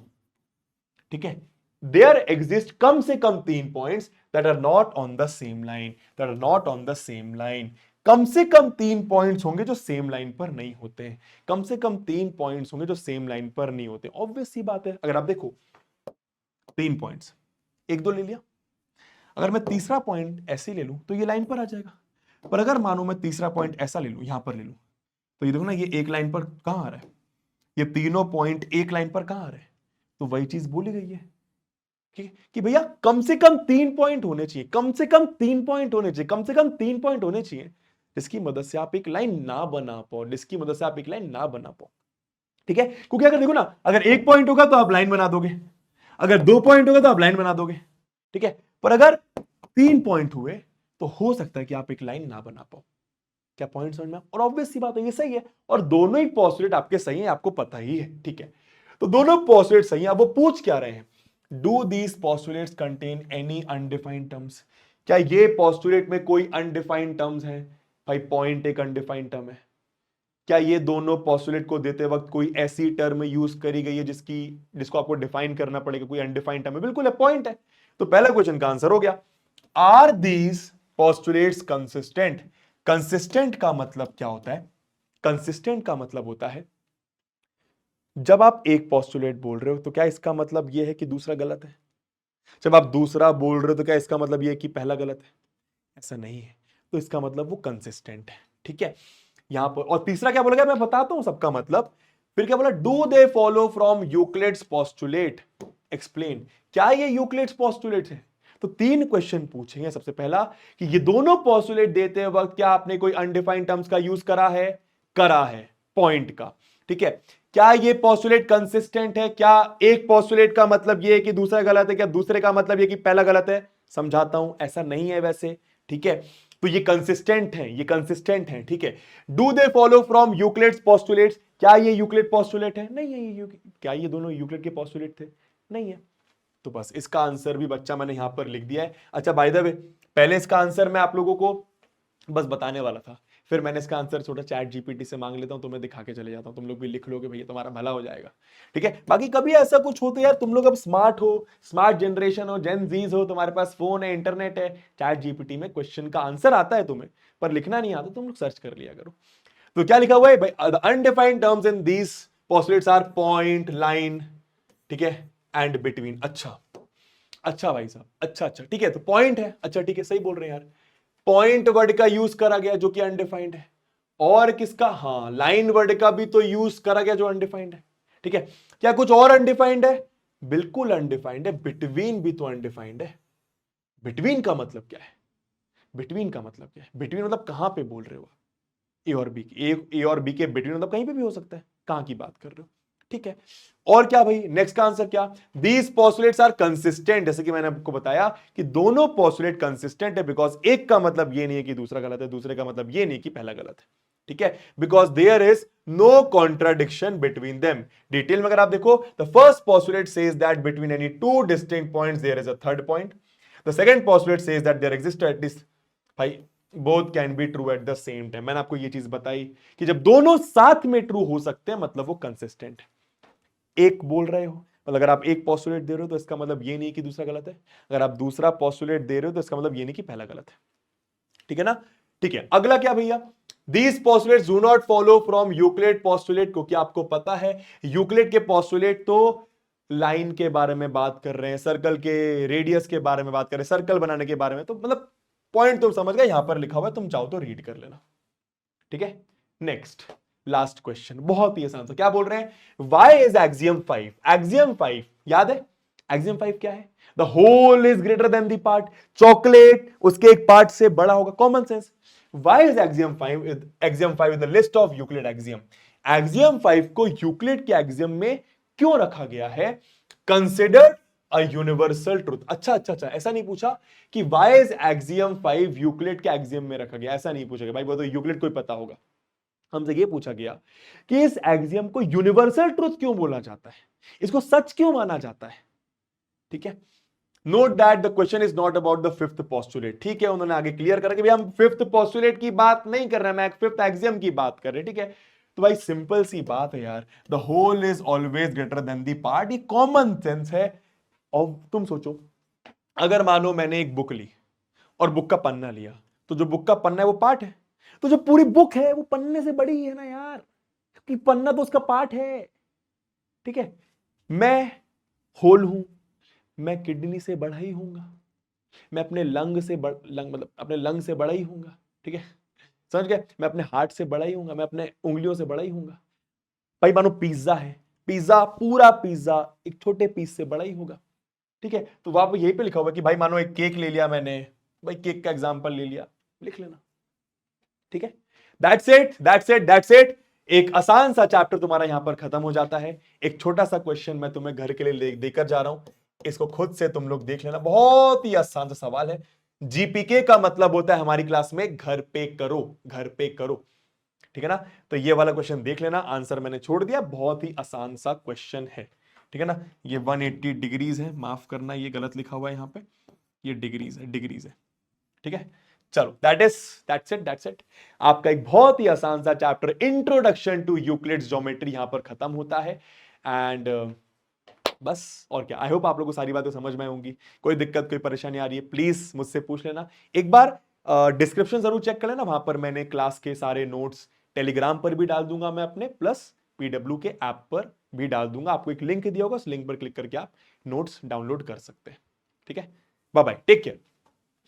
ठीक है। देयर एग्जिस्ट कम से कम 3 points that are not on the same line, that are not on the same line. कम से कम 3 पॉइंट्स होंगे जो सेम लाइन पर नहीं होते हैं, कम से कम 3 पॉइंट्स होंगे जो सेम लाइन पर नहीं होते। ऑब्वियस सी बात है, अगर आप देखो 3 पॉइंट्स, 1 2 ले लिया, अगर मैं तीसरा पॉइंट ऐसे ले लूं तो ये लाइन पर आ जाएगा, पर अगर मानो मैं तीसरा पॉइंट ऐसा ले लूं, यहां पर ले लूं, तो ये देखो ना, ये एक लाइन पर कहां आ रहा है, ये तीनों पॉइंट एक लाइन पर कहां आ रहे हैं, तो वही चीज बोली गई है कि भैया कम से कम 3 पॉइंट होने चाहिए, कम से कम 3 पॉइंट होने चाहिए, कम से कम 3 पॉइंट होने चाहिए, जिसकी मदद से आप एक लाइन ना बना पाओ, जिसकी मदद से आप एक लाइन ना बना पाओ, ठीक है। क्योंकि अगर देखो ना, अगर 1 पॉइंट होगा तो आप लाइन बना दोगे, अगर 2 पॉइंट होगा तो आप लाइन बना दोगे, ठीक है, पर अगर 3 पॉइंट हुए तो हो सकता है कि आप एक लाइन ना बना पाओ। क्या पॉइंट समझ में? और ऑब्वियस सी बात है, ये सही है, और दोनों ही पोस्टुलेट आपके सही है, आपको पता ही है, ठीक है। तो दोनों पोस्टुलेट सही है। अब वो पूछ क्या रहे हैं, do these postulates contain any undefined terms, क्या ये पोस्टुलेट में कोई अनडिफाइंड टर्म्स है? भाई पॉइंट एक अनडिफाइंड टर्म है। क्या ये दोनों पोस्टुलेट को देते वक्त कोई ऐसी टर्म यूज करी गई है जिसको आपको डिफाइन करना पड़ेगा, कोई अनडिफाइंड टर्म है? बिल्कुल है, पॉइंट है। तो पहला क्वेश्चन का आंसर हो गया। Are these postulates consistent? Consistent का मतलब क्या होता है? कंसिस्टेंट का मतलब होता है, जब आप एक पोस्टुलेट बोल रहे हो तो क्या इसका मतलब यह है कि दूसरा गलत है? जब आप दूसरा बोल रहे हो तो क्या इसका मतलब यह है कि पहला गलत है? ऐसा नहीं है, तो इसका मतलब वो कंसिस्टेंट है, ठीक है। यहां पर और तीसरा क्या बोला गया, मैं बताता हूं सबका मतलब। फिर क्या बोला, do they follow from Euclid's postulate, explain. क्या ये यूक्लिड्स पोस्टुलेट है? तो 3 क्वेश्चन पूछेंगे। सबसे पहला कि ये दोनों पोस्टुलेट देते वक्त क्या आपने कोई अनडिफाइंड टर्म्स का यूज करा है? करा है, पॉइंट का, ठीक है। क्या ये पोस्टुलेट कंसिस्टेंट है? क्या एक पोस्टुलेट का मतलब ये है कि दूसरा गलत है? क्या दूसरे का मतलब ये कि पहला गलत है? समझाता हूं, ऐसा नहीं है वैसे, ठीक है। तो ये कंसिस्टेंट है, ये कंसिस्टेंट है, ठीक है। Do they follow from Euclid's postulates? क्या ये यूक्लिड पोस्टुलेट है? नहीं है ये क्या ये दोनों यूक्लिड के पोस्टुलेट थे? नहीं है। तो बस इसका आंसर भी बच्चा मैंने यहां पर लिख दिया है। अच्छा बाय द वे, पहले इसका आंसर मैं आप लोगों को बस बताने वाला था, फिर मैंने इसका आंसर छोटा चैट जीपीटी से मांग लेता हूं, तुम्हें दिखा के चले जाता हूं, तुम लोग भी लिख लोगे भैया, तुम्हारा भला हो जाएगा। ठीक है, बाकी कभी ऐसा कुछ हो तो यार तुम लोग अब स्मार्ट हो, स्मार्ट जनरेशन हो, जेन जीज हो, तुम्हारे पास फोन है, इंटरनेट है, चैट जीपीटी में क्वेश्चन का आंसर आता है तुम्हें, पर लिखना नहीं आता, तुम लोग सर्च कर लिया करो। तो क्या लिखा हुआ है भाई, the undefined terms in these postulates are point, line, ठीक है, एंड बिटवीन। अच्छा अच्छा भाई साहब, अच्छा अच्छा ठीक है, तो पॉइंट है, अच्छा ठीक है, सही बोल रहे हैं यार, पॉइंट वर्ड का यूज करा गया जो कि अनडिफाइंड है, और किसका, हाँ लाइन वर्ड का भी तो यूज करा गया जो अनडिफाइंड है। ठीक है, क्या कुछ और अनडिफाइंड है? बिल्कुल अनडिफाइंड है, बिटवीन भी तो अनडिफाइंड है। बिटवीन का मतलब क्या है? बिटवीन का मतलब क्या है? बिटवीन मतलब कहां पे बोल रहे हो? ए और बी, ए और बी के बिटवीन मतलब कहीं पे भी हो सकता है, कहां की बात कर रहे हो? ठीक है, और क्या भाई, नेक्स्ट का आंसर क्या? दीज पोस्टुलेट्स आर कंसिस्टेंट, जैसे कि मैंने आपको बताया कि दोनों पोस्टुलेट कंसिस्टेंट है, बिकॉज एक का मतलब ये नहीं है कि दूसरा गलत है, दूसरे का मतलब ये नहीं कि पहला गलत है। ठीक है, because there is no contradiction between them. Detail में अगर आप देखो, the first postulate says that between any two distinct points there is a third point. The second postulate says that there exist at this, भाई both can be true at the same time. मैंने आपको ये चीज बताई कि जब दोनों साथ में ट्रू हो सकते हैं मतलब वो कंसिस्टेंट है। एक बोल रहे हो मतलब अगर आप एक पोस्टुलेट दे रहे हो तो इसका मतलब ये नहीं कि दूसरा गलत है, अगर आप दूसरा पोस्टुलेट दे रहे हो तो इसका मतलब ये नहीं कि पहला गलत है। ठीक है ना? ठीक है, अगला क्या भैया, these postulates do not follow from Euclid postulate, क्योंकि आपको पता है यूक्लिड के पोस्टुलेट तो लाइन के बारे में बात कर रहे हैं, सर्कल के रेडियस के बारे में बात कर रहे हैं, सर्कल बनाने के बारे में, तो मतलब पॉइंट तुम समझ गए, यहां पर लिखा हुआ है, तुम चाहो तो रीड कर लेना। ठीक है, नेक्स्ट लास्ट क्वेश्चन, बहुत ही आसान सा, क्या बोल रहे हैं, वाई इज एक्सियम 5? एक्सियम 5 याद है? एक्सियम 5 क्या है? The whole is greater than the part, chocolate उसके एक पार्ट से बड़ा होगा, common sense. Why is axiom 5, axiom 5 is the list of Euclid axiom. Axiom 5 को यूक्लिड के एक्सियम में क्यों रखा गया है? Consider a universal truth. अच्छा अच्छा अच्छा, ऐसा नहीं पूछा कि वाई इज एक्सियम 5 यूक्लिड के एक्सियम में रखा गया, ऐसा नहीं पूछा गया भाई, वो तो यूक्लिड को ही पता होगा। हमसे ये पूछा गया कि इस एक्सियम को यूनिवर्सल ट्रुथ क्यों बोला जाता है, इसको सच क्यों माना जाता है। ठीक है, note that the question is not about the fifth postulate. ठीक है, उन्होंने आगे क्लियर करा कि भाई हम फिफ्थ पोस्टुलेट की बात नहीं कर रहे हैं, मैं फिफ्थ एक्सियम की बात कर रहे हैं। ठीक है, तो भाई सिंपल सी बात है यार, the whole is always greater than the part, ये कॉमन सेंस है। और तुम सोचो, अगर मानो मैंने एक बुक ली और बुक का पन्ना लिया, तो जो बुक का पन्ना है वो पार्ट है, तो जो पूरी बुक है वो पन्ने से बड़ी है ना यार, कि पन्ना तो उसका पार्ट है। ठीक है, मैं होल हूं, मैं किडनी से बड़ा ही हूंगा, मैं अपने लंग से लंग मतलब अपने लंग से बड़ा ही हूंगा। ठीक है, समझ गए, मैं अपने हार्ट से बड़ा ही हूंगा, मैं अपने उंगलियों से बड़ा ही हूंगा। भाई मानो पिज्जा है, पिज्जा पूरा पिज्जा एक छोटे पीस से बड़ा ही होगा। ठीक है, तो वहां पर यहीं पे लिखा हुआ कि भाई मानो एक केक ले लिया मैंने, भाई केक का एग्जांपल ले लिया, लिख लेना। ठीक है, that's it that's it that's it. एक आसान सा चैप्टर तुम्हारा यहां पर खत्म हो जाता है। एक छोटा सा क्वेश्चन मैं तुम्हें घर के लिए देकर जा रहा हूं, इसको खुद से तुम लोग देख लेना, बहुत ही आसान सा सवाल है। जीपीके का मतलब होता है हमारी क्लास में घर पे करो, घर पे करो। ठीक है ना, तो ये वाला क्वेश्चन देख लेना, आंसर मैंने छोड़ दिया, बहुत ही आसान सा क्वेश्चन है। ठीक है ना, ये 180 डिग्रीज है, माफ करना ये गलत लिखा हुआ है यहां पे, ये डिग्रीज है, डिग्रीज है। ठीक है, चलो दैट्स इट। आपका एक बहुत ही आसान सा chapter introduction to Euclid's geometry यहां पर खत्म होता है। एंड बस और क्या, आई होप आप लोगों को सारी बातें समझ में होंगी। कोई दिक्कत कोई परेशानी आ रही है प्लीज मुझसे पूछ लेना। एक बार डिस्क्रिप्शन जरूर चेक कर लेना, वहां पर मैंने क्लास के सारे नोट्स टेलीग्राम पर भी डाल दूंगा मैं अपने, प्लस पीडब्ल्यू के ऐप पर भी डाल दूंगा। आपको एक लिंक दिया होगा, उस लिंक पर क्लिक करके आप नोट्स डाउनलोड कर सकते हैं। ठीक है, बाय बाय, टेक केयर।